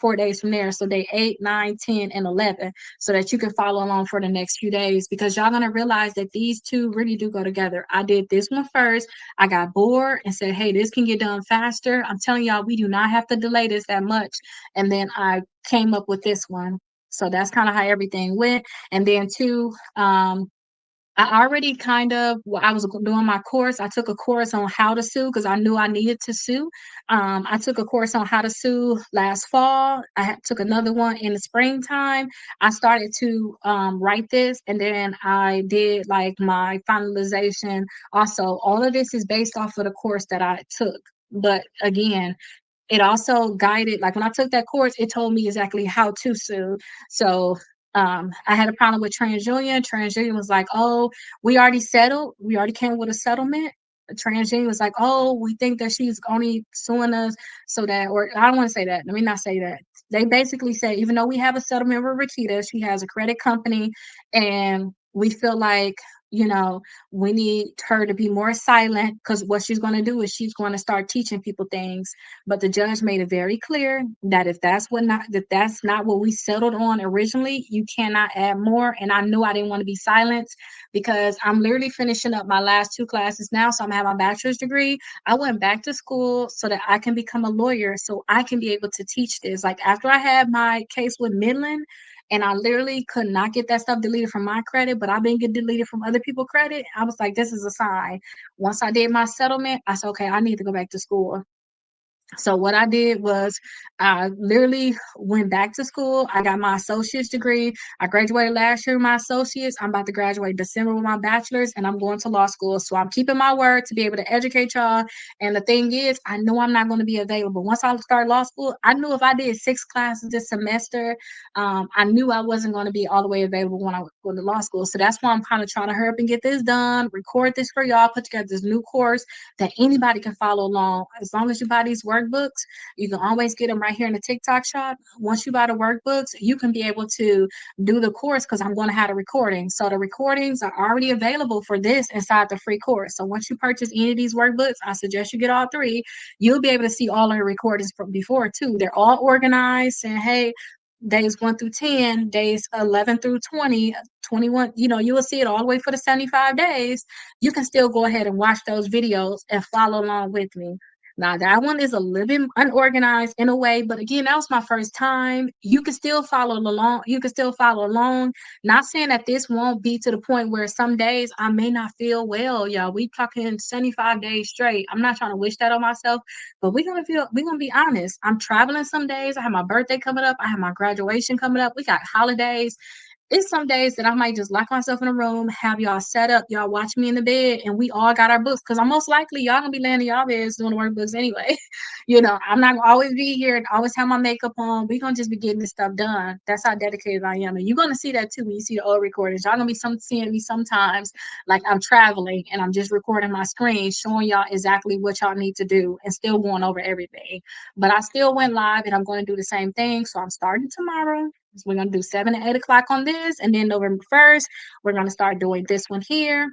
4 days from there. So day 8, 9, 10, and 11, so that you can follow along for the next few days, because y'all gonna realize that these two really do go together. I did this one first. I got bored and said, hey, this can get done faster. I'm telling y'all, we do not have to delay this that much. And then I came up with this one. So that's kind of how everything went. And then two, I already kind of, while I was doing my course, I took a course on how to sew because I knew I needed to sew. I took a course on how to sew last fall. Took another one in the springtime. I started to write this, and then I did like my finalization. Also, all of this is based off of the course that I took. But again, it also guided, like when I took that course, it told me exactly how to sue. So I had a problem with TransUnion. TransUnion was like, oh, we already settled. We already came with a settlement. TransUnion was like, oh, we think that she's only suing us so that, or I don't want to say that. Let me not say that. They basically say, even though we have a settlement with Rakita, she has a credit company, and we feel like, you know, we need her to be more silent, because what she's going to do is she's going to start teaching people things. But the judge made it very clear that if that's not what we settled on originally, you cannot add more. And I knew I didn't want to be silenced, because I'm literally finishing up my last 2 classes now. So I'm having my bachelor's degree. I went back to school so that I can become a lawyer, so I can be able to teach this. Like after I had my case with Midland, and I literally could not get that stuff deleted from my credit, but I've been getting deleted from other people's credit. I was like, this is a sign. Once I did my settlement, I said, okay, I need to go back to school. So what I did was I literally went back to school. I got my associate's degree. I graduated last year with my associates. I'm about to graduate December with my bachelor's, and I'm going to law school. So I'm keeping my word to be able to educate y'all. And the thing is, I know I'm not going to be available. Once I start law school, I knew if I did 6 classes this semester, I knew I wasn't going to be all the way available when I go to law school. So that's why I'm kind of trying to hurry up and get this done, record this for y'all, put together this new course that anybody can follow along. As long as you buy these workbooks, you can always get them right here in the TikTok shop. Once you buy the workbooks, you can be able to do the course, because I'm going to have the recordings. So the recordings are already available for this inside the free course. So once you purchase any of these workbooks, I suggest you get all 3. You'll be able to see all of the recordings from before too. They're all organized, and hey, days 1 through 10, days 11 through 20, 21, you will see it all the way for the 75 days. You can still go ahead and watch those videos and follow along with me. Now that one is a little bit unorganized in a way, but again, that was my first time. You can still follow along. You can still follow along. Not saying that this won't be to the point where some days I may not feel well, y'all. We talking 75 days straight. I'm not trying to wish that on myself, but we're gonna be honest. I'm traveling some days. I have my birthday coming up. I have my graduation coming up. We got holidays. it's some days that I might just lock myself in a room, have y'all set up, y'all watch me in the bed, and we all got our books. Cause I'm most likely y'all gonna be laying in y'all beds doing the workbooks anyway. I'm not gonna always be here and always have my makeup on. We gonna just be getting this stuff done. That's how dedicated I am. And you're gonna see that too when you see the old recordings. Y'all gonna be seeing me sometimes like I'm traveling and I'm just recording my screen, showing y'all exactly what y'all need to do and still going over everything. But I still went live and I'm going to do the same thing. So I'm starting tomorrow. So we're going to do 7 to 8 o'clock on this. And then November 1st, we're going to start doing this one here.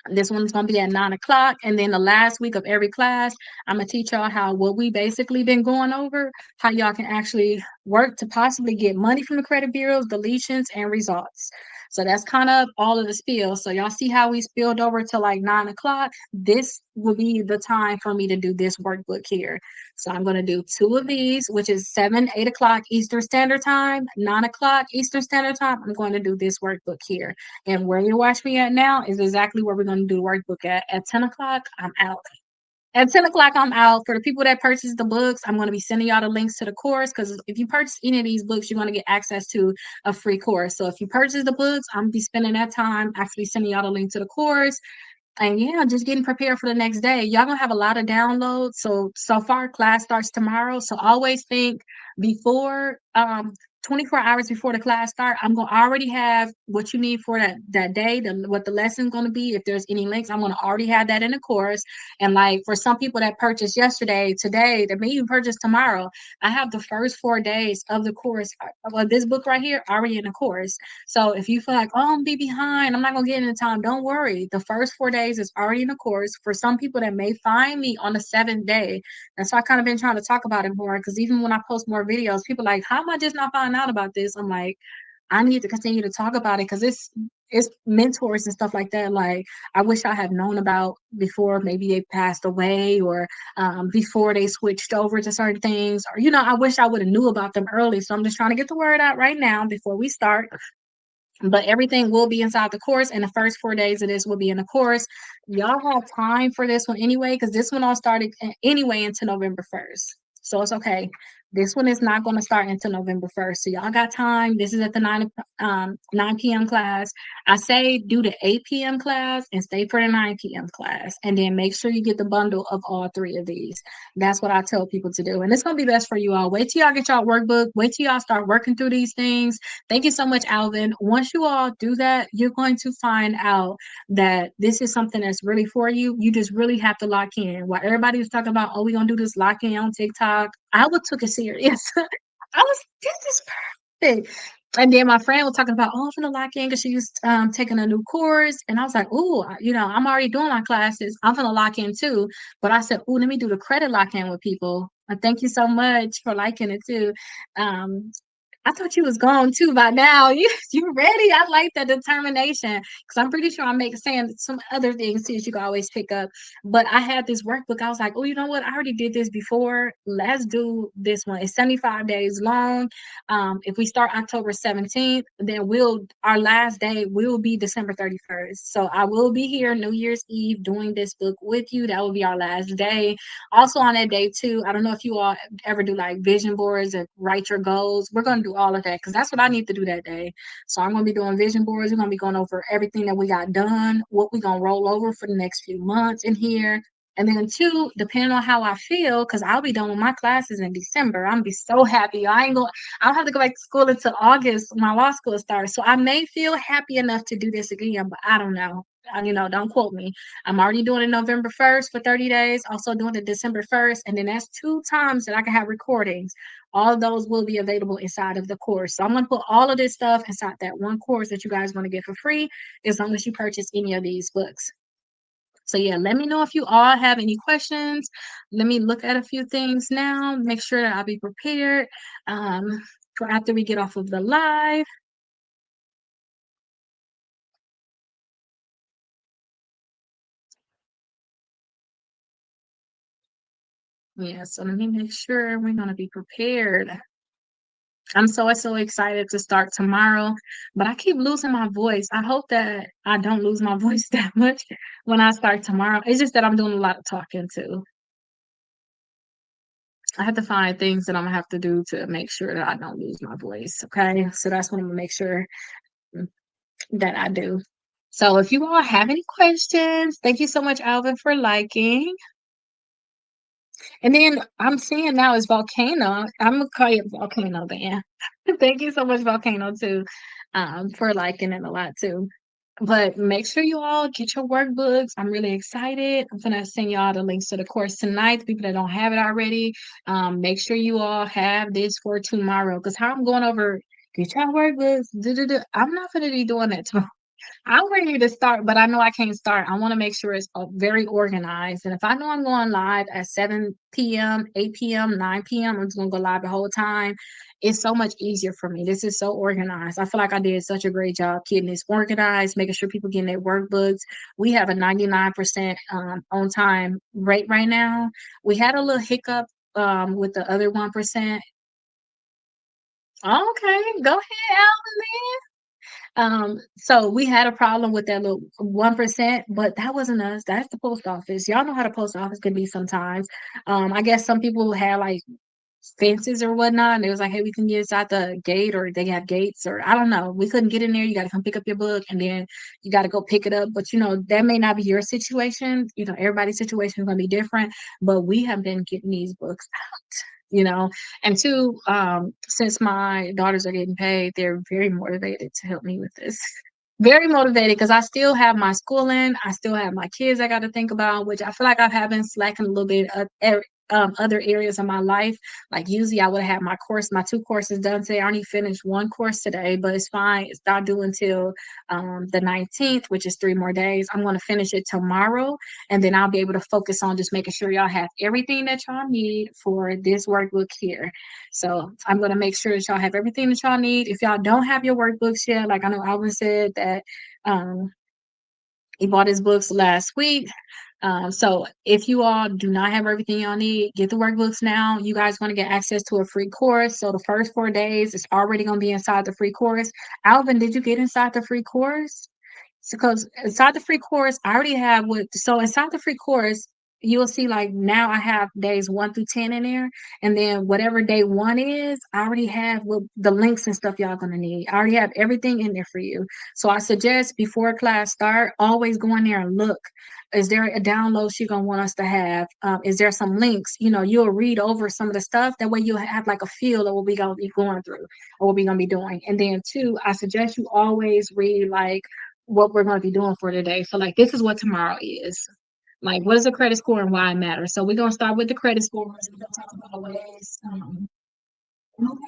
This one's going to be at 9 o'clock. And then the last week of every class, I'm going to teach y'all how what we basically been going over, how y'all can actually work to possibly get money from the credit bureaus, deletions, and results. So that's kind of all of the spiel. So y'all see how we spilled over to like 9 o'clock. This will be the time for me to do this workbook here. So I'm going to do 2 of these, which is 7, 8 o'clock Eastern Standard Time, 9 o'clock Eastern Standard Time. I'm going to do this workbook here. And where you watch me at now is exactly where we're going to do the workbook at. At 10 o'clock, I'm out. At 10 o'clock, I'm out. For the people that purchase the books, I'm going to be sending y'all the links to the course because if you purchase any of these books, you're going to get access to a free course. So if you purchase the books, I'm going to be spending that time actually sending y'all the link to the course. And yeah, just getting prepared for the next day. Y'all gonna have a lot of downloads. So far class starts tomorrow. So always think before 24 hours before the class start, I'm gonna already have what you need for that day, what the lesson's gonna be. If there's any links, I'm gonna already have that in the course. And like for some people that purchased yesterday, today, that may even purchase tomorrow, I have the first 4 days of the course, this book right here, already in the course. So if you feel like, oh, I'm gonna be behind, I'm not gonna get in time, don't worry. The first 4 days is already in the course. For some people that may find me on the 7th day, that's why I kind of been trying to talk about it more. Because even when I post more videos, people are like, how am I just not finding out about this? I'm like, I need to continue to talk about it because it's mentors and stuff like that. Like I wish I had known about before maybe they passed away or before they switched over to certain things, or I wish I would have knew about them early. So I'm just trying to get the word out right now before we start. But everything will be inside the course, and the first 4 days of this will be in the course. Y'all have time for this one anyway, because this one all started anyway until November 1st. So it's okay. This one is not going to start until November 1st. So y'all got time. This is at the 9 p.m. class. I say do the 8 p.m. class and stay for the 9 p.m. class. And then make sure you get the bundle of all 3 of these. That's what I tell people to do. And it's going to be best for you all. Wait till y'all get y'all workbook. Wait till y'all start working through these things. Thank you so much, Alvin. Once you all do that, you're going to find out that this is something that's really for you. You just really have to lock in. While everybody was talking about, oh, we're going to do this lock in on TikTok, I would took it serious. This is perfect. And then my friend was talking about, oh, I'm gonna lock in because she's taking a new course. And I was like, oh, I'm already doing my classes. I'm gonna lock in too. But I said, oh, let me do the credit lock in with people. Thank you so much for liking it too. Um, I thought you was gone too by now. You ready? I like that determination because I'm pretty sure I'm saying some other things too that you can always pick up. But I had this workbook. I was like, oh, you know what? I already did this before. Let's do this one. It's 75 days long. If we start October 17th, then our last day will be December 31st. So I will be here New Year's Eve doing this book with you. That will be our last day. Also on that day too, I don't know if you all ever do like vision boards and write your goals. We're going to do all of that because that's what I need to do that day. So I'm going to be doing vision boards. We're going to be going over everything that we got done, what we're going to roll over for the next few months in here. And then 2, depending on how I feel, because I'll be done with my classes in December. I'm gonna be so happy. I don't have to go back to school until August. My law school starts. So I may feel happy enough to do this again, but I don't know. Don't quote me. I'm already doing it November 1st for 30 days, also doing it December 1st. And then that's 2 times that I can have recordings. All of those will be available inside of the course. So I'm going to put all of this stuff inside that one course that you guys want to get for free as long as you purchase any of these books. So yeah, let me know if you all have any questions. Let me look at a few things now, make sure that I'll be prepared for after we get off of the live. Yeah, so let me make sure we're going to be prepared. I'm so excited to start tomorrow, but I keep losing my voice. I hope that I don't lose my voice that much when I start tomorrow. It's just that I'm doing a lot of talking too. I have to find things that I'm gonna have to do to make sure that I don't lose my voice. Okay, so that's what I'm gonna make sure. that I do. So if you all have any questions, thank you so much, Alvin, for liking. And then I'm seeing now is Volcano. I'm gonna call you Volcano then. Thank you so much, Volcano, too, for liking it a lot too. But make sure you all get your workbooks. I'm really excited. I'm gonna send y'all the links to the course tonight. The people that don't have it already, make sure you all have this for tomorrow. Because how I'm going over get your workbooks. I'm not gonna be doing that tomorrow. I'm ready to start, but I know I can't start. I want to make sure it's very organized. And if I know I'm going live at 7 p.m., 8 p.m., 9 p.m., I'm just going to go live the whole time. It's so much easier for me. This is so organized. I feel like I did such a great job getting this organized, making sure people getting their workbooks. We have a 99% on time rate right now. We had a little hiccup with the other 1%. Okay, go ahead, Alvin. So we had a problem with that little 1%, but that wasn't us. That's the post office. Y'all know how the post office can be sometimes. I guess some people had like fences or whatnot, and it was like, hey, we can get inside the gate, or they have gates, or I don't know. We couldn't get in there. You got to come pick up your book, and then you got to go pick it up. But that may not be your situation. Everybody's situation is gonna be different. But we have been getting these books and two, since my daughters are getting paid, they're very motivated to help me with this. Very motivated because I still have my schooling, I still have my kids I got to think about, which I feel like I've have been slacking a little bit of other areas of my life. Like usually I would have had my 2 courses done today. I only finished 1 course today, but it's fine. It's not due until the 19th, which is 3 more days. I'm going to finish it tomorrow, and then I'll be able to focus on just making sure y'all have everything that y'all need for this workbook here. So I'm going to make sure that y'all have everything that y'all need. If y'all don't have your workbooks yet, like I know Alvin said that um, he bought his books last week. So if you all do not have everything y'all need, get the workbooks now. You guys want to get access to a free course. So the first 4 days is already going to be inside the free course. Alvin, did you get inside the free course? Because inside the free course, I already have so inside the free course, you'll see like now I have days 1 through 10 in there. And then whatever day one is, I already have the links and stuff y'all gonna need. I already have everything in there for you. So I suggest before class start, always go in there and look. Is there a download she's gonna want us to have? Is there some links? You'll read over some of the stuff. That way you'll have like a feel of what we gonna be going through or what we gonna be doing. And then two, I suggest you always read like what we're going to be doing for today. So, like, this is what tomorrow is. Like, what is a credit score and why it matters? So, we're going to start with the credit scores. We're going to talk about ways. Okay, look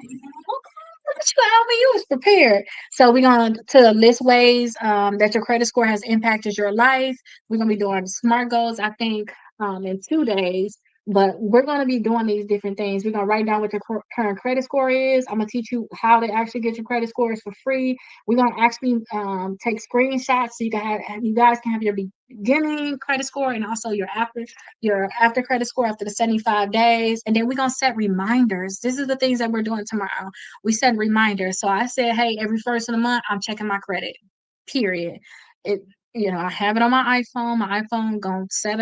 at you, Alvin. You was prepared. So, we're going to list ways that your credit score has impacted your life. We're going to be doing SMART goals, I think, in 2 days. But we're going to be doing these different things. We're going to write down what your current credit score is. I'm going to teach you how to actually get your credit scores for free. We're going to actually take screenshots so you guys can have your beginning credit score and also your after credit score after the 75 days. And then we're going to set reminders. This is the things that we're doing tomorrow. We set reminders. So I said, hey, every first of the month, I'm checking my credit, period. I have it on my iPhone. My iPhone gonna set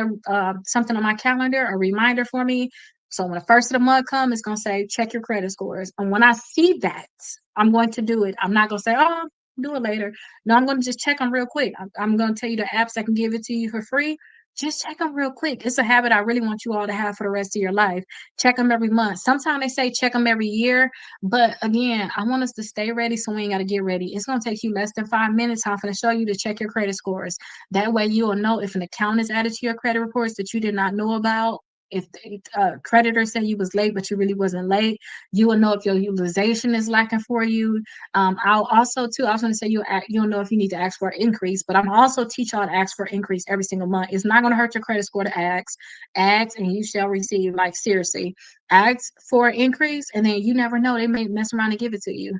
something on my calendar, a reminder for me. So when the first of the month comes, it's gonna say check your credit scores. And when I see that, I'm going to do it. I'm not gonna say, oh, do it later. No, I'm gonna just check them real quick. I'm gonna tell you the apps that can give it to you for free. Just check them real quick. It's a habit I really want you all to have for the rest of your life. Check them every month. Sometimes they say check them every year, but again, I want us to stay ready so we ain't got to get ready. It's going to take you less than 5 minutes. I'm going to show you to check your credit scores. That way you will know if an account is added to your credit reports that you did not know about. If the creditor said you was late, but you really wasn't late, you will know if your utilization is lacking for you. I'll also too. I was going to say you'll know if you need to ask for an increase, but I'm also teach y'all to ask for increase every single month. It's not going to hurt your credit score to ask, and you shall receive. Like seriously, ask for an increase, and then you never know, they may mess around and give it to you.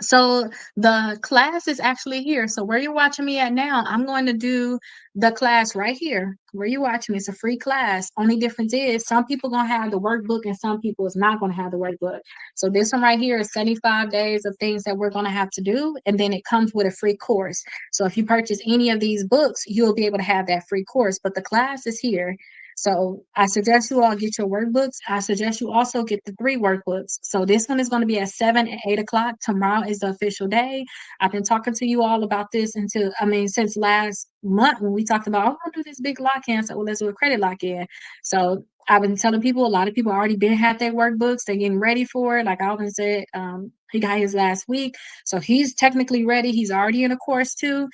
So the class is actually here. So where you're watching me at now, I'm going to do the class right here. Where you're watching me, it's a free class. Only difference is some people gonna have the workbook and some people is not gonna have the workbook. So this one right here is 75 days of things that we're gonna have to do, and then it comes with a free course. So if you purchase any of these books, you'll be able to have that free course. But the class is here. So I suggest you all get your workbooks. I suggest you also get the 3 workbooks. So this one is going to be at 7 and 8 o'clock. Tomorrow is the official day. I've been talking to you all about this since last month when we talked about, I want to do this big lock-in. So well, let's do a credit lock-in. So I've been telling people, a lot of people already been had their workbooks. They're getting ready for it. Like Alvin said, he got his last week. So he's technically ready. He's already in a course too.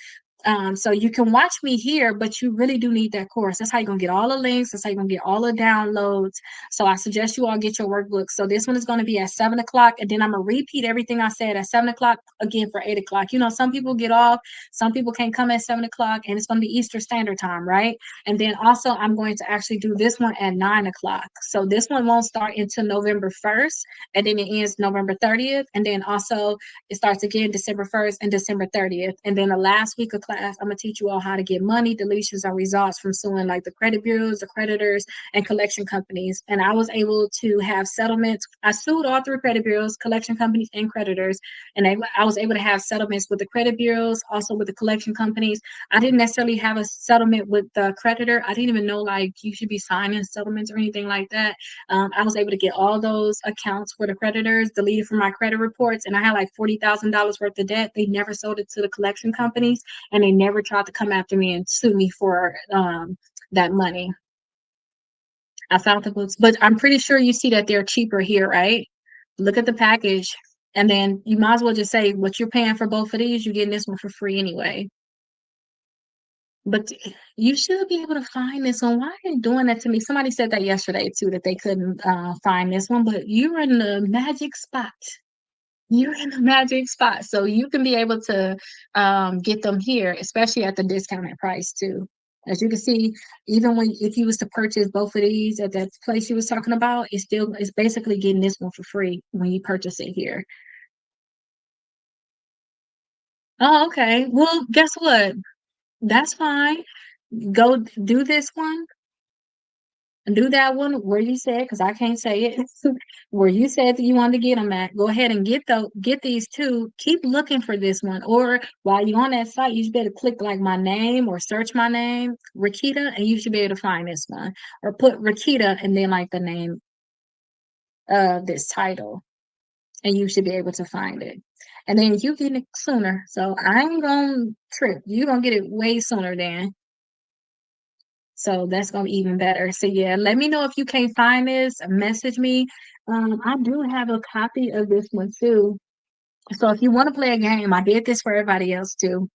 So you can watch me here, but you really do need that course. That's how you're gonna get all the links. That's how you're gonna get all the downloads. So I suggest you all get your workbook. So this one is gonna be at 7 o'clock, and then I'm gonna repeat everything I said at 7 o'clock again for 8 o'clock. You know, some people get off, some people can't come at 7 o'clock, and it's gonna be Eastern Standard Time, right? And then also I'm going to actually do this one at 9 o'clock. So this one won't start until November 1st, and then it ends November 30th, and then also it starts again December 1st and December 30th. And then the last week of class, I'm going to teach you all how to get money, deletions, and results from suing like the credit bureaus, the creditors, and collection companies. And I was able to have settlements. I sued all 3 credit bureaus, collection companies, and creditors. And I was able to have settlements with the credit bureaus, also with the collection companies. I didn't necessarily have a settlement with the creditor. I didn't even know like you should be signing settlements or anything like that. I was able to get all those accounts for the creditors deleted from my credit reports, and I had like $40,000 worth of debt. They never sold it to the collection companies, and they never tried to come after me and sue me for that money. I found the books, but I'm pretty sure you see that they're cheaper here, right? Look at the package, and then you might as well just say what you're paying for both of these. You're getting this one for free anyway. But you should be able to find this one. Why are you doing that to me? Somebody said that yesterday too, that they couldn't find this one, but you're in the magic spot. You're in the magic spot. So you can be able to get them here, especially at the discounted price too. As you can see, even when if you was to purchase both of these at that place you was talking about, it's basically getting this one for free when you purchase it here. Oh, okay. Well, guess what? That's fine. Go do this one. Do that one where you said, because I can't say it, where you said that you wanted to get them at. Go ahead and get these two. Keep looking for this one. Or while you're on that site, you should be able to click like my name or search my name, Rakita, and you should be able to find this one. Or put Rakita and then like the name of this title, and you should be able to find it. And then you get it sooner. So I ain't gonna trip. You're gonna get it way sooner than. So that's gonna be even better. So yeah, let me know if you can't find this. Message me. I do have a copy of this one too. So if you want to play a game, I did this for everybody else too.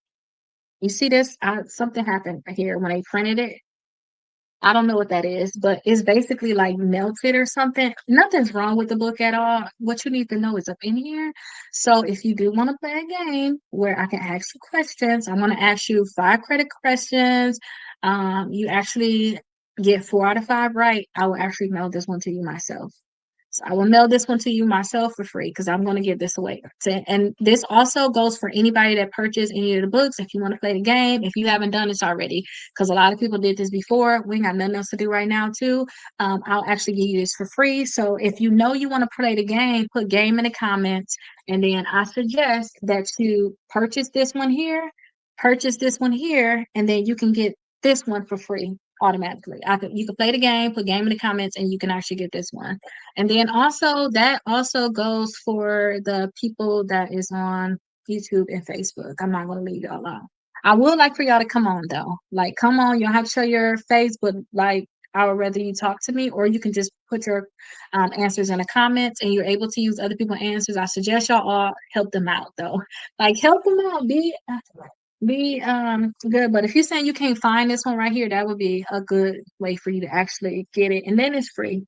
You see this? Something happened here when they printed it. I don't know what that is, but it's basically like melted or something. Nothing's wrong with the book at all. What you need to know is up in here. So if you do want to play a game where I can ask you questions, I'm going to ask you 5 credit questions. You actually get 4 out of 5 right. I will actually mail this one to you myself. So I will mail this one to you myself for free because I'm going to give this away. And this also goes for anybody that purchased any of the books. If you want to play the game, if you haven't done this already, because a lot of people did this before, we ain't got nothing else to do right now too. I'll actually give you this for free. So if you know you want to play the game, put game in the comments, and then I suggest that you purchase this one here, and then you can get this one for free automatically. You can play the game, put game in the comments, and you can actually get this one. And then also that also goes for the people that is on YouTube and Facebook. I'm not gonna leave y'all alone. I would like for y'all to come on though. Like come on, you don't have to show your face, but like I would rather you talk to me, or you can just put your answers in the comments and you're able to use other people's answers. I suggest y'all all help them out though. Like help them out. Be good. But if you're saying you can't find this one right here, that would be a good way for you to actually get it. And then it's free.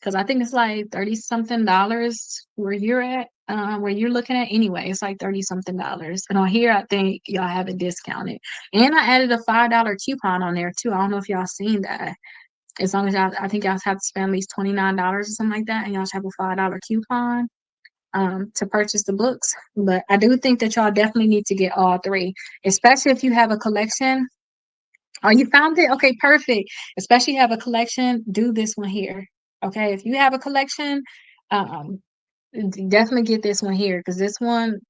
Because I think it's like 30 something dollars where you're at, where you're looking at anyway. It's like 30 something dollars. And on here, I think y'all have it discounted. And I added a $5 coupon on there too. I don't know if y'all seen that. As long as y'all, I think y'all have to spend at least $29 or something like that, and y'all have a $5 coupon to purchase the books. But I do think that y'all definitely need to get all 3, especially if you have a collection. Oh, you found it? Okay, perfect. Especially if you have a collection, do this one here. Okay, if you have a collection, um, definitely get this one here because this one's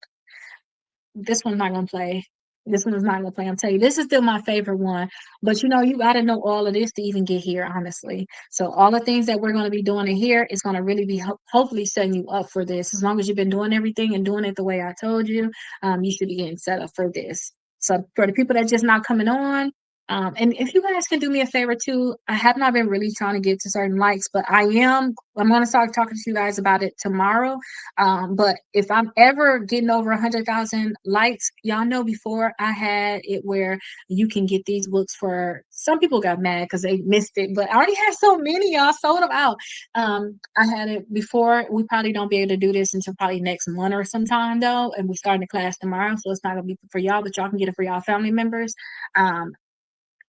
not gonna play. This one is not gonna play. I'm telling you, this is still my favorite one. But you know, you gotta know all of this to even get here, honestly. So all the things that we're gonna be doing in here is gonna really be hopefully setting you up for this. As long as you've been doing everything and doing it the way I told you, you should be getting set up for this. So for the people that just not coming on, and if you guys can do me a favor too, I have not been really trying to get to certain likes, but I'm gonna start talking to you guys about it tomorrow. But if I'm ever getting over 100,000 likes, y'all know before I had it where you can get these books for, some people got mad because they missed it, but I already had so many, y'all sold them out. I had it before. We probably don't be able to do this until probably next month or sometime though. And we starting the class tomorrow, so it's not gonna be for y'all, but y'all can get it for y'all family members. Um,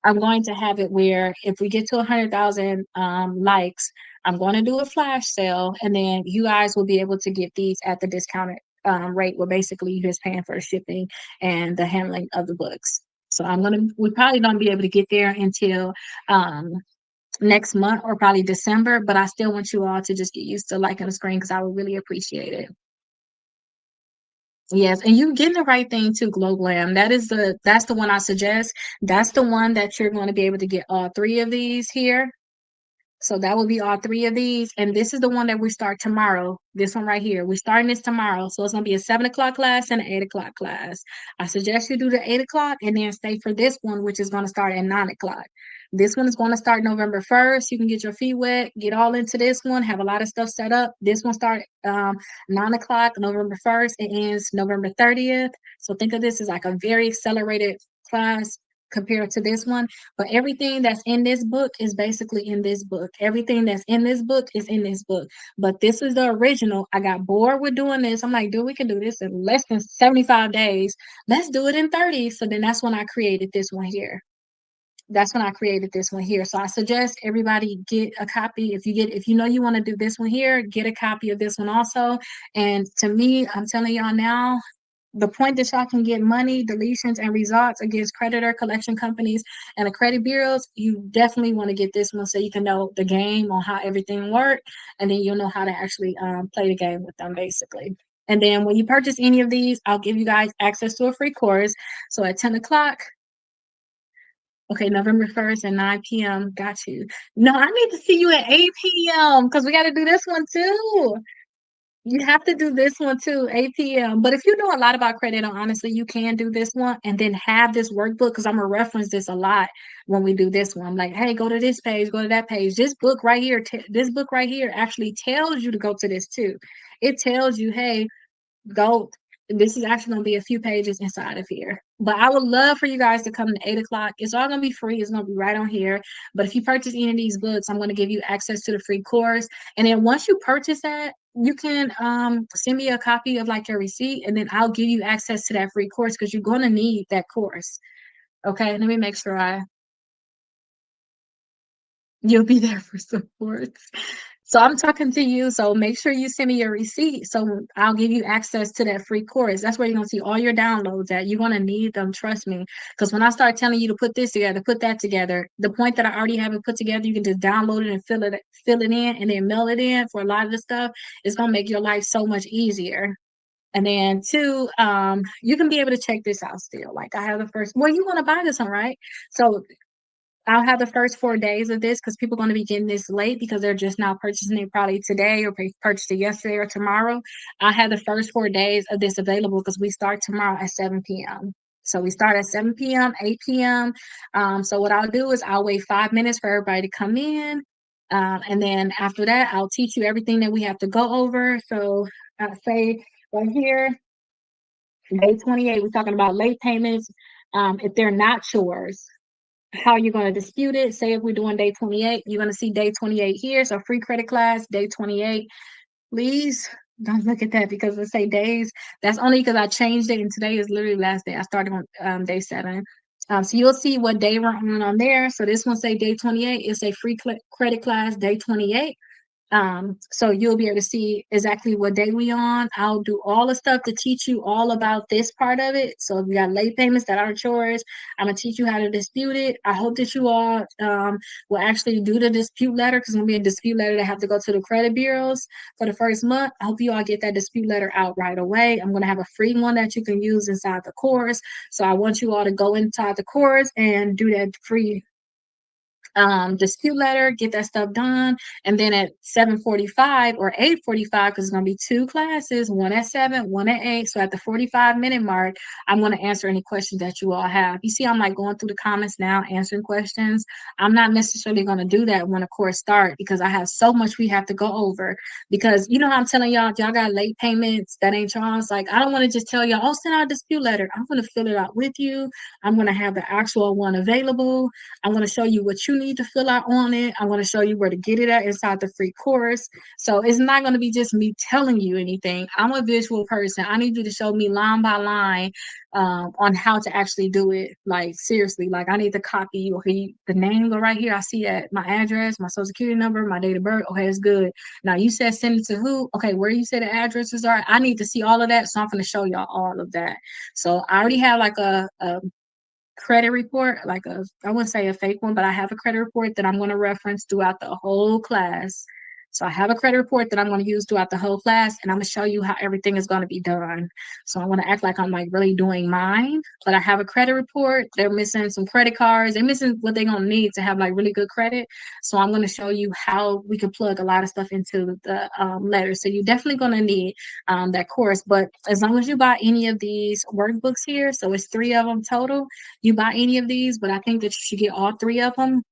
I'm going to have it where if we get to 100,000 likes, I'm going to do a flash sale, and then you guys will be able to get these at the discounted rate, where basically you're just paying for the shipping and the handling of the books. So we probably don't be able to get there until um, next month or probably December, but I still want you all to just get used to liking the screen because I would really appreciate it. Yes, and you getting the right thing too, Glow Glam. That's the one I suggest. That's the one that you're going to be able to get all three of these here. So that will be all three of these. And this is the one that we start tomorrow. This one right here. We're starting this tomorrow. So it's going to be a 7 o'clock class and an 8 o'clock class. I suggest you do the 8 o'clock and then stay for this one, which is going to start at 9 o'clock. This one is going to start November 1st. You can get your feet wet, get all into this one, have a lot of stuff set up. This one start 9 o'clock, November 1st. It ends November 30th. So think of this as like a very accelerated class compared to this one. But everything that's in this book is basically in this book. Everything that's in this book is in this book. But this is the original. I got bored with doing this. I'm like, dude, we can do this in less than 75 days. Let's do it in 30. So then that's when I created this one here. That's when I created this one here. So I suggest everybody get a copy. If you know you want to do this one here, get a copy of this one also. And to me, I'm telling y'all now, the point that y'all can get money, deletions, and results against creditor collection companies and the credit bureaus, you definitely want to get this one so you can know the game on how everything works, and then you'll know how to actually play the game with them, basically. And then when you purchase any of these, I'll give you guys access to a free course. So at 10 o'clock, okay, November 1st at 9 p.m. Got you. No, I need to see you at 8 p.m. because we got to do this one too. You have to do this one too, 8 p.m. But if you know a lot about credit, honestly, you can do this one and then have this workbook because I'm gonna reference this a lot when we do this one. I'm like, hey, go to this page, go to that page. This book right here actually tells you to go to this too. It tells you, hey, go. This is actually going to be a few pages inside of here. But I would love for you guys to come to 8 o'clock. It's all going to be free. It's going to be right on here. But if you purchase any of these books, I'm going to give you access to the free course. And then once you purchase that, you can send me a copy of like your receipt, and then I'll give you access to that free course because you're going to need that course. Okay, let me make sure you'll be there for support. So I'm talking to you. So make sure you send me your receipt. So I'll give you access to that free course. That's where you're gonna see all your downloads at. You're gonna need them, trust me. Because when I start telling you to put this together, put that together, the point that I already have it put together, you can just download it and fill it in, and then mail it in for a lot of the stuff. It's gonna make your life so much easier. And then two, you can be able to check this out still. Like I have the first, well, you want to buy this one, right? So I'll have the first 4 days of this because people are going to be getting this late because they're just now purchasing it probably today or purchased it yesterday or tomorrow. I have the first 4 days of this available because we start tomorrow at 7 p.m. So we start at 7 p.m., 8 p.m. So what I'll do is I'll wait 5 minutes for everybody to come in. And then after that, I'll teach you everything that we have to go over. So say right here, day 28, we're talking about late payments. If they're not yours, how you're going to dispute it. Say if we're doing day 28, you're going to see day 28 here. So free credit class, day 28. Please don't look at that because it say days. That's only because I changed it, and today is literally last day. I started on day 7. So you'll see what day we're on there. So this one say day 28. It's a free credit class, day 28. So you'll be able to see exactly what day we on. I'll do all the stuff to teach you all about this part of it. So if you got late payments that aren't yours, I'm gonna teach you how to dispute it. I hope that you all will actually do the dispute letter, because it's gonna be a dispute letter that have to go to the credit bureaus for the first month. I hope you all get that dispute letter out right away. I'm gonna have a free one that you can use inside the course. So I want you all to go inside the course and do that free dispute letter, get that stuff done, and then at 7:45 or 8:45, because it's going to be two classes, one at 7, one at 8. So at the 45-minute mark, I'm going to answer any questions that you all have. You see, I'm like going through the comments now, answering questions. I'm not necessarily going to do that when the course starts, because I have so much we have to go over. Because you know how I'm telling y'all, if y'all got late payments that ain't y'all's, like I don't want to just tell y'all, oh, send out a dispute letter. I'm going to fill it out with you. I'm going to have the actual one available. I'm going to show you what you need to fill out on it. I'm going to show you where to get it at inside the free course. So it's not going to be just me telling you anything. I'm a visual person. I need you to show me line by line on how to actually do it. Like seriously, like I need to copy, okay, the name go right here. I see that, my address, my social security number, my date of birth. Okay, it's good. Now you said send it to who? Okay, where you said the addresses are. I need to see all of that. So I'm going to show y'all all of that. So I already have like a credit report, like I wouldn't say a fake one, but I have a credit report that I'm going to reference throughout the whole class. So I have a credit report that I'm going to use throughout the whole class, and I'm going to show you how everything is going to be done. So I want to act like I'm like really doing mine, but I have a credit report. They're missing some credit cards. They're missing what they're going to need to have like really good credit. So I'm going to show you how we can plug a lot of stuff into the letter. So you're definitely going to need that course. But as long as you buy any of these workbooks here, so it's 3 of them total, you buy any of these, but I think that you should get all 3 of them.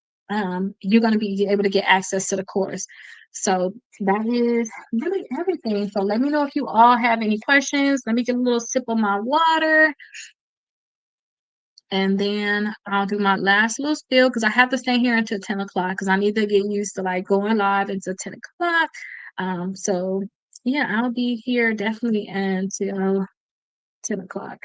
You're going to be able to get access to the course. So that is really everything. So let me know if you all have any questions. Let me get a little sip of my water. And then I'll do my last little spiel, because I have to stay here until 10 o'clock, because I need to get used to like going live until 10 o'clock. So yeah, I'll be here definitely until 10 o'clock.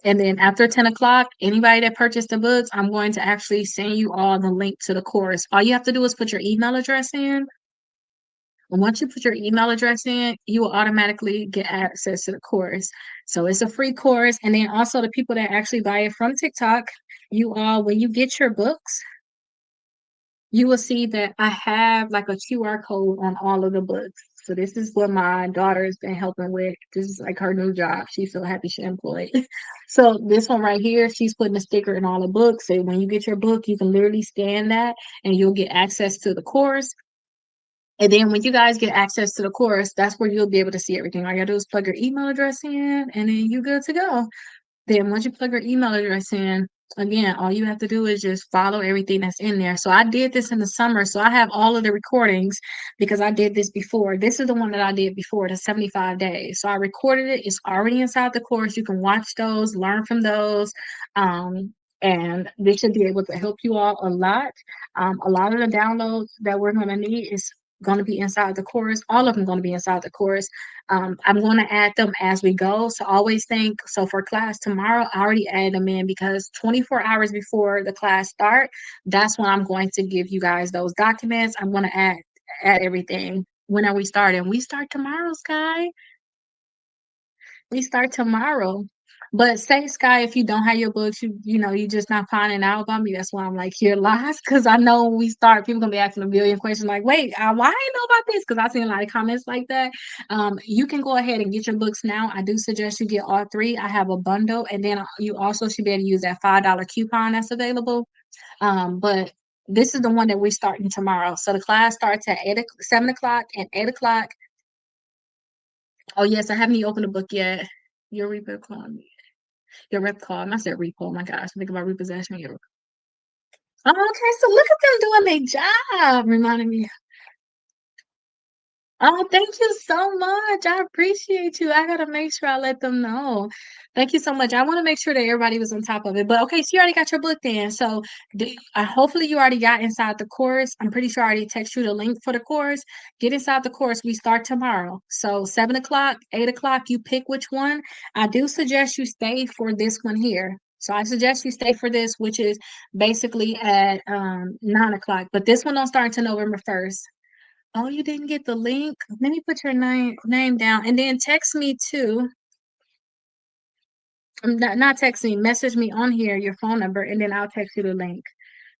And then after 10 o'clock, anybody that purchased the books, I'm going to actually send you all the link to the course. All you have to do is put your email address in. And once you put your email address in, you will automatically get access to the course. So it's a free course. And then also the people that actually buy it from TikTok, you all, when you get your books, you will see that I have like a QR code on all of the books. So this is what my daughter's been helping with. This is like her new job. She's so happy she's employed. So this one right here, she's putting a sticker in all the books. So when you get your book, you can literally scan that and you'll get access to the course. And then when you guys get access to the course, that's where you'll be able to see everything. All you gotta do is plug your email address in and then you're good to go. Then once you plug your email address in, again, all you have to do is just follow everything that's in there. So I did this in the summer. So I have all of the recordings because I did this before. This is the one that I did before, the 75 days. So I recorded it. It's already inside the course. You can watch those, learn from those. And this should be able to help you all a lot. A lot of the downloads that we're going to need is going to be inside the course. All of them going to be inside the course. I'm going to add them as we go. So always think, so for class tomorrow, I already added them in because 24 hours before the class start, that's when I'm going to give you guys those documents. I'm going to add everything. When are we starting? We start tomorrow, Sky. We start tomorrow. But say, Sky, if you don't have your books, you know, you just not finding out about me. That's why I'm like here live. Cause I know when we start, people gonna be asking a billion questions like, wait, why I didn't know about this? Cause I've seen a lot of comments like that. You can go ahead and get your books now. I do suggest you get all 3. I have a bundle, and then you also should be able to use that $5 coupon that's available. But this is the one that we're starting tomorrow. So the class starts at 7 o'clock and 8 o'clock. Oh yes, I haven't even opened the book yet. Your repo call. Your rep call. I said repo. Oh my gosh, think about repossession. Oh, okay, so look at them doing their job. Reminding me. Oh, thank you so much. I appreciate you. I gotta make sure I let them know. Thank you so much. I want to make sure that everybody was on top of it. But okay, so you already got your book then. So hopefully you already got inside the course. I'm pretty sure I already text you the link for the course. Get inside the course. We start tomorrow. So 7 o'clock, 8 o'clock, you pick which one. I do suggest you stay for this one here. So I suggest you stay for this, which is basically at 9 o'clock. But this one don't start until November 1st. Oh, you didn't get the link? Let me put your name down and then text me too. Not text me, message me on here your phone number, and then I'll text you the link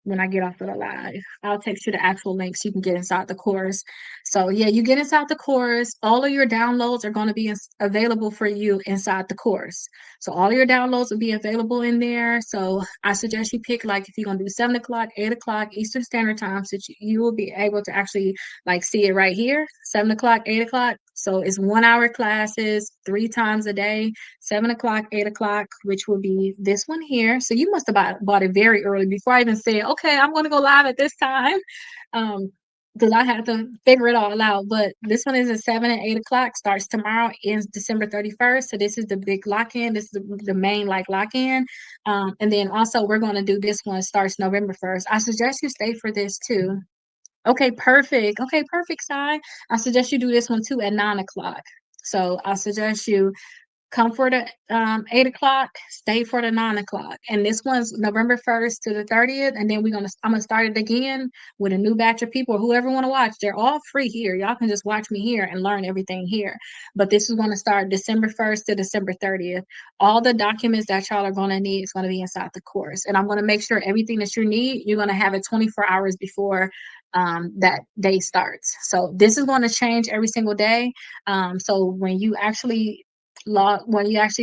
when I get off of the live. I'll text you the actual link so you can get inside the course. So yeah, you get inside the course. All of your downloads are going to be available for you inside the course. So all your downloads will be available in there. So I suggest you pick, like, if you're going to do 7 o'clock, 8 o'clock Eastern Standard Time, so you will be able to actually like see it right here, 7 o'clock, 8 o'clock. So it's 1 hour classes 3 times a day, 7 o'clock, 8 o'clock, which will be this one here. So you must have bought it very early before I even said, okay, I'm going to go live at this time. Because I had to figure it all out. But this one is at 7 and 8 o'clock, starts tomorrow, ends December 31st. So this is the big lock in. This is the main like lock in. And then also we're going to do this one, starts November 1st. I suggest you stay for this too. Okay, perfect. Okay, perfect, Sai. I suggest you do this one too at 9 o'clock. So I suggest you come for the 8 o'clock, stay for the 9 o'clock. And this one's November 1st to the 30th. And then I'm gonna start it again with a new batch of people. Whoever want to watch, they're all free here. Y'all can just watch me here and learn everything here. But this is gonna start December 1st to December 30th. All the documents that y'all are gonna need is gonna be inside the course. And I'm gonna make sure everything that you need, you're gonna have it 24 hours before that day starts. So this is going to change every single day. So when you actually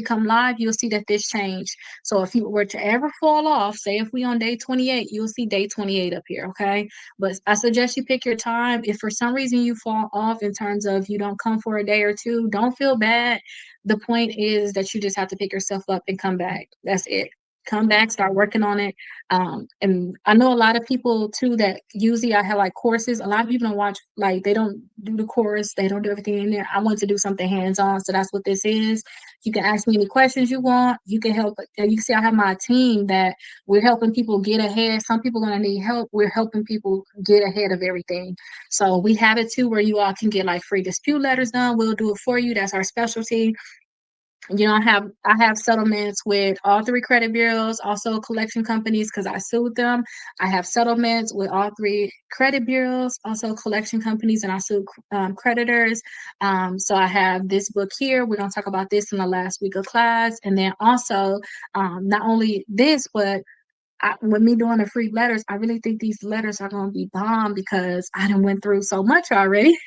come live, you'll see that this changed. So if you were to ever fall off, say if we on day 28, you'll see day 28 up here, okay? But I suggest you pick your time. If for some reason you fall off in terms of you don't come for a day or two, don't feel bad. The point is that you just have to pick yourself up and come back. That's it. Come back, start working on it. And I know a lot of people too that usually I have like courses. A lot of people don't watch, like they don't do the course, they don't do everything in there. I want to do something hands-on, so that's what this is. You can ask me any questions you want. You can help. You can see I have my team that we're helping people get ahead. Some people are gonna need help. We're helping people get ahead of everything. So we have it too where you all can get like free dispute letters done. We'll do it for you. That's our specialty. I have settlements with all three credit bureaus, also collection companies because I sued them. I have settlements with all three credit bureaus, also collection companies, and I sued creditors. So I have this book here. We're going to talk about this in the last week of class. And then also, not only this, but with me doing the free letters, I really think these letters are going to be bomb because I done went through so much already.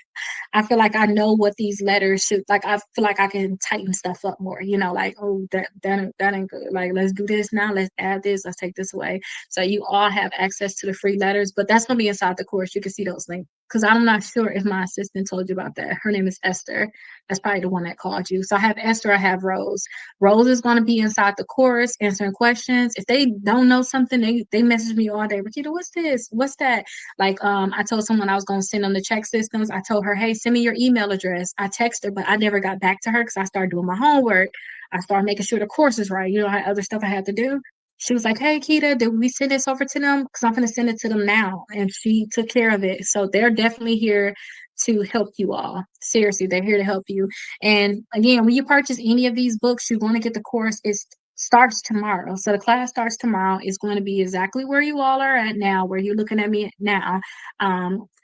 I feel like I know what these letters should like. I feel like I can tighten stuff up more, like, oh, that ain't good. Like, let's do this now. Let's add this. Let's take this away. So you all have access to the free letters, but that's gonna be inside the course. You can see those links because I'm not sure if my assistant told you about that. Her name is Esther. That's probably the one that called you. So I have Esther. I have Rose. Rose is going to be inside the course answering questions. If they don't know something, they message me all day. Rakita, what's this? What's that? Like, I told someone I was going to send them the check systems. I told her, hey, send me your email address. I texted her, but I never got back to her because I started doing my homework. I started making sure the course is right. I had other stuff I had to do. She was like, hey, Kita, did we send this over to them? Because I'm going to send it to them now. And she took care of it. So they're definitely here to help you all. Seriously, they're here to help you. And again, when you purchase any of these books, you're going to get the course. It starts tomorrow. So the class starts tomorrow. It's going to be exactly where you all are at now, where you're looking at me now.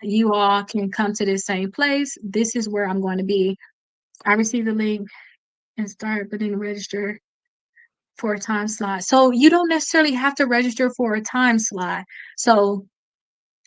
You all can come to this same place. This is where I'm going to be. I received the link and start putting register for a time slot. So you don't necessarily have to register for a time slot. So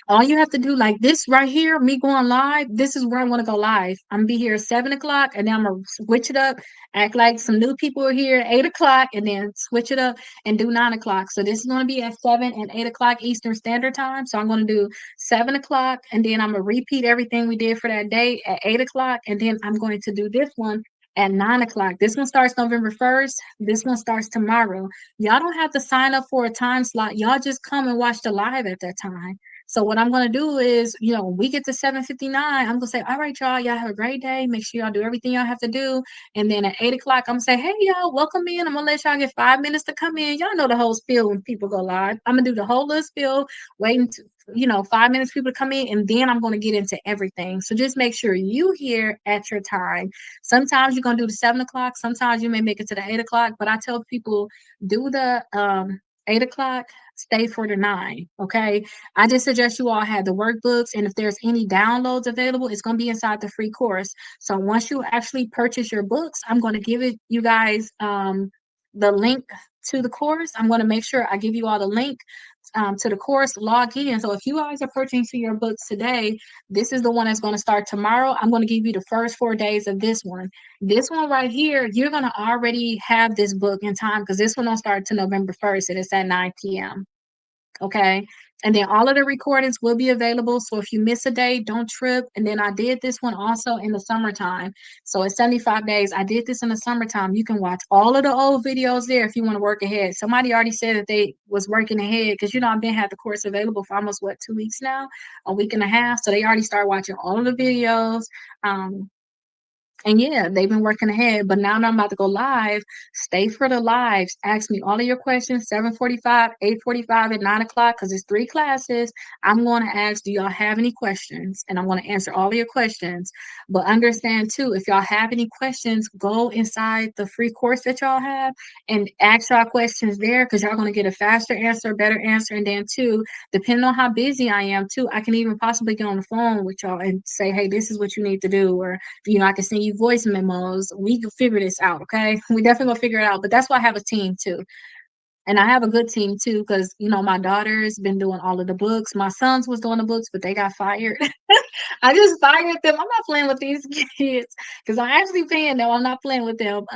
all you have to do, like this right here, me going live, this is where I want to go live. I'm gonna be here at 7 o'clock, and then I'm gonna switch it up, act like some new people are here at 8 o'clock, and then switch it up and do 9 o'clock. So this is gonna be at 7 and 8 o'clock Eastern Standard Time. So I'm gonna do 7 o'clock, and then I'm gonna repeat everything we did for that day at 8 o'clock, and then I'm going to do this one at 9 o'clock. This one starts November 1st. This one starts tomorrow. Y'all don't have to sign up for a time slot. Y'all just come and watch the live at that time. So what I'm gonna do is, when we get to 7:59, I'm gonna say, all right, y'all have a great day. Make sure y'all do everything y'all have to do. And then at 8 o'clock, I'm gonna say, hey y'all, welcome in. I'm gonna let y'all get 5 minutes to come in. Y'all know the whole spiel when people go live. I'm gonna do the whole little spiel, waiting 5 minutes for people to come in, and then I'm going to get into everything. So just make sure you here at your time. Sometimes you're going to do the 7 o'clock. Sometimes you may make it to the 8 o'clock, but I tell people do the 8 o'clock, stay for the 9. Okay. I just suggest you all have the workbooks, and if there's any downloads available, it's going to be inside the free course. So once you actually purchase your books, I'm going to give it you guys the link to the course. I'm going to make sure I give you all the link to the course, log in. So if you guys are purchasing your books today, this is the one that's going to start tomorrow. I'm going to give you the first 4 days of this one. This one right here, you're going to already have this book in time because this one don't start to November 1st and it's at 9 p.m. Okay. And then all of the recordings will be available. So if you miss a day, don't trip. And then I did this one also in the summertime. So it's 75 days. I did this in the summertime. You can watch all of the old videos there if you want to work ahead. Somebody already said that they was working ahead because I've been had the course available for almost 2 weeks now, a week and a half. So they already started watching all of the videos. And yeah, they've been working ahead, but now that I'm about to go live, stay for the lives. Ask me all of your questions, 7:45, 8:45, and 9 o'clock, because it's 3 classes. I'm going to ask, do y'all have any questions? And I'm going to answer all of your questions. But understand too, if y'all have any questions, go inside the free course that y'all have and ask y'all questions there, because y'all going to get a faster answer, better answer. And then too, depending on how busy I am too, I can even possibly get on the phone with y'all and say, hey, this is what you need to do, or I can send you voice memos. We can figure this out, okay? We definitely gonna figure it out. But that's why I have a team too. And I have a good team too, because my daughter's been doing all of the books. My sons was doing the books, but they got fired. I just fired them. I'm not playing with these kids because I'm actually paying them. I'm not playing with them.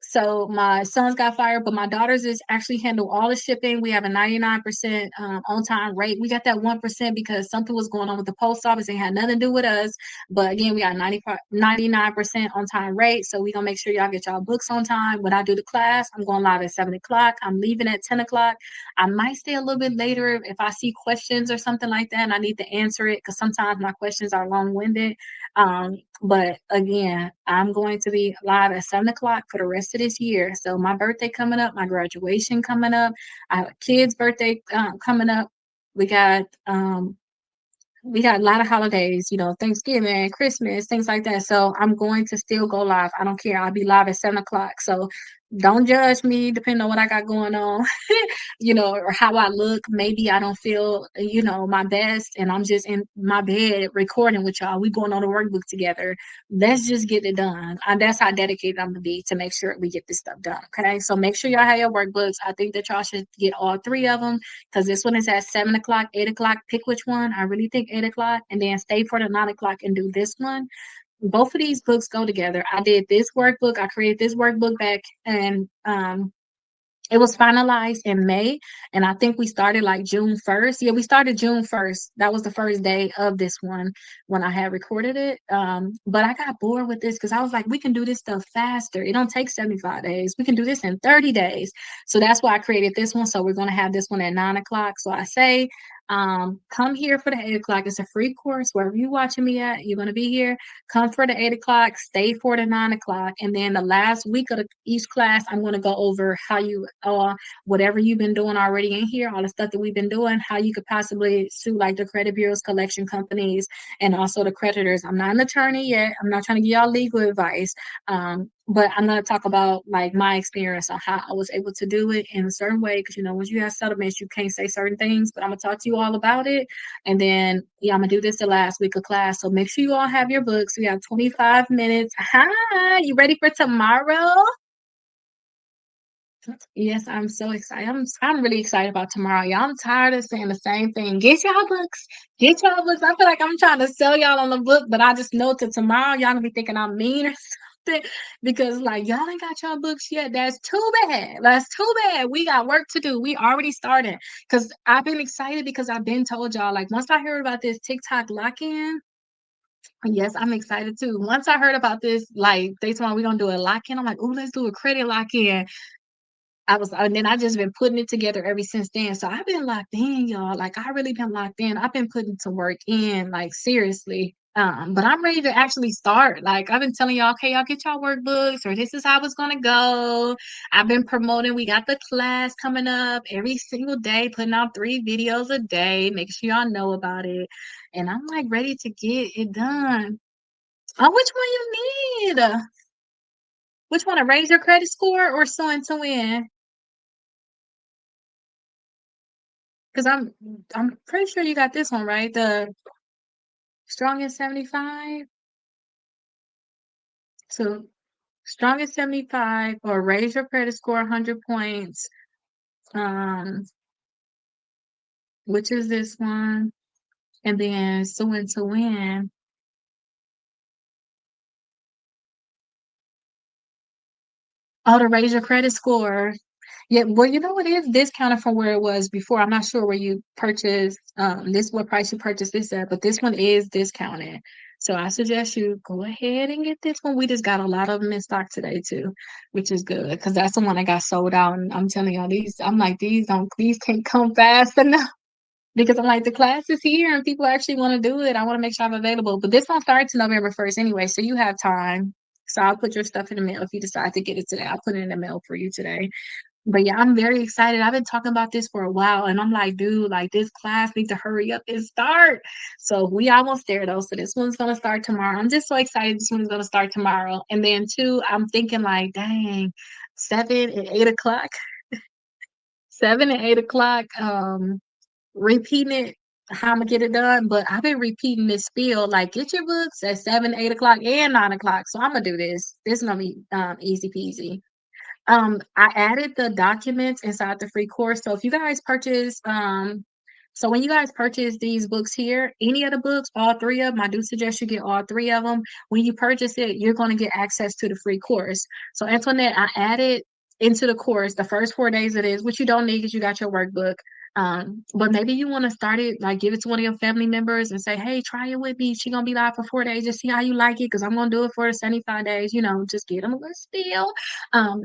So my sons got fired, but my daughters is actually handle all the shipping. We have a 99% on time rate. We got that 1% because something was going on with the post office. It had nothing to do with us. But again, we got 99% on time rate. So we gonna make sure y'all get y'all books on time. When I do the class, I'm going live at 7 o'clock. I'm leaving at 10 o'clock. I might stay a little bit later if I see questions or something like that and I need to answer it, because sometimes my questions are long-winded. But again, I'm going to be live at 7 o'clock for the rest of this year. So my birthday coming up, my graduation coming up, I have a kid's birthday coming up. We got a lot of holidays, Thanksgiving, Christmas, things like that. So I'm going to still go live. I don't care. I'll be live at 7 o'clock. So don't judge me depending on what I got going on, or how I look. Maybe I don't feel, my best and I'm just in my bed recording with y'all. We going on a workbook together. Let's just get it done. That's how dedicated I'm gonna be to make sure we get this stuff done. Okay. So make sure y'all have your workbooks. I think that y'all should get all 3 of them, because this one is at 7 o'clock, 8 o'clock. Pick which one. I really think 8 o'clock, and then stay for the 9 o'clock and do this one. Both of these books go together. I did this workbook. I created this workbook back, and it was finalized in May, and I think we started like June 1st. Yeah, we started June 1st. That was the first day of this one when I had recorded it. But I got bored with this because I was like, we can do this stuff faster. It don't take 75 days. We can do this in 30 days. So that's why I created this one. So we're going to have this one at 9 o'clock. So I say, come here for the 8 o'clock. It's a free course. Wherever you're watching me at, you're going to be here. Come for the 8 o'clock, stay for the 9 o'clock. And then the last week of each class, I'm going to go over how you, whatever you've been doing already in here, all the stuff that we've been doing, how you could possibly sue like the credit bureaus, collection companies, and also the creditors. I'm not an attorney yet. I'm not trying to give y'all legal advice. But I'm going to talk about like my experience on how I was able to do it in a certain way. Because, once you have settlements, you can't say certain things, but I'm going to talk to you all about it. And then, I'm going to do this the last week of class. So make sure you all have your books. We have 25 minutes. Hi, you ready for tomorrow? Yes, I'm so excited. I'm really excited about tomorrow. Y'all, I'm tired of saying the same thing. Get y'all books. Get y'all books. I feel like I'm trying to sell y'all on the book, but I just know to tomorrow y'all gonna be thinking I'm mean or something, because like y'all ain't got y'all books yet. That's too bad. That's too bad. We got work to do. We already started. Because I've been excited because I've been told y'all, like, once I heard about this TikTok lock-in. Yes, I'm excited too. Once I heard about this, like they told me we're gonna do a lock-in, I'm like, oh, let's do a credit lock-in. And then I just been putting it together ever since then. So I've been locked in, y'all. Like I really been locked in. I've been putting to work in, like seriously. But I'm ready to actually start. Like I've been telling y'all, okay, y'all get y'all workbooks, or this is how it's gonna go. I've been promoting. We got the class coming up every single day, putting out 3 videos a day. Make sure y'all know about it. And I'm like ready to get it done. Oh, which one you need? Which one? To raise your credit score or Sewing to Win? Because I'm pretty sure you got this one right. The Strongest 75. So Strongest 75 or Raise Your Credit Score 100 points. Um, which is this one, and then Sewing to Win. Oh, to raise your credit score. Yeah, well, you know, it is discounted from where it was before. I'm not sure where you purchased this, what price you purchased this at, but this one is discounted. So I suggest you go ahead and get this one. We just got a lot of them in stock today too, which is good because that's the one that got sold out. And I'm telling y'all, I'm like, these can't come fast enough. Because I'm like, the class is here and people actually want to do it. I want to make sure I'm available. But this one starts November 1st anyway, so you have time. So I'll put your stuff in the mail if you decide to get it today. I'll put it in the mail for you today. But yeah, I'm very excited. I've been talking about this for a while, and I'm like, dude, like this class needs to hurry up and start. So we almost there though. So this one's gonna start tomorrow. I'm just so excited. This one's gonna start tomorrow. And then two, I'm thinking like, dang, 7 and 8 o'clock, 7 and 8 o'clock. Repeating it how I'm gonna get it done, but I've been repeating this spiel like get your books at 7, 8 o'clock, and 9 o'clock. So I'm gonna do this. This is gonna be easy peasy. I added the documents inside the free course. So if you guys purchase, so when you guys purchase these books here, any of the books, all 3 of them, I do suggest you get all 3 of them. When you purchase it, you're going to get access to the free course. So Antoinette, I added into the course the first 4 days it is, which you don't need because you got your workbook. But maybe you want to start it, like give it to one of your family members and say, hey, try it with me. She gonna be live for 4 days. Just see how you like it because I'm gonna do it for 75 days. You know, just get them a little spiel. Um,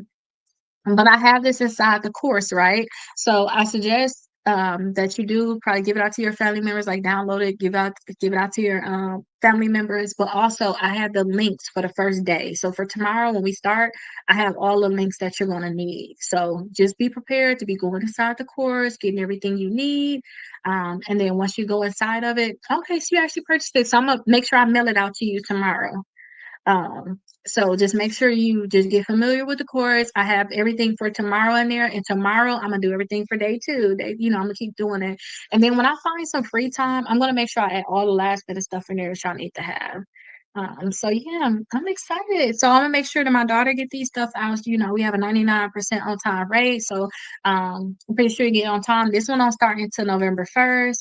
but I have this inside the course, right? So I suggest that you do probably give it out to your family members, like download it, give it out to your family members. But also, I have the links for the first day. So for tomorrow when we start, I have all the links that you're gonna need. So just be prepared to be going inside the course, getting everything you need. And then once you go inside of it, okay, so you actually purchased it. So I'm gonna make sure I mail it out to you tomorrow. Um, so just make sure you just get familiar with the course. I have everything for tomorrow in there, and tomorrow I'm gonna do everything for day 2. I'm gonna keep doing it. And then when I find some free time, I'm gonna make sure I add all the last bit of stuff in there that y'all need to have. So yeah, I'm excited. So I'm gonna make sure that my daughter get these stuff out. We have a 99% on time rate. So I'm pretty sure you get on time. This one don't start until November 1st.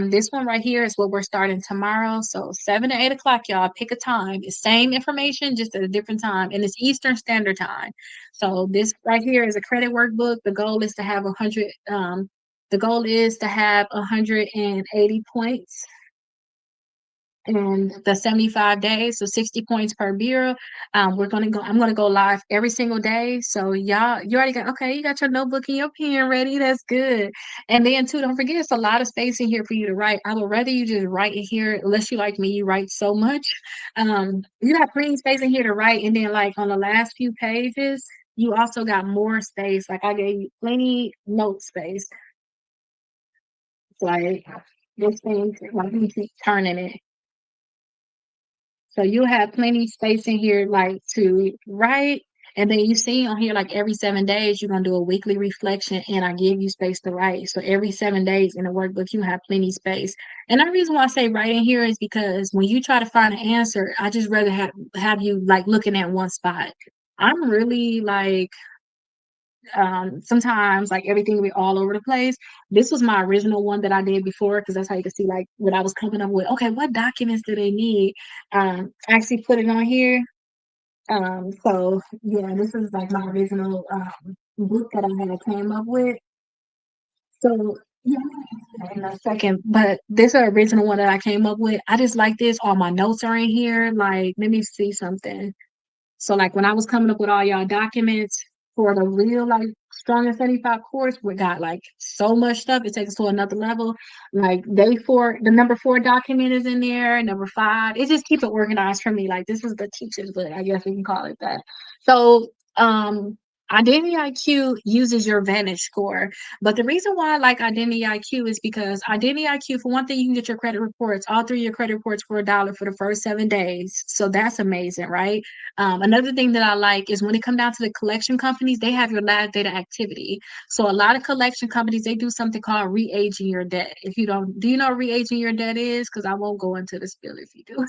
This one right here is what we're starting tomorrow. So 7 to 8 o'clock, y'all pick a time. It's same information, just at a different time, and it's Eastern Standard Time. So this right here is a credit workbook. The goal is to have 100. The goal is to have 180 points in the 75 days, so 60 points per bureau. I'm gonna go live every single day. So y'all, you already got okay, you got your notebook and your pen ready. That's good. And then too, don't forget it's a lot of space in here for you to write. I would rather you just write in here, unless you like me, you write so much. You got plenty of space in here to write, and then like on the last few pages, you also got more space. Like I gave you plenty note space. Like this thing, like you keep turning it. So you have plenty of space in here, like to write. And then you see on here, like every 7 days, you're gonna do a weekly reflection, and I give you space to write. So every 7 days in the workbook, you have plenty of space. And the reason why I say write in here is because when you try to find an answer, I just rather have you like looking at one spot. I'm really like sometimes like everything be all over the place. This was my original one that I did before because that's how you can see like what I was coming up with. Okay, what documents do they need? I actually put it on here. So yeah, this is like my original book that I had came up with. So yeah, in a second, but this is the original one that I came up with. I just like this. All my notes are in here. Like, let me see something. So like when I was coming up with all y'all documents for the real like Strong and 75 course, we got like so much stuff. It takes us to another level. Like day four, the number four document is in there, number five. It just keeps it organized for me. Like this is the teacher's book, I guess we can call it that. So Identity IQ uses your Vantage score. But the reason why I like Identity IQ is because Identity IQ, for one thing, you can get your credit reports, all three of your credit reports for $1 for the first 7 days. So that's amazing, right? Another thing that I like is when it comes down to the collection companies, they have your last data activity. So a lot of collection companies, they do something called re-aging your debt. If you don't, do you know what re-aging your debt is? Because I won't go into the spiel if you do.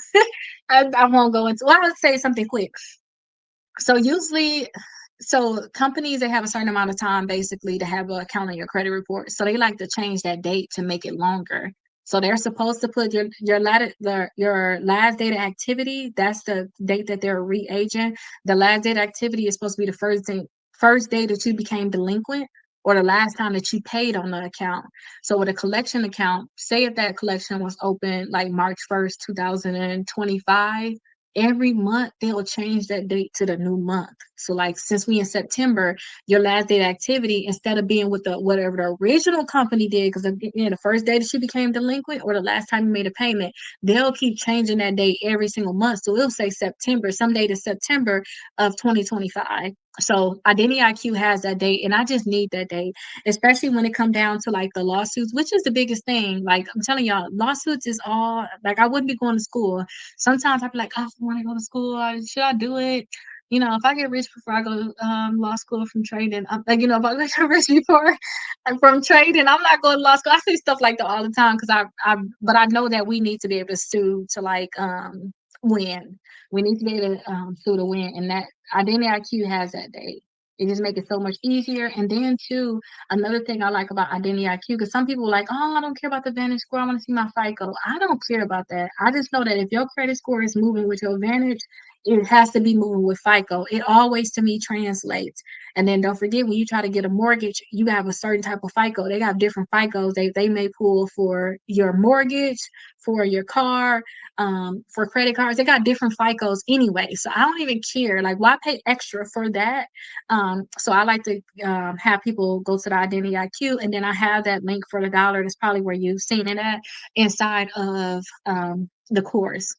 I won't go into, well, I'll say something quick. So usually, so companies, they have a certain amount of time basically to have an account on your credit report. So they like to change that date to make it longer. So they're supposed to put your last data activity. That's the date that they're re-aging. The last data activity is supposed to be the first day that you became delinquent, or the last time that you paid on the account. So with a collection account, say if that collection was open like March 1st, 2025, every month they'll change that date to the new month. So like since we in September, your last date activity, instead of being with the whatever the original company did, because the first day that you became delinquent or the last time you made a payment, they'll keep changing that date every single month. So it'll say September, some date is September of 2025. So Identity IQ has that date, and I just need that date, especially when it come down to like the lawsuits, which is the biggest thing. Like I'm telling y'all, lawsuits is all like I wouldn't be going to school. Sometimes I'd be like, oh, I want to go to school. Should I do it? If I get rich before I go to law school from trading, I'm like, if I get rich before from trading, I'm not going to law school. I say stuff like that all the time because but I know that we need to be able to sue to like win. We need to be able to sue to win, and that Identity IQ has that day. It just makes it so much easier. And then too, another thing I like about Identity IQ, because some people are like, oh, I don't care about the Vantage score. I want to see my FICO. I don't care about that. I just know that if your credit score is moving with your Vantage, it has to be moving with FICO. It always to me translates. And then don't forget, when you try to get a mortgage, you have a certain type of FICO. They have different FICOs. They may pull for your mortgage, for your car, for credit cards. They got different FICOs anyway. So I don't even care. Like, why pay extra for that? So I like to have people go to the Identity IQ, and then I have that link for the $1. That's probably where you've seen it at inside of the course.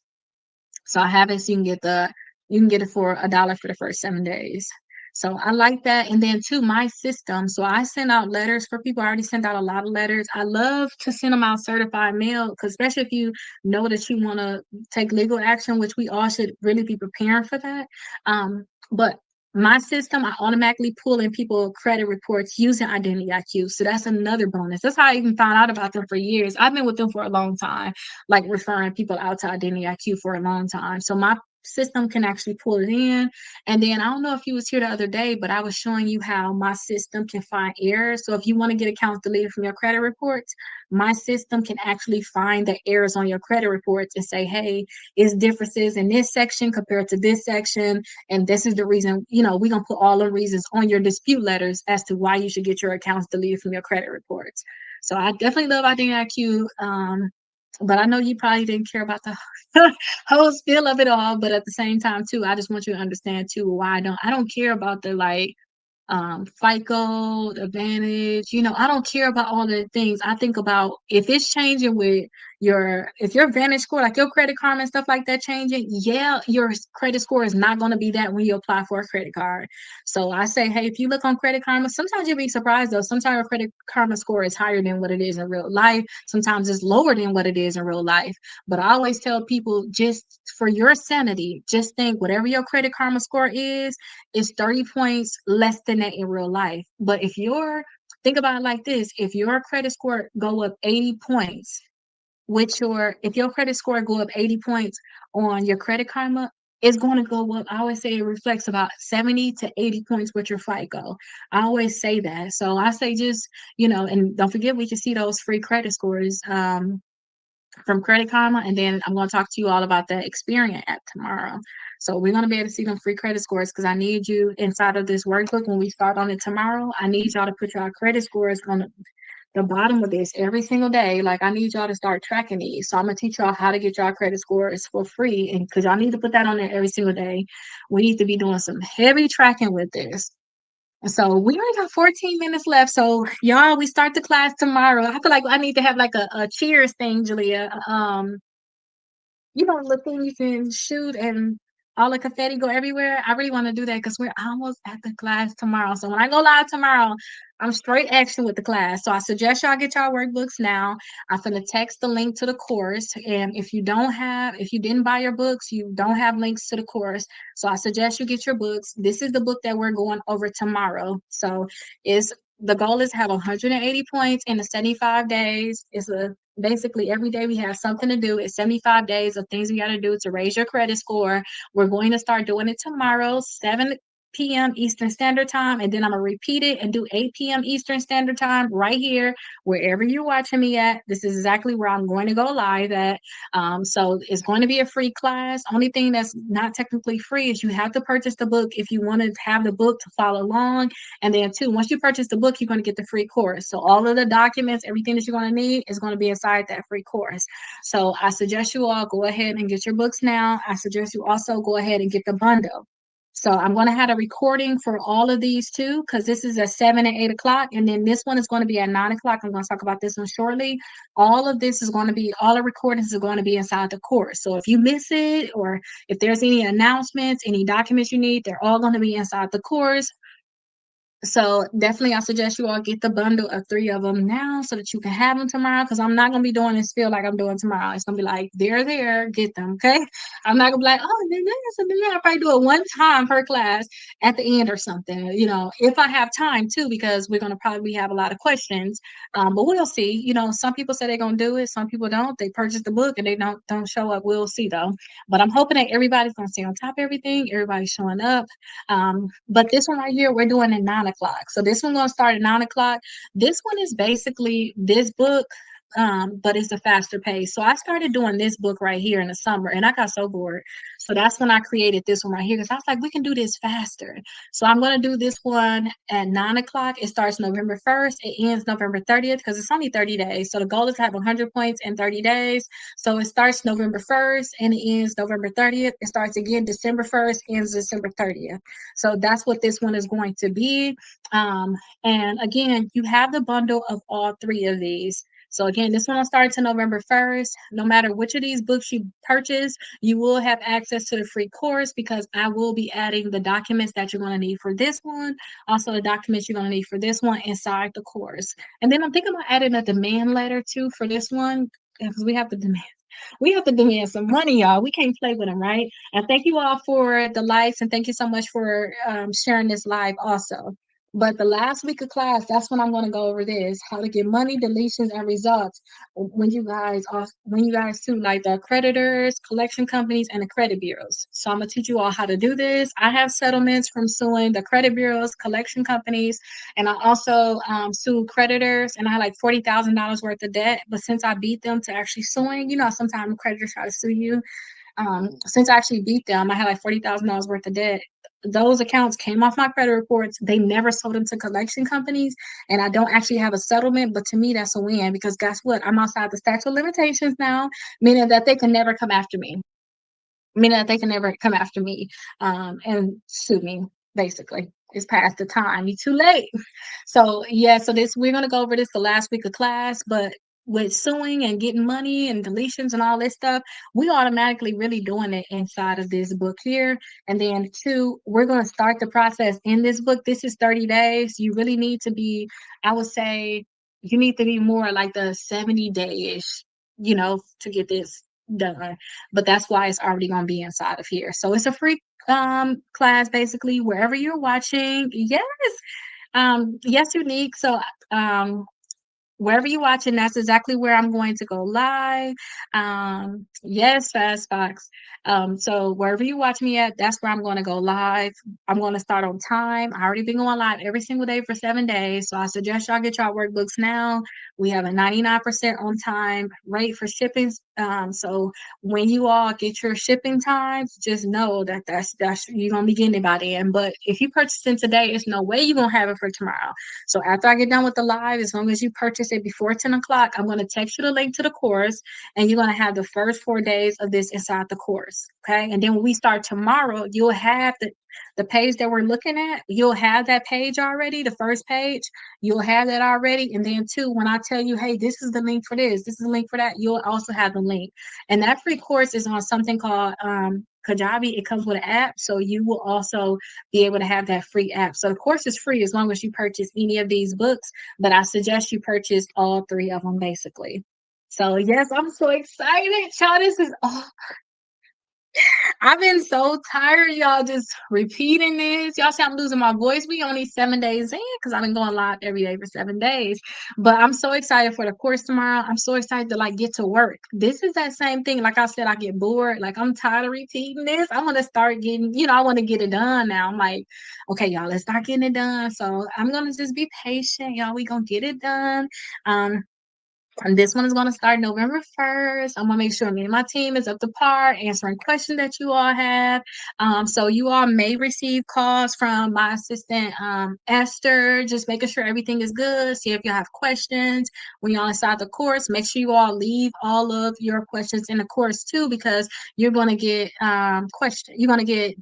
So I have it so you can get it for $1 for the first 7 days. So I like that. And then too, my system. So I send out letters for people. I already sent out a lot of letters. I love to send them out certified mail, because especially if you know that you want to take legal action, which we all should really be preparing for that. But my system, I automatically pull in people credit reports using Identity IQ. So that's another bonus. That's how I even found out about them for years. I've been with them for a long time, like referring people out to Identity IQ for a long time. So my system can actually pull it in. And then I don't know if you was here the other day, but I was showing you how my system can find errors. So if you want to get accounts deleted from your credit reports, my system can actually find the errors on your credit reports and say, hey, it's differences in this section compared to this section, and this is the reason. We're gonna put all the reasons on your dispute letters as to why you should get your accounts deleted from your credit reports. So I definitely love Identity IQ. But I know you probably didn't care about the whole spiel of it all. But at the same time, too, I just want you to understand too why I don't care about the like FICO, Advantage. I don't care about all the things. I think about if it's changing with if your Vantage score, like your Credit Karma and stuff like that changing, yeah, your credit score is not going to be that when you apply for a credit card. So I say, hey, if you look on Credit Karma, sometimes you'll be surprised though. Sometimes your Credit Karma score is higher than what it is in real life. Sometimes it's lower than what it is in real life. But I always tell people, just for your sanity, just think whatever your Credit Karma score is 30 points less than that in real life. But think about it like this, if your credit score go up 80 points, if your credit score go up 80 points on your Credit Karma, it's going to go up. I always say it reflects about 70 to 80 points with your FICO. I always say that. So I say just, and don't forget, we can see those free credit scores from Credit Karma, and then I'm going to talk to you all about that Experian app tomorrow. So we're going to be able to see them free credit scores, because I need you inside of this workbook when we start on it tomorrow. I need y'all to put your credit scores on the bottom of this every single day. Like, I need y'all to start tracking these. So I'm going to teach y'all how to get y'all credit scores for free, and because y'all need to put that on there every single day. We need to be doing some heavy tracking with this. So we only got 14 minutes left. So y'all, we start the class tomorrow. I feel like I need to have like a cheers thing, Julia. You know, the thing you can shoot and all the confetti go everywhere. I really want to do that because we're almost at the class tomorrow. So when I go live tomorrow, I'm straight action with the class. So I suggest y'all get y'all workbooks now. I'm gonna text the link to the course. And if you didn't buy your books, you don't have links to the course. So I suggest you get your books. This is the book that we're going over tomorrow. So it's the goal is to have 180 points in the 75 days. It's a basically every day we have something to do. It's 75 days of things we got to do to raise your credit score. We're going to start doing it tomorrow, 7 p.m. Eastern Standard Time, and then I'm gonna repeat it and do 8 p.m. Eastern Standard Time right here, wherever you're watching me at. This is exactly where I'm going to go live at. So it's going to be a free class. Only thing that's not technically free is you have to purchase the book if you want to have the book to follow along. And then two, once you purchase the book, you're going to get the free course. So all of the documents, everything that you're going to need is going to be inside that free course. So I suggest you all go ahead and get your books now. I suggest you also go ahead and get the bundle. So I'm going to have a recording for all of these too, because this is at 7 and 8 o'clock. And then this one is going to be at 9 o'clock. I'm going to talk about this one shortly. All of this is going to be, all the recordings are going to be inside the course. So if you miss it, or if there's any announcements, any documents you need, they're all going to be inside the course. So definitely, I suggest you all get the bundle of 3 of them now so that you can have them tomorrow. Because I'm not gonna be doing this feel like I'm doing tomorrow. It's gonna be like they're there, get them. Okay, I'm not gonna be like, oh, then this and then that. I'll probably do it one time per class at the end or something. You know, if I have time too, because we're gonna probably have a lot of questions. But we'll see. You know, some people say they're gonna do it, some people don't. They purchase the book and they don't show up. We'll see though. But I'm hoping that everybody's gonna stay on top of everything. Everybody's showing up. But this one right here, we're doing at 9 o'clock. So this one gonna start at 9 o'clock. This one is basically this book, but it's a faster pace. So I started doing this book right here in the summer, and I got so bored. So that's when I created this one right here because I was like, we can do this faster. So I'm gonna do this one at 9 o'clock. It starts November 1st. It ends November 30th because it's only 30 days. So the goal is to have 100 points in 30 days. So it starts November 1st and it ends November 30th. It starts again December 1st, ends December 30th. So that's what this one is going to be. And again, you have the bundle of all 3 of these. So again, this one will start to November 1st. No matter which of these books you purchase, you will have access to the free course because I will be adding the documents that you're going to need for this one, also the documents you're going to need for this one inside the course. And then I'm thinking about adding a demand letter too for this one because we have to demand some money, y'all. We can't play with them, right? And thank you all for the likes and thank you so much for sharing this live also. But the last week of class, that's when I'm going to go over this: how to get money, deletions, and results. When you guys too, like the creditors, collection companies, and the credit bureaus. So I'm gonna teach you all how to do this. I have settlements from suing the credit bureaus, collection companies, and I also sued creditors, and I had like $40,000 worth of debt. But since I beat them to actually suing, you know, sometimes creditors try to sue you. Since I actually beat them, I had like $40,000 worth of debt. Those accounts came off my credit reports. They never sold them to collection companies, and I don't actually have a settlement. But to me, that's a win because guess what? I'm outside the statute of limitations now, meaning that they can never come after me. Meaning that they can never come after me and sue me. Basically, it's past the time. You're too late. So yeah, so this we're gonna go over this the last week of class, but with suing and getting money and deletions and all this stuff, we automatically really doing it inside of this book here. And then two, we're gonna start the process in this book. This is 30 days. You really need to be, I would say, you need to be more like the 70 day-ish, you know, to get this done. But that's why it's already gonna be inside of here. So it's a free class basically wherever you're watching. Yes, yes, Unique. So, wherever you're watching, that's exactly where I'm going to go live. Yes, Fast Fox. So wherever you watch me at, that's where I'm going to go live. I'm going to start on time. I already been going live every single day for 7 days. So I suggest y'all get y'all workbooks now. We have a 99% on time rate for shipping. So when you all get your shipping times, just know that that's you're gonna be getting it by then. But if you purchase it today, it's no way you're gonna have it for tomorrow. So after I get done with the live, as long as you purchase it before 10 o'clock, I'm going to text you the link to the course, and you're going to have the first 4 days of this inside the course. course. Okay. And then when we start tomorrow, you'll have the page that we're looking at, you'll have that page already, the first page, you'll have that already. And then two, when I tell you, hey, this is the link for this is the link for that, you'll also have the link. And that free course is on something called Kajabi. It comes with an app. So you will also be able to have that free app. So the course is free as long as you purchase any of these books, but I suggest you purchase all three of them basically. So yes, I'm so excited. Y'all, this is I've been so tired, y'all, just repeating this. Y'all see I'm losing my voice. We only 7 days in because I've been going live every day for 7 days. But I'm so excited for the course tomorrow. I'm so excited to like get to work. This is that same thing. Like I said, I get bored. Like I'm tired of repeating this. I want to start getting, I want to get it done now. I'm like, okay, y'all, let's start getting it done. So I'm gonna just be patient, y'all. We gonna get it done. And this one is going to start November 1st. I'm going to make sure me and my team is up to par, answering questions that you all have. So you all may receive calls from my assistant, Esther, just making sure everything is good. See if you have questions when you're inside the course. Make sure you all leave all of your questions in the course too, because you're going to get questions. You're going to get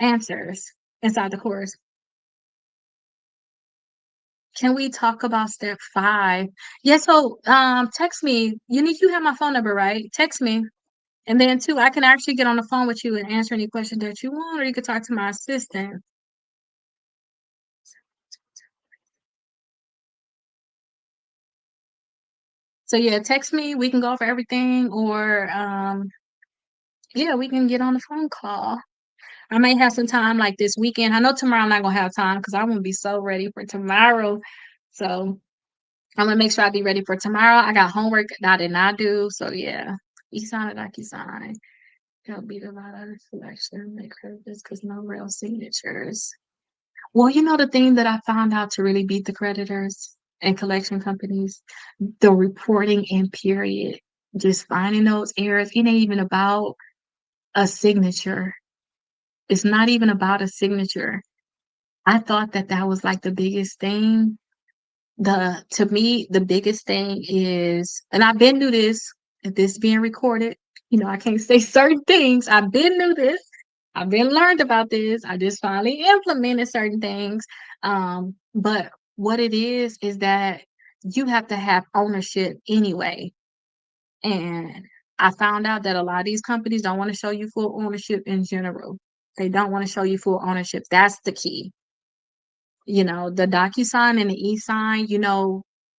answers inside the course. Can we talk about step 5? Yeah, so text me. You have my phone number, right? Text me. And then too, I can actually get on the phone with you and answer any questions that you want, or you could talk to my assistant. So yeah, text me. We can go over everything, or yeah, we can get on the phone call. I may have some time like this weekend. I know tomorrow I'm not gonna have time because I want to be so ready for tomorrow. So I'm gonna make sure I be ready for tomorrow. I got homework that I did not do. So yeah. E-sign and DocuSign. It'll be the lot of selection, make creditors because no real signatures. Well, the thing that I found out to really beat the creditors and collection companies, the reporting in period, just finding those errors. It ain't even about a signature. It's not even about a signature. I thought that that was like the biggest thing. To me, the biggest thing is, and I've been through this, if this being recorded, I can't say certain things. I've been through this. I've been learned about this. I just finally implemented certain things. But what it is that you have to have ownership anyway. And I found out that a lot of these companies don't want to show you full ownership in general. They don't want to show you full ownership. That's the key. The DocuSign and the e-sign,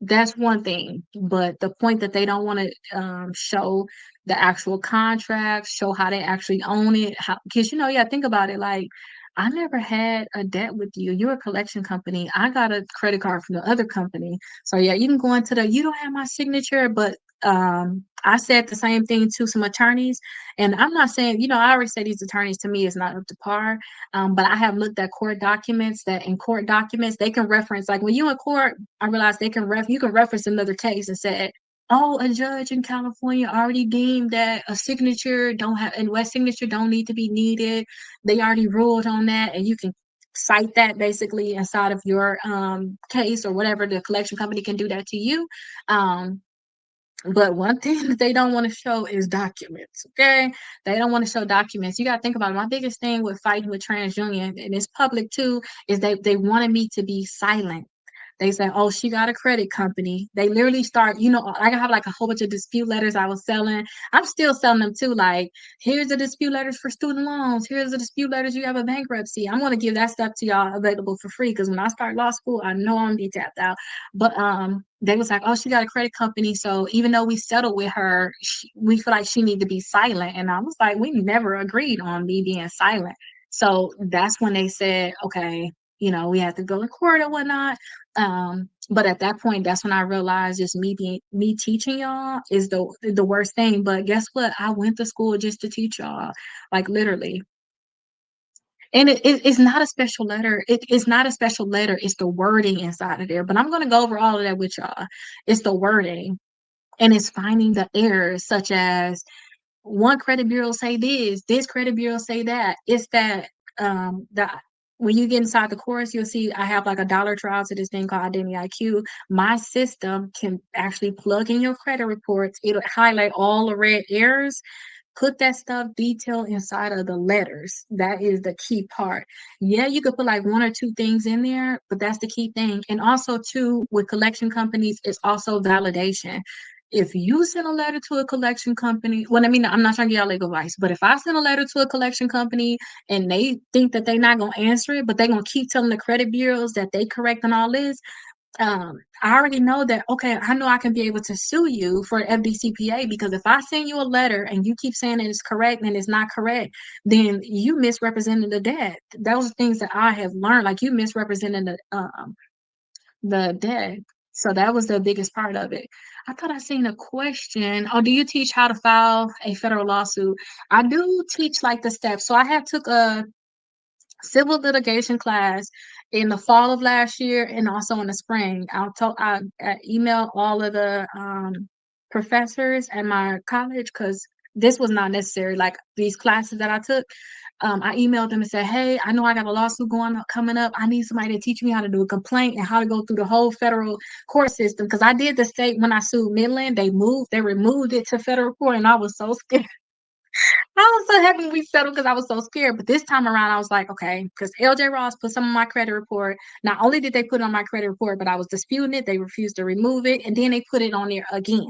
that's one thing. But the point that they don't want to show the actual contract, show how they actually own it. Because yeah, think about it. Like, I never had a debt with you. You're a collection company. I got a credit card from the other company. So yeah, you can go into you don't have my signature, but I said the same thing to some attorneys. And I'm not saying, I already said these attorneys to me is not up to par. But I have looked at court documents that in court documents, they can reference, like when you in court, I realized you can reference another case and say, oh, a judge in California already deemed that a signature and West signature don't need to be needed. They already ruled on that. And you can cite that basically inside of your case or whatever. The collection company can do that to you. But one thing that they don't want to show is documents. Okay. They don't want to show documents. You got to think about it. My biggest thing with fighting with TransUnion, and it's public too, is they wanted me to be silent. They say, oh, she got a credit company. They literally start, I have like a whole bunch of dispute letters I was selling. I'm still selling them too. Like, here's the dispute letters for student loans. Here's the dispute letters. You have a bankruptcy. I'm going to give that stuff to y'all available for free. Cause when I start law school, I know I'm gonna be tapped out. But, they was like, oh, she got a credit company. So even though we settled with her, we feel like she need to be silent. And I was like, we never agreed on me being silent. So that's when they said, okay, we have to go to court or whatnot. But at that point, that's when I realized just me teaching y'all is the worst thing. But guess what? I went to school just to teach y'all, like literally. And it's not a special letter. It's not a special letter. It's the wording inside of there. But I'm gonna go over all of that with y'all. It's the wording, and it's finding the errors, such as one credit bureau say this credit bureau say that. It's that the when you get inside the course, you'll see I have like a dollar trial to this thing called Identity IQ. My system can actually plug in your credit reports. It'll highlight all the red errors, put that stuff detailed inside of the letters. That is the key part. Yeah, you could put like one or two things in there, but that's the key thing. And also too, with collection companies, it's also validation. If you send a letter to a collection company, well, I mean, I'm not trying to get y'all legal advice, but if I send a letter to a collection company and they think that they're not gonna answer it, but they're gonna keep telling the credit bureaus that they correct and all this, I already know that, okay, I know I can be able to sue you for FDCPA, because if I send you a letter and you keep saying that it's correct and it's not correct, then you misrepresented the debt. Those are things that I have learned, like you misrepresented the debt. So that was the biggest part of it. I thought I seen a question. Oh, do you teach how to file a federal lawsuit? I do teach like the steps. So I have took a civil litigation class in the fall of last year and also in the spring. I emailed all of the professors at my college, because this was not necessary. Like these classes that I took, I emailed them and said, "Hey, I know I got a lawsuit coming up. I need somebody to teach me how to do a complaint and how to go through the whole federal court system." Because I did the state when I sued Midland, they removed it to federal court, and I was so scared. I was so happy we settled because I was so scared. But this time around, I was like, okay, because LJ Ross put some on my credit report. Not only did they put it on my credit report, but I was disputing it. They refused to remove it. And then they put it on there again.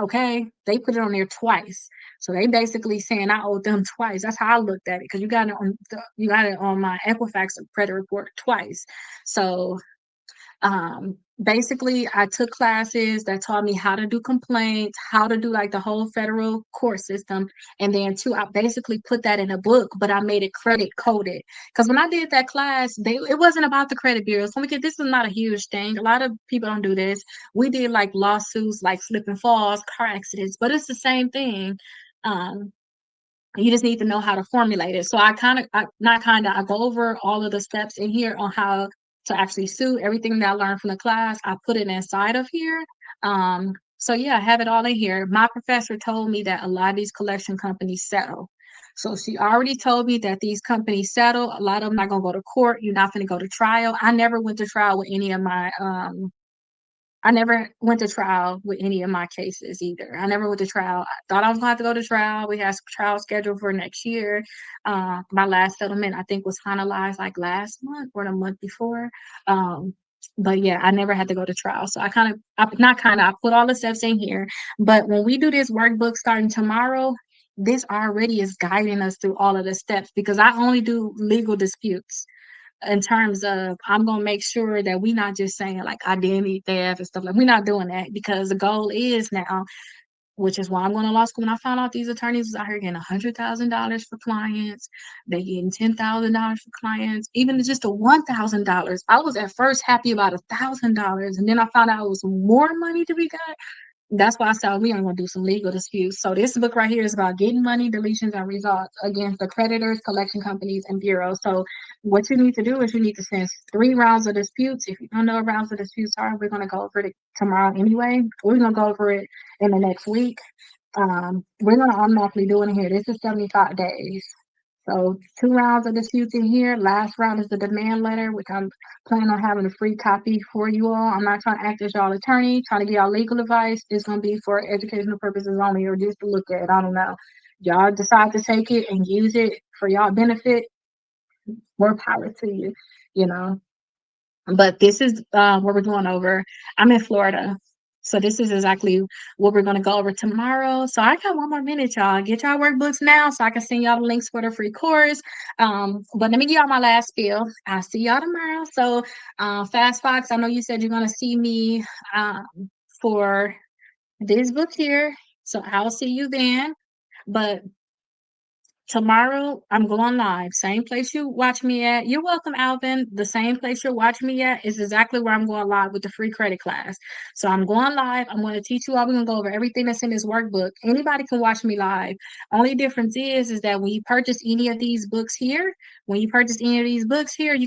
Okay. They put it on there twice. So they basically saying I owed them twice. That's how I looked at it. Because you got it on my Equifax credit report twice. So basically I took classes that taught me how to do complaints, how to do like the whole federal court system, and then too I basically put that in a book, but I made it credit coded. Because when I did that class, it wasn't about the credit bureau. So this is not a huge thing, a lot of people don't do this. We did like lawsuits, like slip and falls, car accidents, but it's the same thing. um you just need to know how to formulate it. So I go over all of the steps in here on how to actually sue. Everything that I learned from the class, I put it inside of here. So yeah, I have it all in here. My professor told me that a lot of these collection companies settle. So she already told me that these companies settle. A lot of them not gonna go to court. You're not gonna go to trial. I never went to trial with any of my cases either. I never went to trial. I thought I was going to have to go to trial. We had some trial scheduled for next year. My last settlement, I think, was finalized like last month or the month before. But yeah, I never had to go to trial. So I put all the steps in here. But when we do this workbook starting tomorrow, this already is guiding us through all of the steps, because I only do legal disputes. In terms of, I'm gonna make sure that we're not just saying like identity theft and stuff, like we're not doing that, because the goal is now, which is why I'm going to law school. When I found out these attorneys was out here getting $100,000 for clients, they getting $10,000 for clients, even just a $1,000. I was at first happy about $1,000, and then I found out it was more money to be got. That's why I said we are going to do some legal disputes. So this book right here is about getting money, deletions, and results against the creditors, collection companies, and bureaus. So what you need to do is you need to send 3 rounds of disputes. If you don't know what rounds of disputes are, we're going to go over it tomorrow anyway. We're going to go over it in the next week. We're going to automatically do it in here. This is 75 days. So 2 rounds of disputes in here. Last round is the demand letter, which I'm planning on having a free copy for you all. I'm not trying to act as y'all attorney, trying to get y'all legal advice. It's going to be for educational purposes only, or just to look at it. I don't know. Y'all decide to take it and use it for y'all benefit. More power to you, you know. But this is what we're going over. I'm in Florida. So this is exactly what we're going to go over tomorrow. So I got 1 more minute, y'all. Get y'all workbooks now so I can send y'all the links for the free course. But let me give y'all my last spiel. I'll see y'all tomorrow. So Fast Fox, I know you said you're going to see me for this book here. So I'll see you then. But tomorrow, I'm going live. Same place you watch me at. You're welcome, Alvin. The same place you're watching me at is exactly where I'm going live with the free credit class. So I'm going live. I'm going to teach you all. We're going to go over everything that's in this workbook. Anybody can watch me live. Only difference is that when you purchase any of these books here, you're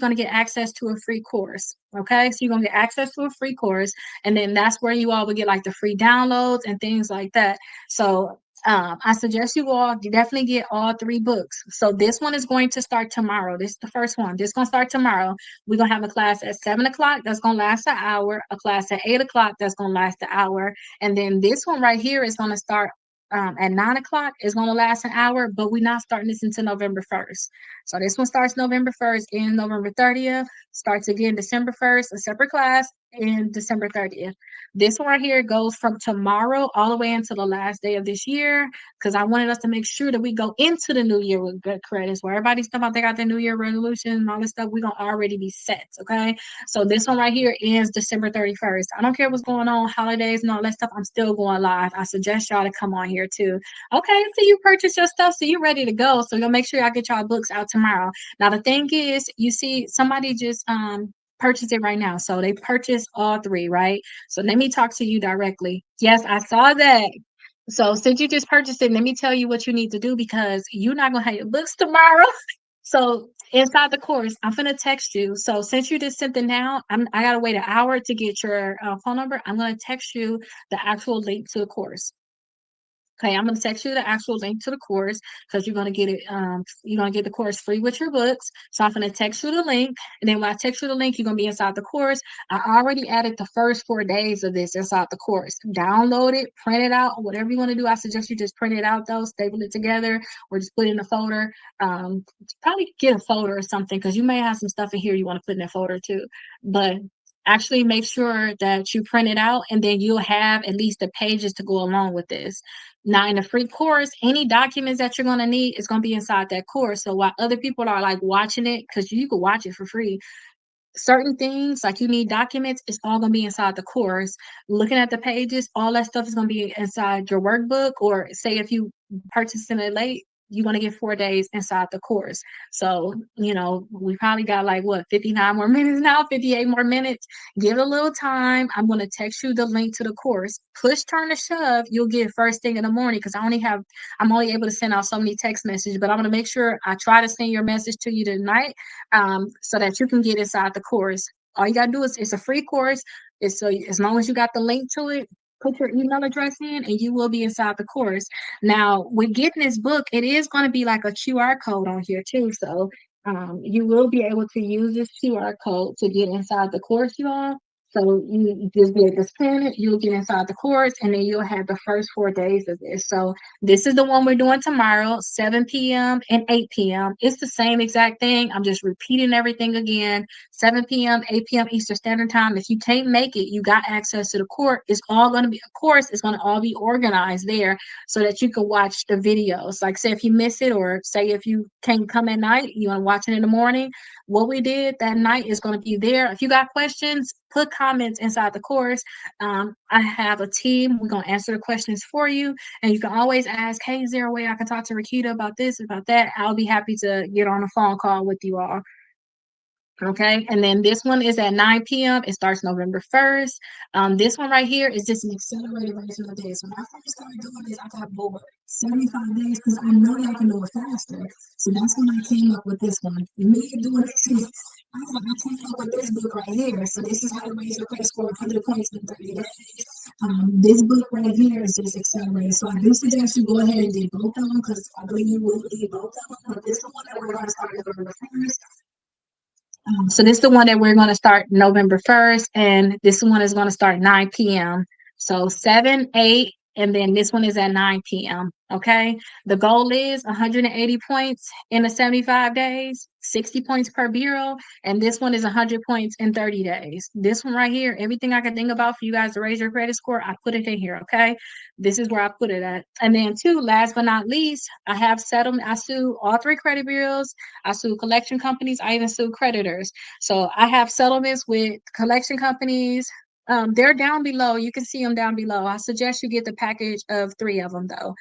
going to get access to a free course. Okay, so you're going to get access to a free course. And then that's where you all will get like the free downloads and things like that. So I suggest you all definitely get all 3 books. So this one is going to start tomorrow. This is the first one. This is going to start tomorrow. We're going to have a class at 7 o'clock. That's going to last an hour. A class at 8 o'clock. That's going to last an hour. And then this one right here is going to start at 9 o'clock. It's going to last an hour, but we're not starting this until November 1st. So this one starts November 1st and November 30th. Starts again December 1st, a separate class, and December 30th. This one right here goes from tomorrow all the way until the last day of this year, because I wanted us to make sure that we go into the new year with good credits. Where everybody's talking about they got their new year resolution and all this stuff, we're gonna already be set. Okay. So this one right here ends December 31st. I don't care what's going on, holidays and all that stuff. I'm still going live. I suggest y'all to come on here too. Okay, so you purchase your stuff, so you're ready to go. So you'll make sure y'all get y'all books out tomorrow. Now the thing is, you see somebody just purchase it right now. So they purchased all three, right? So let me talk to you directly. Yes, I saw that. So since you just purchased it, let me tell you what you need to do, because you're not gonna have your books tomorrow. So inside the course, I'm gonna text you. So since you just sent it now, I gotta wait an hour to get your phone number. I'm gonna text you the actual link to the course. Okay, I'm gonna text you the actual link to the course, because you're gonna get it. You're gonna get the course free with your books. So I'm gonna text you the link, and then when I text you the link, you're gonna be inside the course. I already added the first 4 days of this inside the course. Download it, print it out, whatever you want to do. I suggest you just print it out though, staple it together, or just put it in a folder. Probably get a folder or something, because you may have some stuff in here you want to put in a folder too. But actually make sure that you print it out, and then you'll have at least the pages to go along with this. Now, in the free course, any documents that you're going to need is going to be inside that course. So while other people are like watching it, because you can watch it for free, certain things like you need documents, it's all going to be inside the course. Looking at the pages, all that stuff is going to be inside your workbook. Or say if you purchase it late, you're going to get 4 days inside the course. So, we probably got like what, 59 more minutes now, 58 more minutes. Give it a little time. I'm going to text you the link to the course. Push, turn, to shove, you'll get first thing in the morning, because I'm only able to send out so many text messages, but I'm going to make sure I try to send your message to you tonight, so that you can get inside the course. All you gotta do is, it's a free course. It's so as long as you got the link to it, put your email address in, and you will be inside the course. Now, with getting this book, it is going to be like a QR code on here too. So you will be able to use this QR code to get inside the course, you all. So you just be able to scan it, you'll get inside the course, and then you'll have the first 4 days of this. So this is the one we're doing tomorrow, 7 p.m. and 8 p.m. It's the same exact thing. I'm just repeating everything again. 7 p.m., 8 p.m. Eastern Standard Time. If you can't make it, you got access to the course. It's all going to be, of course, it's going to all be organized there, so that you can watch the videos. Like say if you miss it, or say if you can't come at night, you want to watch it in the morning, what we did that night is going to be there. If you got questions, put comments inside the course. I have a team. We're going to answer the questions for you. And you can always ask, hey, is there a way I can talk to Rakita about this, about that? I'll be happy to get on a phone call with you all. Okay, and then this one is at 9 p.m. It starts November 1st. This one right here is just an accelerated version of this. When I first started doing this, I got over 75 days, because I know I can do it faster. So that's when I came up with this one. Me doing this, I came up with this book right here. So this is how to raise your credit score 100 points in 30 days. This book right here is just accelerated. So I do suggest you go ahead and do both of them, because I believe you will need both of them. But this is the one that we're going to start November 1st. So this is the one that we're going to start November 1st, and this one is going to start 9 p.m. So 7, 8, and then this one is at 9 p.m. Okay. The goal is 180 points in the 75 days, 60 points per bureau, and this one is 100 points in 30 days. This one right here, everything I can think about for you guys to raise your credit score, I put it in here. Okay. This is where I put it at. And then two, last but not least, I have settlement. I sue all three credit bureaus. I sue collection companies. I even sue creditors. So I have settlements with collection companies. They're down below. You can see them down below. I suggest you get the package of 3 of them though.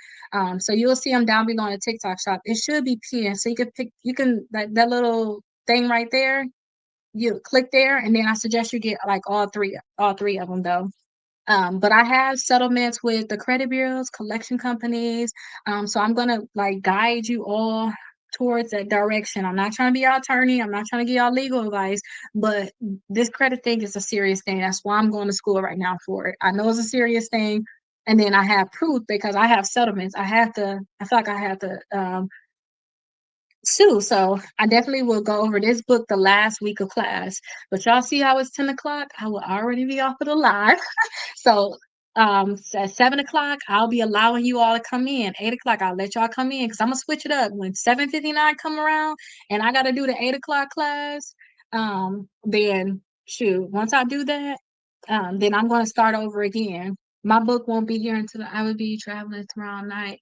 So you'll see them down below in the TikTok shop. It should be pinned. So you can that little thing right there, you click there, and then I suggest you get like all three of them though. But I have settlements with the credit bureaus, collection companies. So I'm gonna like guide you all towards that direction. I'm not trying to be your attorney. I'm not trying to give y'all legal advice, but this credit thing is a serious thing. That's why I'm going to school right now for it. I know it's a serious thing. And then I have proof because I have settlements. I feel like I have to sue. So I definitely will go over this book the last week of class. But y'all see how it's 10 o'clock? I will already be off of the live. So At 7 o'clock, I'll be allowing you all to come in. 8 o'clock, I'll let y'all come in because I'm gonna switch it up. When 7:59 come around and I gotta do the 8 o'clock class, then shoot, once I do that, then I'm gonna start over again. My book won't be here until I will be traveling tomorrow night.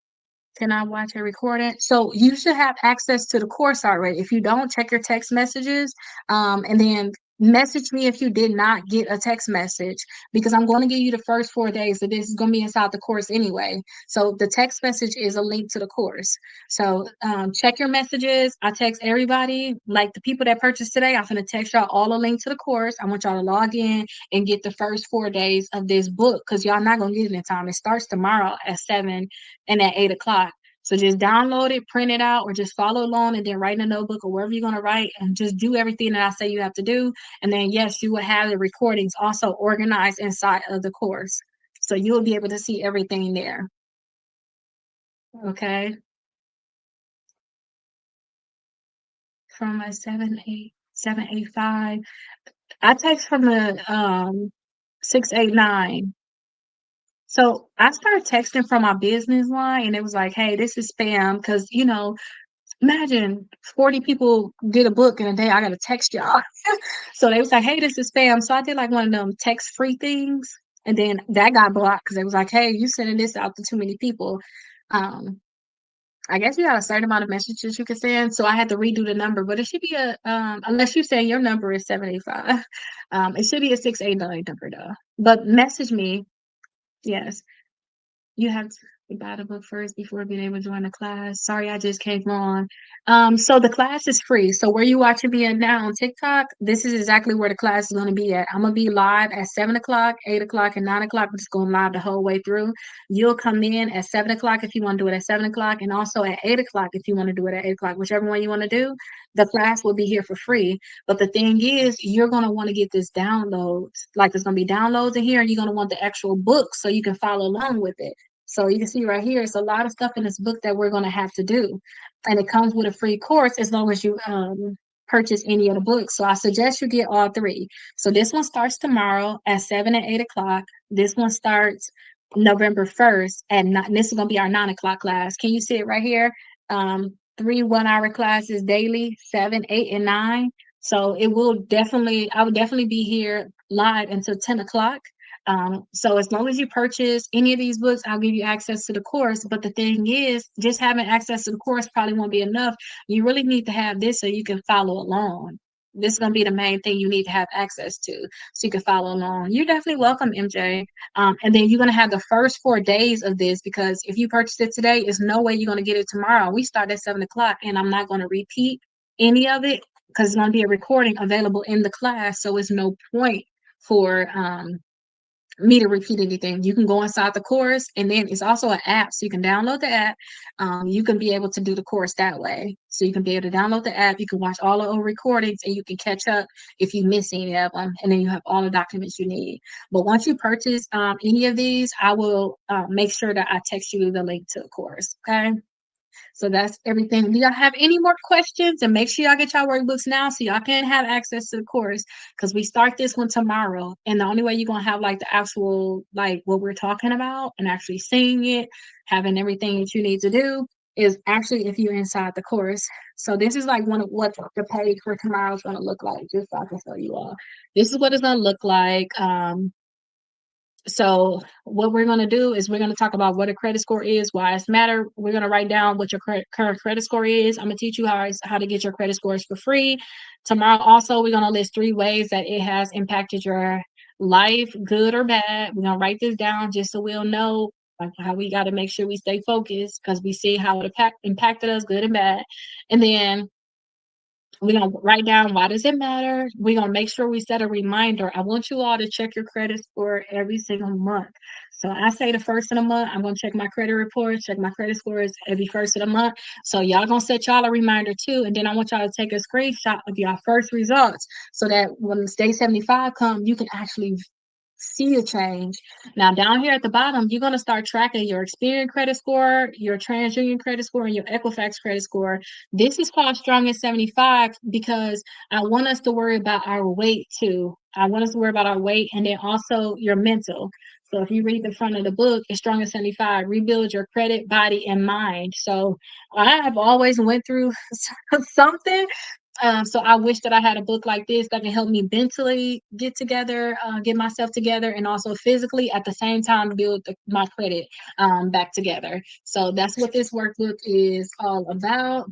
Can I watch a recording? So you should have access to the course already. If you don't, check your text messages, and then message me if you did not get a text message because I'm going to give you the first 4 days. So this is going to be inside the course anyway. So the text message is a link to the course. So check your messages. I text everybody, like the people that purchased today. I'm going to text y'all all a link to the course. I want y'all to log in and get the first 4 days of this book because y'all not going to get it in time. It starts tomorrow at 7 and at 8 o'clock. So just download it, print it out, or just follow along and then write in a notebook or wherever you're going to write and just do everything that I say you have to do. And then, yes, you will have the recordings also organized inside of the course. So you'll be able to see everything there. Okay. From my 785. I text from the 689. So I started texting from my business line and it was like, hey, this is spam because imagine 40 people did a book in a day. I got to text y'all. So they was like, hey, this is spam. So I did like one of them text free things. And then that got blocked because it was like, hey, you sending this out to too many people. Um, I guess you got a certain amount of messages you can send. So I had to redo the number, but it should be unless you say your number is 75. It should be a 689 number though. But message me. Yes. You have to buy the book first before being able to join the class. Sorry, I just came on. So the class is free. So where you watching me at now on TikTok, this is exactly where the class is going to be at. I'm gonna be live at 7 o'clock, 8 o'clock, and 9 o'clock. I'm just going live the whole way through. You'll come in at 7 o'clock if you want to do it at 7 o'clock, and also at 8 o'clock if you want to do it at 8 o'clock. Whichever one you want to do, the class will be here for free. But the thing is, you're gonna want to get this downloads. Like there's gonna be downloads in here, and you're gonna want the actual book so you can follow along with it. So you can see right here, it's a lot of stuff in this book that we're going to have to do. And it comes with a free course as long as you purchase any of the books. So I suggest you get all three. So this one starts tomorrow at 7 and 8 o'clock. This one starts November 1st at 9. This is going to be our 9 o'clock class. Can you see it right here? 3 1-hour classes daily, 7, 8, and 9. So it will definitely, I will definitely be here live until 10 o'clock. So as long as you purchase any of these books, I'll give you access to the course. But the thing is, just having access to the course probably won't be enough. You really need to have this so you can follow along. This is going to be the main thing you need to have access to so you can follow along. You're definitely welcome, MJ. And then you're going to have the first 4 days of this because if you purchase it today, there's no way you're going to get it tomorrow. We start at 7 o'clock and I'm not going to repeat any of it because it's going to be a recording available in the class. So it's no point for me to repeat anything. You can go inside the course and then it's also an app. So you can download the app. You can be able to do the course that way. So you can be able to download the app. You can watch all the old recordings and you can catch up if you miss any of them. And then you have all the documents you need. But once you purchase any of these, I will make sure that I text you the link to the course. Okay. So that's everything. Do y'all have any more questions? And make sure y'all get y'all workbooks now so y'all can have access to the course because we start this one tomorrow. And the only way you're gonna have like the actual like what we're talking about and actually seeing it, having everything that you need to do is actually if you're inside the course. So this is like one of what the page for tomorrow is gonna look like, just so I can show you all. This is what it's gonna look like. So what we're going to do is we're going to talk about what a credit score is, why it's matter. We're going to write down what your current credit score is. I'm going to teach you how to get your credit scores for free. Tomorrow also, we're going to list 3 ways that it has impacted your life, good or bad. We're going to write this down just so we'll know like how we got to make sure we stay focused because we see how it impacted us, good and bad. And then we're going to write down why does it matter. We're going to make sure we set a reminder. I want you all to check your credit score every single month. So I say the first of the month, I'm going to check my credit report, check my credit scores every first of the month. So y'all going to set y'all a reminder too. And then I want y'all to take a screenshot of your first results so that when day 75 comes, you can actually see a change. Now, down here at the bottom, you're going to start tracking your Experian credit score, your TransUnion credit score, and your Equifax credit score. This is called Strong at 75 because I want us to worry about our weight too. I want us to worry about our weight and then also your mental. So if you read the front of the book, it's Strong at 75, rebuild your credit, body, and mind. So I have always went through something, so I wish that I had a book like this that can help me mentally get together, get myself together, and also physically at the same time build my credit back together. So that's what this workbook is all about.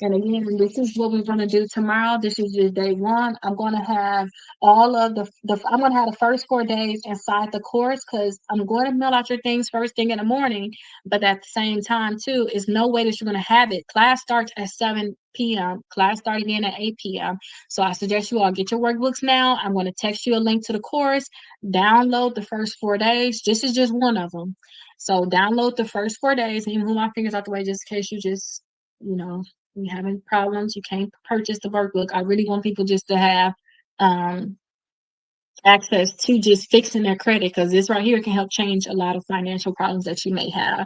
And again, this is what we're going to do tomorrow. This is just day one. I'm going to have all of I'm going to have the first 4 days inside the course because I'm going to mail out your things first thing in the morning. But at the same time, too, is no way that you're going to have it. Class starts at 7 p.m. Class starts again at 8 p.m. So I suggest you all get your workbooks now. I'm going to text you a link to the course. Download the first 4 days. This is just one of them. So download the first 4 days and move my fingers out the way just in case you know, you having problems, you can't purchase the workbook. I really want people just to have um, access to just fixing their credit because this right here can help change a lot of financial problems that you may have.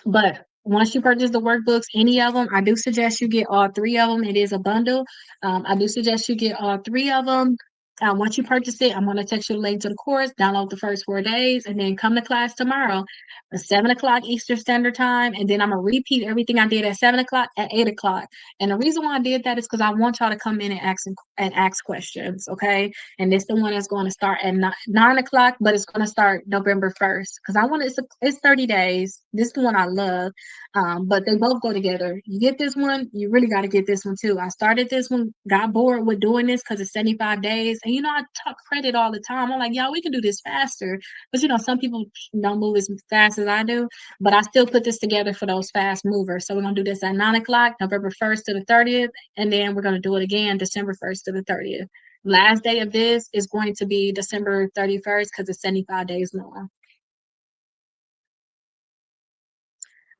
But once you purchase the workbooks, any of them, I do suggest you get all three of them. It is a bundle. I do suggest you get all three of them. Once you purchase it, I'm going to text you a link to the course, download the first 4 days, and then come to class tomorrow at 7 o'clock Eastern Standard Time. And then I'm going to repeat everything I did at 7 o'clock at 8 o'clock. And the reason why I did that is because I want y'all to come in and ask questions, okay? And this the one that's going to start at 9 o'clock, but it's going to start November 1st because I want it's 30 days. This is the one I love, but they both go together. You get this one, you really got to get this one too. I started this one, got bored with doing this because it's 75 days, and I talk credit all the time. I'm like, y'all, we can do this faster, but some people don't move as fast as I do, but I still put this together for those fast movers. So we're gonna do this at 9 o'clock, November 1st to the 30th, and then we're gonna do it again December 1st to the 30th. Last day of this is going to be December 31st because it's 75 days long.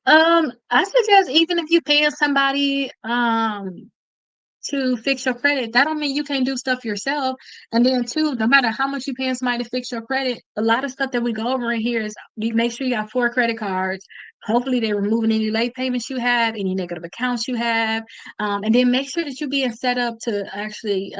I suggest even if you paying somebody to fix your credit, that don't mean you can't do stuff yourself. And then too, no matter how much you paying somebody to fix your credit, a lot of stuff that we go over in here is you make sure you got 4 credit cards. Hopefully they're removing any late payments you have, any negative accounts you have. And then make sure that you're being set up to actually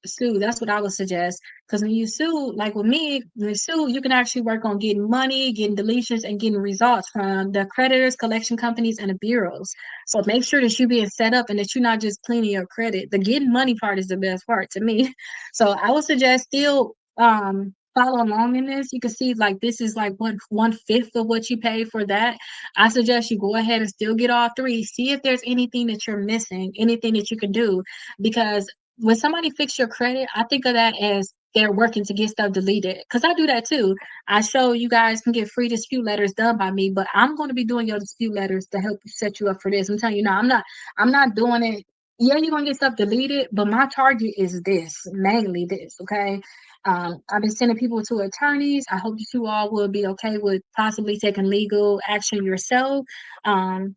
sue. That's what I would suggest. Because when you sue, like with me, when you sue, you can actually work on getting money, getting deletions, and getting results from the creditors, collection companies, and the bureaus. So make sure that you're being set up and that you're not just cleaning your credit. The getting money part is the best part to me. So I would suggest still follow along in this. You can see like this is like 1/5 of what you pay for that. I suggest you go ahead and still get all three. See if there's anything that you're missing, anything that you can do. Because when somebody fix your credit, I think of that as they're working to get stuff deleted. Because I do that too. I show you guys can get free dispute letters done by me, but I'm going to be doing your dispute letters to help you set you up for this. I'm telling you, no, I'm not doing it. Yeah, you're gonna get stuff deleted, but my target is this, mainly this, okay? I've been sending people to attorneys. I hope that you all will be okay with possibly taking legal action yourself. Um,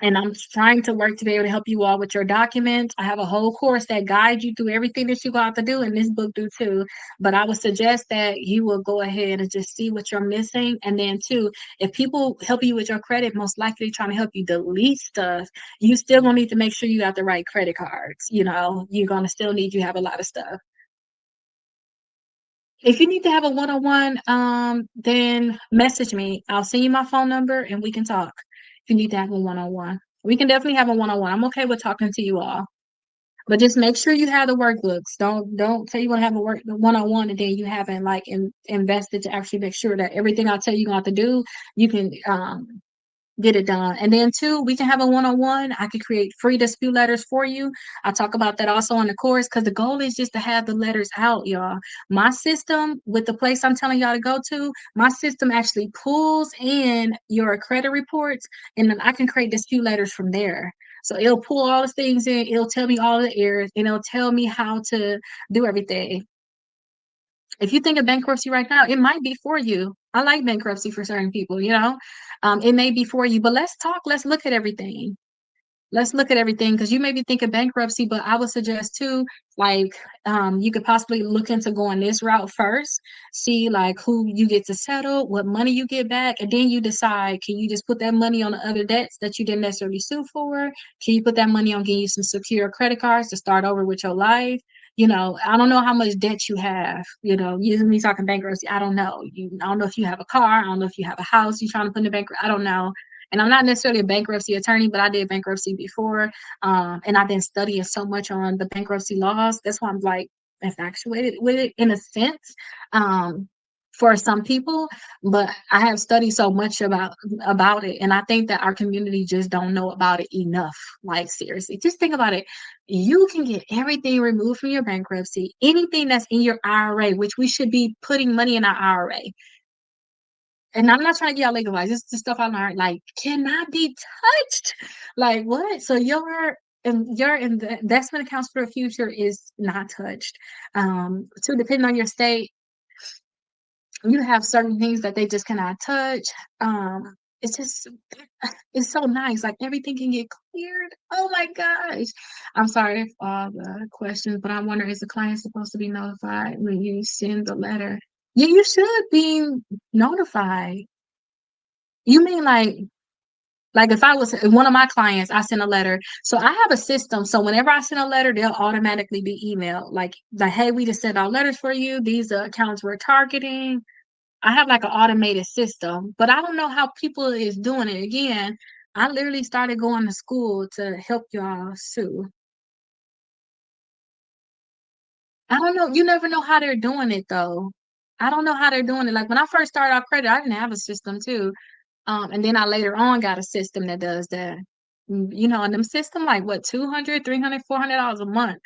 and I'm trying to work to be able to help you all with your documents. I have a whole course that guides you through everything that you got to do, and this book do too. But I would suggest that you will go ahead and just see what you're missing. And then too, if people help you with your credit, most likely trying to help you delete stuff, you still gonna need to make sure you got the right credit cards. You're gonna still need you have a lot of stuff. If you need to have a one-on-one, then message me. I'll send you my phone number and we can talk. If you need to have a one-on-one, we can definitely have a one-on-one. I'm okay with talking to you all, but just make sure you have the workbooks. Don't say you want to have a one-on-one and then you haven't like invested to actually make sure that everything I tell you going to do, you can get it done. And then two, we can have a one-on-one. I can create free dispute letters for you. I talk about that also in the course because the goal is just to have the letters out, y'all. My system with the place I'm telling y'all to go to, my system actually pulls in your credit reports and then I can create dispute letters from there. So it'll pull all the things in, it'll tell me all the errors, and it'll tell me how to do everything. If you think of bankruptcy right now, it might be for you. I like bankruptcy for certain people. It may be for you, but let's talk. Let's look at everything. let's look at everything because you may be thinking bankruptcy, but I would suggest too, like, you could possibly look into going this route first, see like who you get to settle, what money you get back, and then you decide, can you just put that money on the other debts that you didn't necessarily sue for? Can you put that money on getting you some secure credit cards to start over with your life? I don't know how much debt you have. You me talking bankruptcy, I don't know. I don't know if you have a car, I don't know if you have a house you're trying to put in the bank. I don't know. And I'm not necessarily a bankruptcy attorney, but I did bankruptcy before. And I've been studying so much on the bankruptcy laws. That's why I'm like infatuated with it in a sense. For some people, but I have studied so much about it, and I think that our community just don't know about it enough. Like seriously, just think about it. You can get everything removed from your bankruptcy, anything that's in your IRA, which we should be putting money in our IRA. And I'm not trying to get y'all legalized. This is the stuff I learned. Like, cannot be touched. Like, what? So your investment accounts for the future is not touched. So depending on your state, you have certain things that they just cannot touch. It's just it's so nice. Like everything can get cleared. Oh my gosh. I'm sorry for all the questions, but I wonder, is the client supposed to be notified when you send the letter? Yeah, you should be notified. You mean like if I was one of my clients, I sent a letter. So I have a system. So whenever I send a letter, they'll automatically be emailed. Like, hey, we just sent out letters for you. These are accounts we're targeting. I have like an automated system, but I don't know how people is doing it. Again, I literally started going to school to help y'all sue. I don't know. You never know how they're doing it though. I don't know how they're doing it. Like when I first started off credit, I didn't have a system too. And then I later on got a system that does that. And them system like what, 200, 300, $400 a month.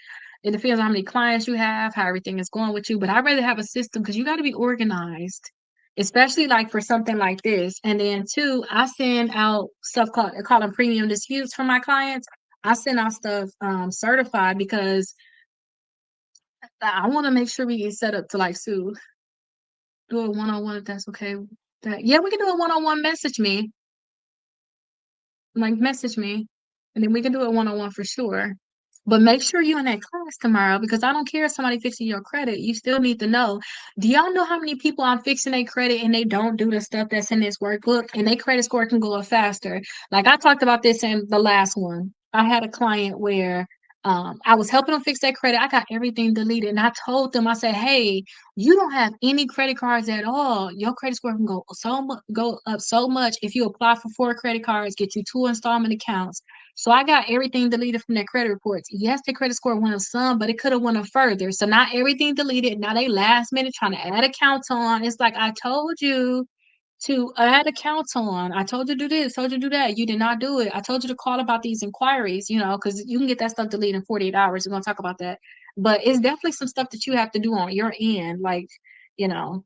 It depends on how many clients you have, how everything is going with you. But I'd rather have a system because you got to be organized, especially like for something like this. And then two, I send out stuff called them premium disputes for my clients. I send out stuff certified because I want to make sure we get set up to like sue. Do a one-on-one if that's okay. Yeah, we can do a one-on-one. Message me, and then we can do it one-on-one for sure. But make sure you're in that class tomorrow because I don't care if somebody fixing your credit. You still need to know. Do y'all know how many people I'm fixing their credit and they don't do the stuff that's in this workbook and their credit score can go up faster? Like I talked about this in the last one. I had a client where I was helping them fix their credit. I got everything deleted and I told them, I said, hey, you don't have any credit cards at all. Your credit score can go up so much if you apply for 4 credit cards, get you 2 installment accounts. So I got everything deleted from their credit reports. Yes, the credit score went up some, but it could have went up further. So not everything deleted. Now they last minute trying to add accounts on. It's like I told you to add accounts on. I told you to do this, told you to do that. You did not do it. I told you to call about these inquiries, because you can get that stuff deleted in 48 hours. We're gonna talk about that. But it's definitely some stuff that you have to do on your end, you know,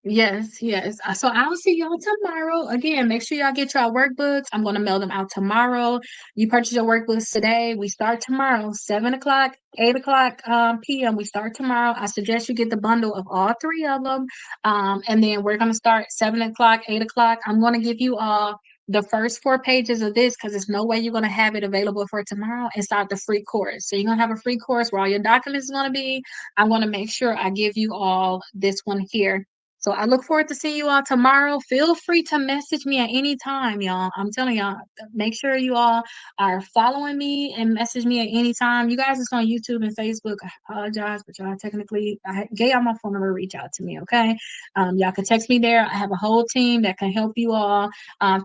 Yes, yes. So I'll see y'all tomorrow. Again, make sure y'all get your workbooks. I'm going to mail them out tomorrow. You purchase your workbooks today. We start tomorrow, 7 o'clock, 8 o'clock p.m. We start tomorrow. I suggest you get the bundle of all 3 of them. And then we're going to start 7 o'clock, 8 o'clock. I'm going to give you all the first 4 pages of this because there's no way you're going to have it available for tomorrow inside the free course. So you're going to have a free course where all your documents are going to be. I'm going to make sure I give you all this one here. So I look forward to seeing you all tomorrow. Feel free to message me at any time, y'all. I'm telling y'all, make sure you all are following me and message me at any time. You guys is on YouTube and Facebook. I apologize, but y'all technically, I gave y'all my phone number. Reach out to me, okay? Y'all can text me there. I have a whole team that can help you all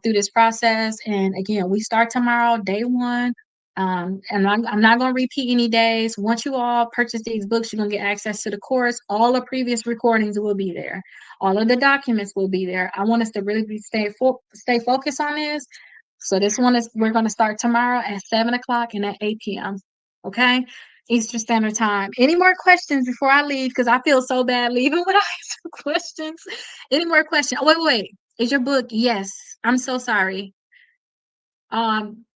through this process. And again, we start tomorrow, day one. And I'm not going to repeat any days. Once you all purchase these books, you're going to get access to the course. All the previous recordings will be there. All of the documents will be there. I want us to really stay focused on this. So this one we're going to start tomorrow at 7 o'clock and at 8 p.m. Okay, Eastern Standard Time. Any more questions before I leave? Because I feel so bad leaving without some questions. Any more questions? Oh, wait. Is your book? Yes. I'm so sorry. Um,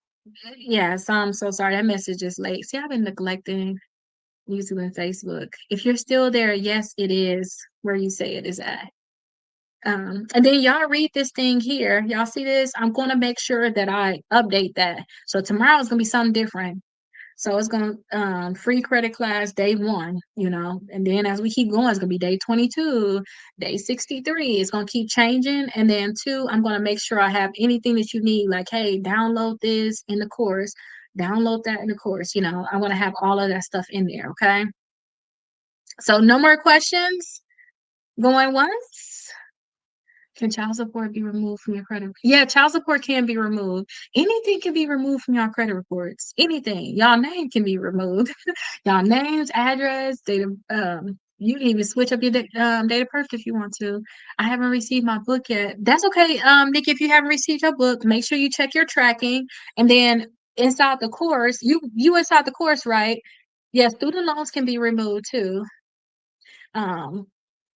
yes, I'm so sorry. That message is late. See, I've been neglecting YouTube and Facebook. If you're still there, yes, it is where you say it is at. And then y'all read this thing here. Y'all see this? I'm going to make sure that I update that. So tomorrow is going to be something different. So it's going to free credit class day 1, and then as we keep going, it's going to be day 22, day 63. It's going to keep changing. And then 2, I'm going to make sure I have anything that you need, like, hey, download this in the course, download that in the course. I want to have all of that stuff in there. Okay. So no more questions going once. Can child support be removed from your credit? Yeah, child support can be removed. Anything can be removed from your credit reports. Anything. Y'all name can be removed. Y'all names, address, data. You can even switch up your date of birth if you want to. I haven't received my book yet. That's okay. Nick, if you haven't received your book, make sure you check your tracking. And then inside the course, you inside the course, right? Yeah, student loans can be removed too. Um,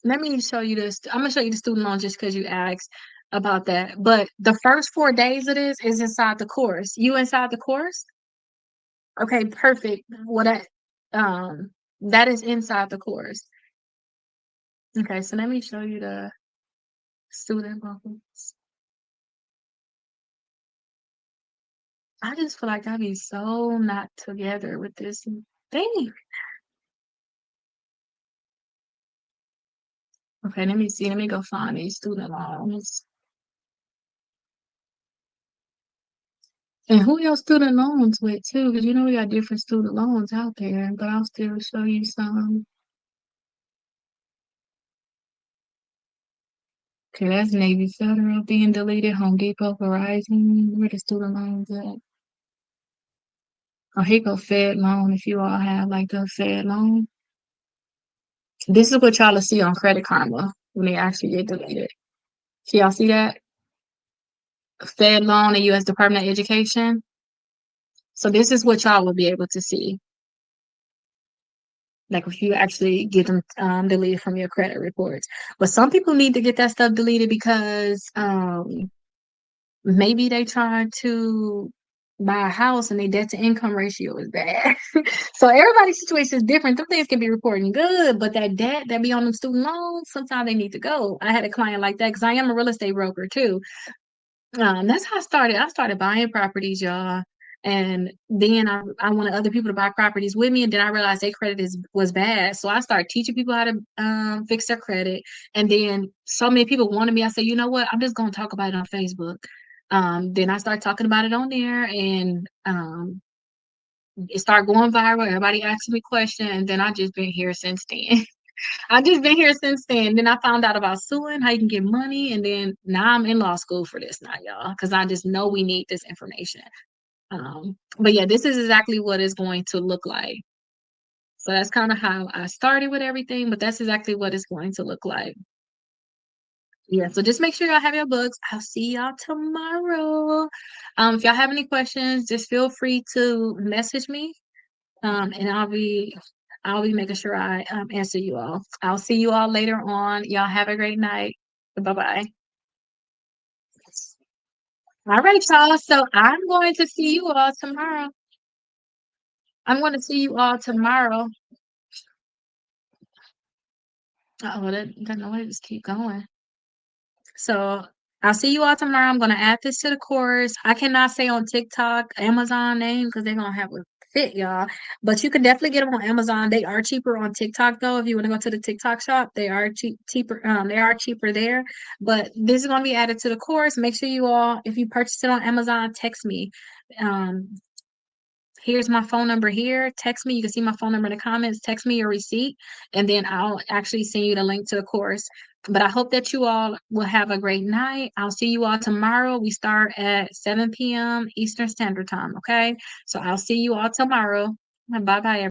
Let me show you this. I'm gonna show you the student loan just because you asked about that. But the first 4 days of this is inside the course. You inside the course? Okay, perfect. That is inside the course. Okay, so let me show you the student loans. I just feel like I'd be so not together with this thing. Okay, let me see. Let me go find these student loans. And who your student loans with too? Because we got different student loans out there, but I'll still show you some. Okay, that's Navy Federal being deleted, Home Depot, Verizon, where the student loans at? Oh, here go Fed loan if you all have like the Fed loan. This is what y'all will see on Credit Karma when they actually get deleted. So y'all see that? Fed loan and U.S. Department of Education. So this is what y'all will be able to see. Like if you actually get them deleted from your credit reports. But some people need to get that stuff deleted because maybe they tried to buy a house and their debt to income ratio is bad. So everybody's situation is different. Some things can be reporting good, but that debt that be on them student loans, sometimes they need to go. I had a client like that because I am a real estate broker too. That's how I started. I started buying properties, y'all. And then I wanted other people to buy properties with me, and then I realized their credit was bad. So I started teaching people how to fix their credit. And then so many people wanted me. I said, you know what? I'm just gonna talk about it on Facebook. Then I started talking about it on there, and it started going viral. Everybody asking me questions, and then I just been here since then. I just been here since then. Then I found out about suing, how you can get money, and then now I'm in law school for this now, y'all, because I just know we need this information. But yeah, this is exactly what it's going to look like. So that's kind of how I started with everything, but that's exactly what it's going to look like. Yeah, so just make sure y'all have your books. I'll see y'all tomorrow. If y'all have any questions, just feel free to message me. And I'll be making sure I answer you all. I'll see you all later on. Y'all have a great night. Bye-bye. All right, y'all. So I'm going to see you all tomorrow. I'm going to see you all tomorrow. Oh, that noise just keep going. So I'll see you all tomorrow. I'm gonna add this to the course. I cannot say on TikTok Amazon name because they're gonna have a fit, y'all. But you can definitely get them on Amazon. They are cheaper on TikTok though. If you want to go to the TikTok shop, they are cheaper. They are cheaper there. But this is gonna be added to the course. Make sure you all, if you purchase it on Amazon, text me. Um, Here's my phone number here. Text me. You can see my phone number in the comments. Text me your receipt, and then I'll actually send you the link to the course. But I hope that you all will have a great night. I'll see you all tomorrow. We start at 7 p.m. Eastern Standard Time. Okay. So I'll see you all tomorrow. Bye bye.